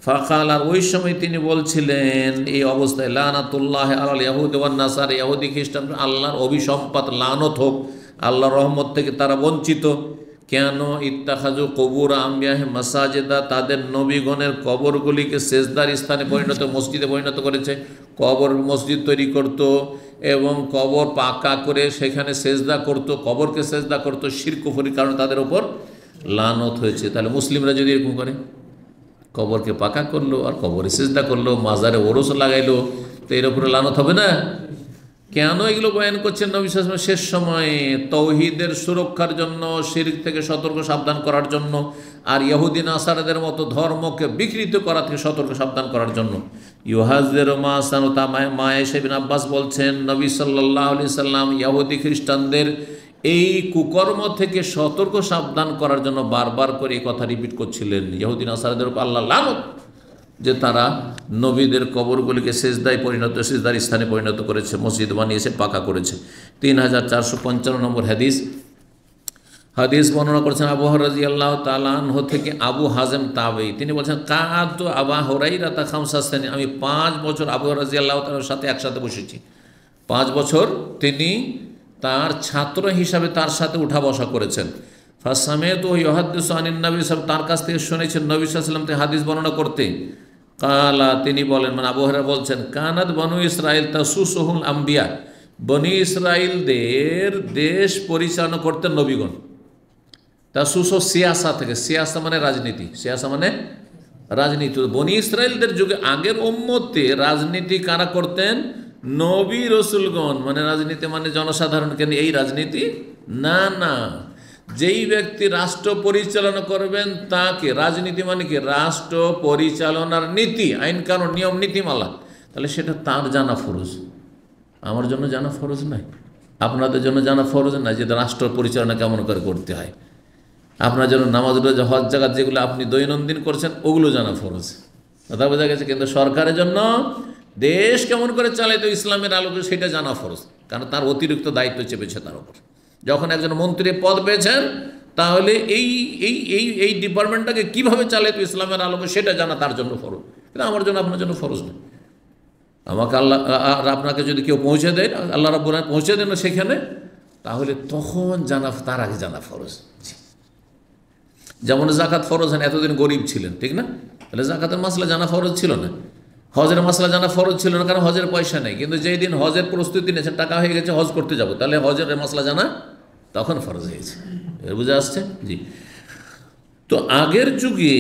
ফাকাল, আর ওই সময় তিনি বলছিলেন এই অবস্থায়, লানাতুল্লাহ আলাল ইয়াহুদ ওয়ান নাসারা, ইহুদি খ্রিস্টান আল্লাহর অভিসম্পাত, লানত হোক, আল্লাহর রহমত থেকে তারা বঞ্চিত। কেন? ইত্তাখাজু কবুর আম্বিয়াহে মাসাজেদা, তাদের নবীগণের কবরগুলিকে সেজদার স্থানে পরিণত, মসজিদে পরিণত করেছে। কবর মসজিদ তৈরি করত এবং কবর পাকা করে সেখানে সেজদা করত, কবরকে সেজদা করত, শিরক কুফরির কারণে তাদের ওপর লানত হয়েছে। তাহলে মুসলিমরা যদি এরকম করে, কবরকে পাকা করলো আর কবরে সেজদা করলো, মাজারে ওরস লাগাইলো, তো এর উপরে লানত হবে না? কেন এগুলো বয়ান করছেন নবী সাল্লাল্লাহু আলাইহি ওয়াসাল্লাম? শেষ সময়ে তৌহিদের সুরক্ষার জন্য, শিরক থেকে সতর্ক সাবধান করার জন্য, আর ইহুদি নাসারাদের মতো ধর্মকে বিকৃত করা থেকে সতর্ক সাবধান করার জন্য। ইউহাযযিরু মা সানুতা, মা আয়েশা বিন আব্বাস বলছেন নবী সাল্লাল্লাহু আলাইহি ওয়াসাল্লাম ইহুদি খ্রিস্টানদের এই কুকর্ম থেকে সতর্ক সাবধান করার জন্য বারবার করে এই কথা রিপিট করছিলেন, ইহুদি নাসারাদের উপর আল্লাহ লানত, যে তারা নবীদের কবরগুলিকে সেজদার স্থানে পরিণত করেছে, মসজিদ বানিয়েছে, পাকা করেছে। 3455 নম্বর হাদিস বর্ণনা করেছেন আবু হুরায়রা রাদিয়াল্লাহু তাআলা আনহু থেকে, আবু হাজেম তাবেঈ, তিনি বলছেন কাআতু আবু হুরায়রা খামসা সিনিন, আমি 5 বছর আবু হুরায়রা রাদিয়াল্লাহু তাআলার সাথে একসাথে বসেছি। 5 বছর তিনি তার ছাত্র হিসাবে তার সাথে উঠা বসা করেছেন। ফাসামিতু ইউহাদ্দিসু আনিন নবী সাল্লাল্লাহু, তার কাছ থেকে শুনেছেন নবী সাল্লাল্লাহু আলাইহি ওয়াসাল্লাম থেকে হাদিস বর্ণনা করতে। কালা, তিনি বলেন, মানে আবু হুরায়রা বলছেন, কানাত বনু ইসরাইল তাসুসুহুল আম্বিয়া, বনি ইসরাইলদের দেশ পরিচালনা করতেন নবীগণ। তাসুসু সিয়াসা থেকে, সিয়াসা মানে রাজনীতি, সিয়াসা মানে রাজনীতি। বনি ইসরাইলদের যুগে আগের উম্মতে রাজনীতি কারা করতেন? নবী রসুলগণ। মানে রাজনীতি মানে জনসাধারণকে নিয়ে এই রাজনীতি না, যেই ব্যক্তি রাষ্ট্র পরিচালনা করবেন তাকে, রাজনীতি মানে কি? রাষ্ট্র পরিচালনার নীতি, আইন কানুন, নিয়ম নীতিমালা, তাহলে সেটা তার জানা ফরজ। আমার জন্য জানা ফরজ নাই, আপনাদের জন্য জানা ফরজ নাই যে রাষ্ট্র পরিচালনা কেমন করে করতে হয়। আপনার জন্য নামাজ, রোজা, হজ, যাকাত যেগুলো আপনি দৈনন্দিন করছেন ওগুলো জানা ফরজ, কথা বোঝা গেছে? কিন্তু সরকারের জন্য দেশ কেমন করে চালাইতে ইসলামের আলোকে সেটা জানা ফরজ, কারণ তার অতিরিক্ত দায়িত্ব চেপেছে তার উপর। যখন একজন মন্ত্রী পদ পেয়েছেন, তাহলে এই ডিপার্টমেন্টটাকে কীভাবে চালাইতে ইসলামের আলোকে সেটা জানা তার জন্য ফরজ, কিন্তু আমার জন্য, আপনার জন্য ফরজ নয়। আমাকে আল্লাহ আর আপনাকে যদি কেউ পৌঁছে দেয়, আল্লাহ রাব্বুল আলামিন পৌঁছে দেন সেখানে, তাহলে তখন জানা, তার আগে জানা ফরজ। যেমন জাকাত ফরজ হন, এতদিন গরিব ছিলেন, ঠিক না? তাহলে জাকাতের মাসলা জানা ফরজ ছিল না। হজের মাসলা জানা ফরজ ছিল না, কারণ হজের পয়সা নেই। কিন্তু যেই দিন হজের প্রস্তুতি নিয়েছেন, টাকা হয়ে গেছে, হজ করতে যাব, তাহলে হজের মাসলা জানা তখন ফরজ হয়েছে। বুঝে আসছে? জি। তো আগের যুগে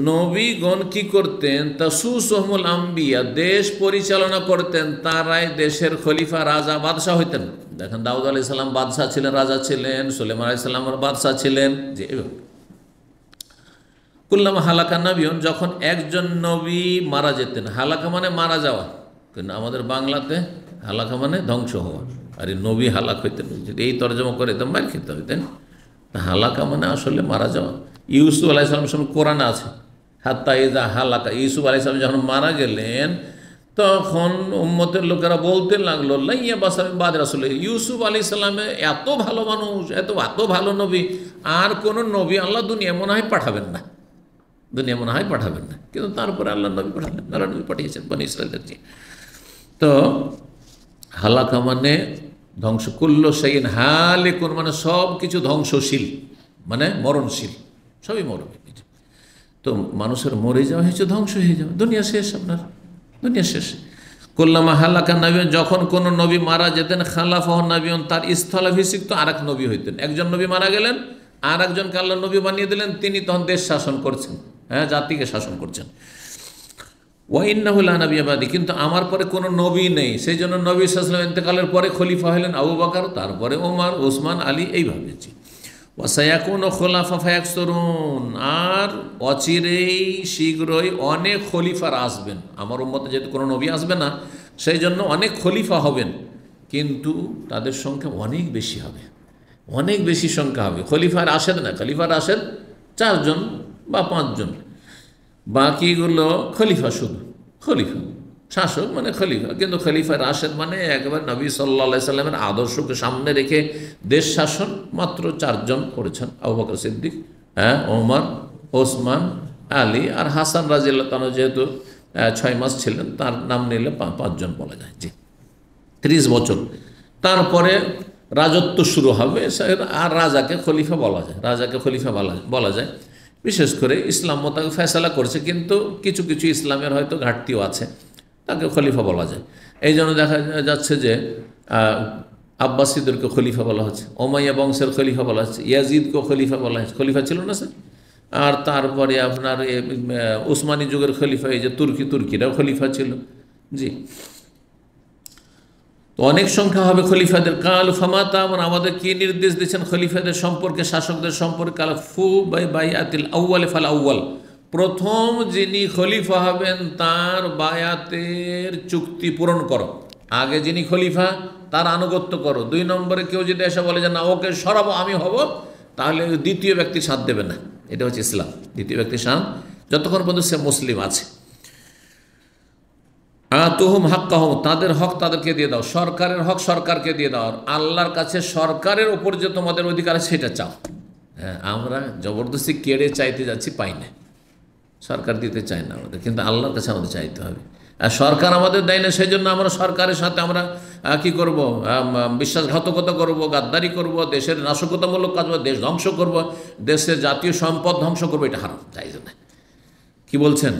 নবীগণ কি করতেন? তাসুসুহুল আম্বিয়া, দেশ পরিচালনা করতেন, তারাই দেশের খলিফা, রাজা, বাদশাহ হইতেন। দেখেন দাউদ আলাইহিস সালাম বাদশাহ ছিলেন, রাজা ছিলেন, সুলাইমান আলাইহিস সালামের বাদশাহ ছিলেন। যে কুল্লামা হালাকা নবীন, যখন একজন নবী মারা যেতেন, হালাকা মানে মারা যাওয়া, কিন্তু আমাদের বাংলাতে হালাকা মানে ধ্বংস হওয়া, আর এই নবী হালাক হইতেন, যদি এই তর্জমা করে তো মার খেতে হইতেন। হালাকা মানে আসলে মারা যাওয়া। ইউসুফ আলাইহিস সালামের সঙ্গে কোরআনে আছে, হাত্তা ইযা হালাকা, ইউসুফ আলাইহিস সালাম যখন মারা গেলেন, তখন উম্মতের লোকেরা বলতে লাগলো, লাইয়া বাসামি বাদ রাসূল, ইউসুফ আলাইহিস সালামে এত ভালো মানুষ, এত ভালো নবী, আর কোন নবী আল্লাহ দুনিয়া মনে হয় পাঠাবেন না। দুনিয়া মনে হয় পাঠাবেন না, কিন্তু তারপরে আল্লাহ নবী পাঠালেন, আল্লাহ নবী পাঠিয়েছেন বনী ইসরাইলের। তো হালাকা মানে ধ্বংস, কুল্ল শাইইন হালিকুন মানে সব কিছু ধ্বংসশীল, মানে মরণশীল, সবই মরবে। তো মানুষের মরে যাওয়া হয়েছে, ধ্বংস হয়ে যাওয়া, দুনিয়া শেষ, আপনার দুনিয়া শেষ। কুল্লামা হালাকা নবী, যখন কোন নবী মারা যেতেন, খালাফাহ নবীন, তার স্থলাভিষিক্ত আর এক নবী হইতেন। একজন নবী মারা গেলেন, আর একজনকে আল্লাহ নবী বানিয়ে দিলেন, তিনি তখন দেশ শাসন করছেন, হ্যাঁ, জাতিকে শাসন করছেন। ওয়াইন্নাহু লা নবিয়্যা বাদি, কিন্তু আমার পরে কোনো নবী নেই, সেই জন্য নবী সাল্লাল্লাহু আলাইহি ওয়াসাল্লাম ইন্তেকালের পরে খলিফা হলেন আবু বকর, তারপরে ওমর, ওসমান, আলী, এইভাবে। ওয়াসায়াকুনু খুলাফা ফায়াকসুরুন, আর অচিরেই শীঘ্রই অনেক খলিফার আসবেন। আমার উম্মতে যেহেতু কোনো নবী আসবে না, সেই জন্য অনেক খলিফা হবেন, কিন্তু তাদের সংখ্যা অনেক বেশি হবে, অনেক বেশি সংখ্যা হবে। খলিফার রাশেদ না, খলিফার রাশেদ 4 জন বা 5 জন, বাকিগুলো খলিফা, শুধু খলিফা, শাসক মানে খলিফা। কিন্তু খলিফা রাশেদ মানে একবার নবী সাল্লাল্লাহু আলাইহি সাল্লামের আদর্শকে সামনে রেখে দেশ শাসন মাত্র 4 জন করেছেন, আবু বকর সিদ্দিক, হ্যাঁ, ওমর, ওসমান, আলী, আর হাসান রাদিয়াল্লাহু তাআলা যেহেতু 6 মাস ছিলেন, তার নাম নিলে 5 জন বলা যায়। জি, 30 বছর। তারপরে রাজত্ব শুরু হবে, আর রাজাকে খলিফা বলা যায়, রাজাকে খলিফা বলা যায়। বিশেষ করে ইসলাম মোতাবেক ফয়সালা করছে, কিন্তু কিছু কিছু ইসলামের হয়তো ঘাটতিও আছে, তাকে খলিফা বলা যায়। এই জন্য দেখা যাচ্ছে যে আব্বাসীদেরকে খলিফা বলা হচ্ছে, ওমাইয়া বংশের খলিফা বলা হচ্ছে, ইয়াজিদকে খলিফা বলা হচ্ছে, খলিফা ছিল না স্যার। আর তারপরে আপনার উসমানী যুগের খলিফা, এই যে তুর্কিরাও খলিফা ছিল। জি, তো অনেক সংখ্যা হবে খলিফাদের। কাল ফামাতা, আমাদের কি নির্দেশ দিচ্ছেন খলিফাদের সম্পর্কে, শাসকদের সম্পর্কে? কাল ফু বাইআতিল আউয়াল ফাল আউয়াল, প্রথম যিনি খলিফা হবেন তার বায়াতের চুক্তি পূরণ করো। আগে যিনি খলিফা তার আনুগত্য করো। 2 নম্বরে কেউ যদি এসে বলে যে না, ওকে সরাবো, আমি হব, তাহলে দ্বিতীয় ব্যক্তি সাথ দেবে না। এটা হচ্ছে ইসলাম, দ্বিতীয় ব্যক্তি সাথ, যতক্ষণ পর্যন্ত সে মুসলিম আছে। আতুহুম হাক্কাহুম, তাদের হক তাদেরকে দিয়ে দাও, সরকারের হক সরকারকে দিয়ে দাও। আল্লাহর কাছে সরকারের ওপর যে তোমাদের অধিকার আছে সেটা চাও। হ্যাঁ, আমরা জবরদস্তি কেড়ে চাইতে যাচ্ছি, পাই না, সরকার দিতে চায় না আমাদের, কিন্তু আল্লাহর কাছে আমাদের চাইতে হবে। আর সরকার আমাদের দেয় না, সেই জন্য আমরা সরকারের সাথে আমরা কি করব? বিশ্বাসঘাতকতা করব, গাদ্দারি করব, দেশের নাশকতামূলক কাজ, দেশ ধ্বংস করব, দেশের জাতীয় সম্পদ ধ্বংস করবো, এটা হারাম, জায়েজ না। কি বলছেন?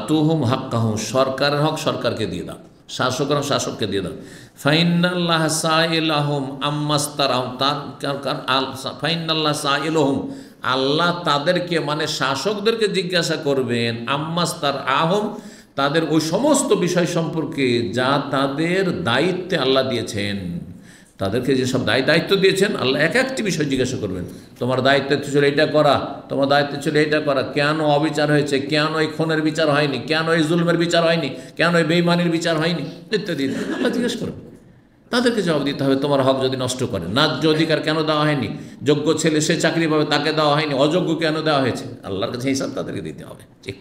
তুহুম হাক্কাহুম, সরকারের হক সরকারকে দিয়ে দাও, শাসকের হক শাসককে দিয়ে দাও। ফাইনাল্লাহ সাইলাহুম আম্মাস্তারাহুম, ফাইনাল্লাহ সাইলাহুম, আল্লাহ তাদেরকে মানে শাসকদেরকে জিজ্ঞাসা করবেন, আম্মাস্তার আহম, তাদের ওই সমস্ত বিষয় সম্পর্কে যা তাদের দায়িত্বে আল্লাহ দিয়েছেন। তাদেরকে যেসব দায়িত্ব দিয়েছেন, আল্লাহ এক একটি বিষয় জিজ্ঞাসা করবেন। তোমার দায়িত্ব ছিল এইটা করা, তোমার দায়িত্ব ছিল এইটা করা, কেন অবিচার হয়েছে, কেন এই খুনের বিচার হয়নি, কেন এই জুলমের বিচার হয়নি, কেন এই বেঈমানির বিচার হয়নি, ইত্যাদি আল্লাহ জিজ্ঞেস করবেন। তাদেরকে জবাব দিতে হবে। তোমার হক যদি নষ্ট করে, ন্যায্য অধিকার কেন দেওয়া হয়নি, যোগ্য ছেলে সে চাকরি পাবে, তাকে দেওয়া হয়নি, অযোগ্য কেন দেওয়া হয়েছে, আল্লাহর কাছে হিসাব তাদেরকে দিতে হবে। ঠিক।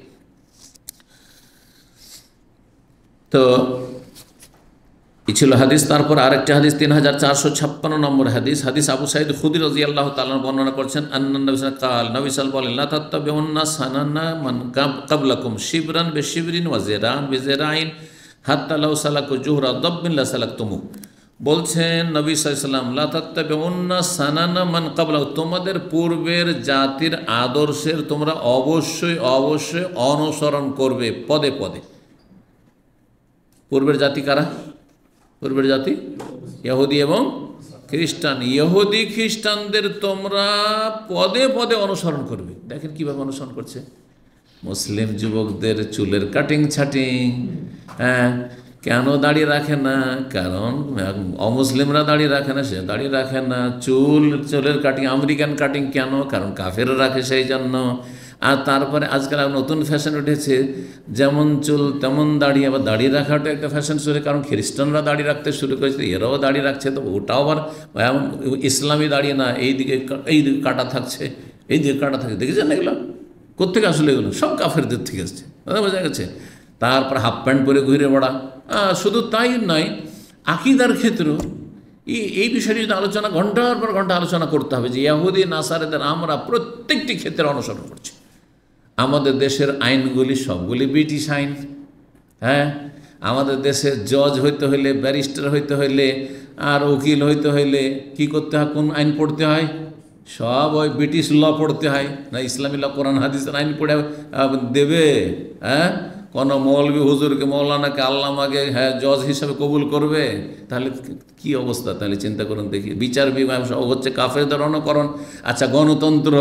তো এই ছিল হাদিস। তারপর আরেকটি হাদিস 3456 নম্বর হাদিস। হাদিস আবু সাঈদ খুদরি রাদিয়াল্লাহু তাআলা বর্ণনা করছেন, আন্নান নবী সাল্লাল্লাহু আলাইহি ওয়াসাল্লাম, নবী সাল্লাল্লাহু আলাইহি ওয়াসাল্লাম বলেন, লা তাত্তাবিউন্না সানানা মান ক্বাবলাকুম শিবরান বিশিবরিন ওয়া জিরান বিজিরাইন হাত্তা লাউ সালাকু জুহরা দাব্বিন লা সালাকতুমু। বলছেন নবী সাল্লাল্লাহু আলাইহি ওয়াসাল্লাম, লা তাত্তাবিউন্না সানানা মান ক্বাবলাকুম, তোমাদের পূর্বের জাতির আদর্শের তোমরা অবশ্যই অবশ্যই অনুসরণ করবে পদে পদে। পূর্বের জাতি কারা? পূর্বের জাতি ইহুদি এবং খ্রিস্টান। ইহুদি খ্রিস্টানদের তোমরা পদে পদে অনুসরণ করবে। দেখেন কিভাবে অনুসরণ করছে। মুসলিম যুবকদের চুলের কাটিং ছাটিং, হ্যাঁ, কেন দাড়ি রাখে না? কারণ অমুসলিমরা দাড়ি রাখে না, সে দাড়ি রাখে না। চুলের কাটিং আমেরিকান কাটিং কেন? কারণ কাফেররা রাখে, সেই জন্য। আর তারপরে আজকাল নতুন ফ্যাশন উঠেছে, যেমন চুল তেমন দাড়ি। আবার দাড়ি রাখাটা একটা ফ্যাশন শুরু, কারণ খ্রিস্টানরা দাড়ি রাখতে শুরু করেছে, এরাও দাড়ি রাখছে। তো ওটাও আবার ইসলামী দাড়ি না, এই দিকে কাটা থাকছে, এই দিকে কাটা থাকছে। দেখেছেন এগুলো কোত্থেকে আসলে? এগুলো সব কাফেরদের থেকে আসছে, বোঝা গেছে। তারপর হাফ প্যান্ট পরে ঘুরে বেড়া। শুধু তাই নয়, আকিদার ক্ষেত্রেও এই বিষয়টি যদি আলোচনা, ঘন্টার পর ঘন্টা আলোচনা করতে হবে যে ইহুদি নাসারাদের আমরা প্রত্যেকটি ক্ষেত্রে অনুসরণ করছি। আমাদের দেশের আইনগুলি সবগুলি ব্রিটিশ আইন। হ্যাঁ, আমাদের দেশে জজ হইতে হইলে, ব্যারিস্টার হইতে হইলে, আর উকিল হইতে হইলে কি করতে হয়, কোন আইন পড়তে হয়? সব ওই ব্রিটিশ ল পড়তে হয় না? ইসলামী ল, কোরআন হাদিসের আইন পড়ে দেবে? হ্যাঁ, কোনো মৌলবি হুজুরকে, মৌলানাকে, আল্লামাকে জজ হিসাবে কবুল করবে? তাহলে কি অবস্থা? তাহলে চিন্তা করুন দেখি। বিচার বিভাগ সব হচ্ছে কাফেরদের অনুকরণ। আচ্ছা, গণতন্ত্র,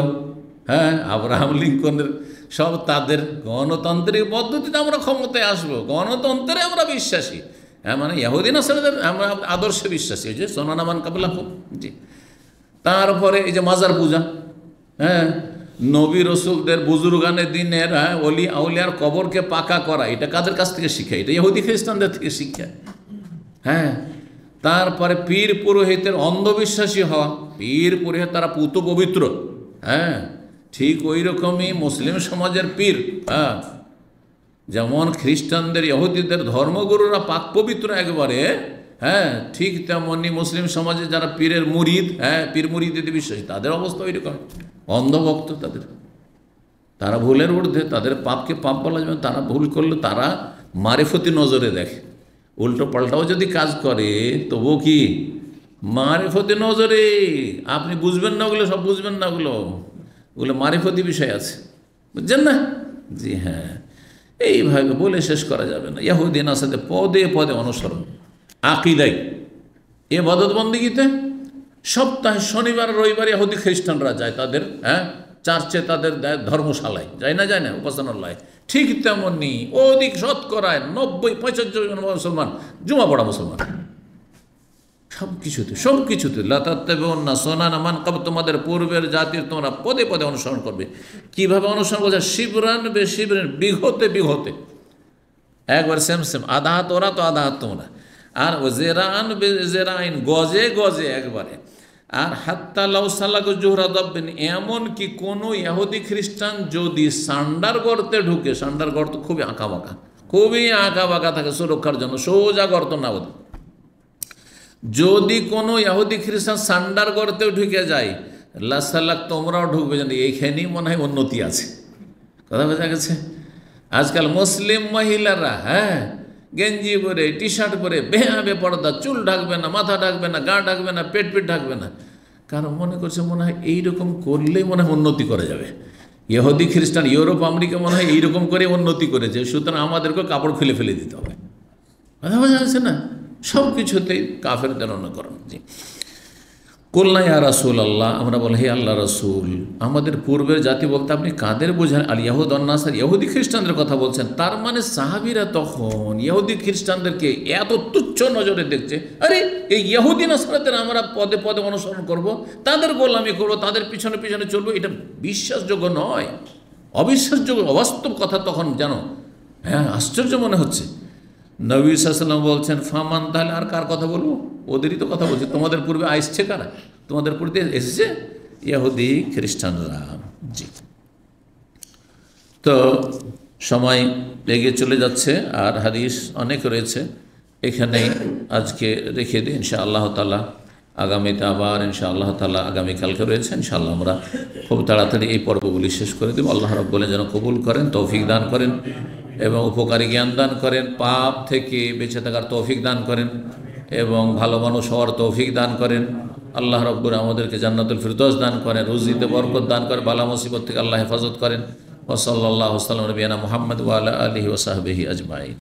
হ্যাঁ, আব্রাহাম লিঙ্কনের সব তাদের গণতান্ত্রিক পদ্ধতিতে আমরা ক্ষমতায় আসবো, গণতন্ত্রে আমরা বিশ্বাসী। হ্যাঁ, মানে ইহুদি নাসারাদের আমরা আদর্শে বিশ্বাসী, যে সোনানা মান কাবলাকুম। জি। তারপরে এই যে মাজার পূজা, হ্যাঁ, নবী রসুলদের বুজুর্গানের দিনের অলি আউলিয়ার কবরকে পাকা করা, এটা কাদের কাছ থেকে শিখে? এটা ইহুদি খ্রিস্টানদের থেকে শিক্ষা। হ্যাঁ, তারপরে পীর পুরোহিতের অন্ধবিশ্বাসী হওয়া, পীর পুরোহিত তারা পুত পবিত্র। হ্যাঁ, ঠিক ওই রকমই মুসলিম সমাজের পীর, হ্যাঁ, যেমন খ্রিস্টানদের ইহুদিদের ধর্মগুরুরা পাক পবিত্র একবারে, হ্যাঁ, ঠিক তেমনি মুসলিম সমাজে যারা পীরের মুরিদ, হ্যাঁ, পীর মুরিদিতে বিশ্বাসী, তাদের অবস্থা ওই রকম, অন্ধভক্ত তাদের। তারা ভুলের ঊর্ধ্বে, তাদের পাপকে পাপ বলা যাবে। তারা ভুল করলে তারা মারিফতি নজরে দেখে, উল্টো পাল্টাও যদি কাজ করে তবুও কি মারিফতি নজরে। আপনি বুঝবেন না ওগুলো, সব বুঝবেন না ওগুলো, ওগুলো মারিফতি বিষয় আছে, বুঝছেন না? জি হ্যাঁ, এইভাবে বলে শেষ করা যাবে না। ইহুদি নাসারদের পদে পদে অনুসরণ, আকিদাই, ইবাদত বন্দেগীতে সপ্তাহে শনিবার রবিবার ইহুদি খ্রিস্টানরা যায় তাদের, হ্যাঁ, চার্চে, তাদের ধর্মশালায় যায় না, যায় না উপাসনালয়। ঠিক তেমনি অধিক শতকরায় 90-95 মুসলমান জুমা পড়া মুসলমান। সব কিছুতে লাতাত্তাবিউন্না সুনানা মান ক্বাবল, তোমাদের পূর্বের জাতির তোমরা পদে পদে অনুসরণ করবে। কিভাবে অনুসরণ করছে? শিবরান বে শিবরান, বিঘতে বিঘতে, একবার সেম সেম, আধা হাত ওরা তো আধা হাত তোমরা। আর জেরান বে জেরাইন, গজে গজে একবারে। আর হাত্তা লাউ সালাকু জুহরা দাব্বিন, এমন কি কোনো ইহুদি খ্রিস্টান যদি সান্ডার গর্তে ঢুকে, সান্ডার গর্ত খুবই আঁকা বাঁকা, খুবই আঁকা বাঁকা থাকে সুরক্ষার জন্য, সোজা গর্ত না ওদের। যদি কোনো ইহুদি খ্রিস্টান সান্ডার গর্তেও ঢুকে যায়, লাসালাক, তোমরাও ঢুকবে, জানি এইখানেই মনে হয় উন্নতি আছে। কথা বোঝা গেছে? আজকাল মুসলিম মহিলারা, হ্যাঁ, গেঞ্জি পরে, টি শার্ট পরে, বেহাবে পর্দা, চুল ঢাকবে না, মাথা ঢাকবে না, গা ঢাকবে না, পেট ঢাকবে না। কারণ মনে করছে মনে হয় এইরকম করলেই মনে হয় উন্নতি করা যাবে। ইহুদি খ্রিস্টান ইউরোপ আমেরিকা মনে হয় এইরকম করে উন্নতি করেছে, সুতরাং আমাদেরকে কাপড় খুলে ফেলে দিতে হবে। কথা বোঝা যাচ্ছে না? সব কিছুতেই কাফেরদের অনুকরণ। জি। কুলনা ইয়া রাসূলুল্লাহ, আমরা বলি হে আল্লাহ রসুল, আমাদের পূর্বের জাতি বলতে আপনি কাদের বোঝান? আল ইয়াহুদ ওয়ান নাসার, ইহুদি খ্রিস্টানদের কথা বলছেন। তার মানে সাহাবীরা তখন ইহুদি খ্রিস্টানদেরকে এত তুচ্ছ নজরে দেখছে, আরে এই ইহুদি নাসারাদের আমরা পদে পদে অনুসরণ করব, তাদের গোলামি করব, তাদের পিছনে পিছনে চলবো, এটা বিশ্বাসযোগ্য নয়, অবিশ্বাসযোগ্য, অবাস্তব কথা তখন জানো। হ্যাঁ, আশ্চর্য মনে হচ্ছে। নবী সাল্লাল্লাহু আলাইহি ওয়াসাল্লাম বলছেন, ফামান, তাহলে আর কার কথা বলবো? ওদেরই তো কথা বলছে। তোমাদের পূর্বে আসছে কারা? তোমাদের পূর্বে এসেছে ইহুদি খ্রিস্টানরা। জি। তো সময় এগিয়ে চলে যাচ্ছে আর হাদিস অনেক রয়েছে, এখানেই আজকে রেখে দিই। ইনশাআল্লাহ তাআলা আগামীতে আবার ইনশাআল্লাহ তাআলা আগামীকালকে রয়েছে, ইনশাআল্লাহ আমরা খুব তাড়াতাড়ি এই পর্বগুলি শেষ করে দেব। আল্লাহ রাব্বুল যেন কবুল করেন, তৌফিক দান করেন এবং উপকারী জ্ঞান দান করেন, পাপ থেকে বেঁচে থাকার তৌফিক দান করেন এবং ভালো মানুষ হওয়ার তৌফিক দান করেন। আল্লাহ রাব্বুল আমাদেরকে জান্নাতুল ফিরদৌস দান করেন, রুজিতে বরকত দান করেন, বালা মুসিবত থেকে আল্লাহ হেফাজত করেন। ওয়া সাল্লাল্লাহু আলা নবিয়িনা মুহাম্মদ ওয়া আলা আলিহি ওয়া সাহবিহি আজমাইন।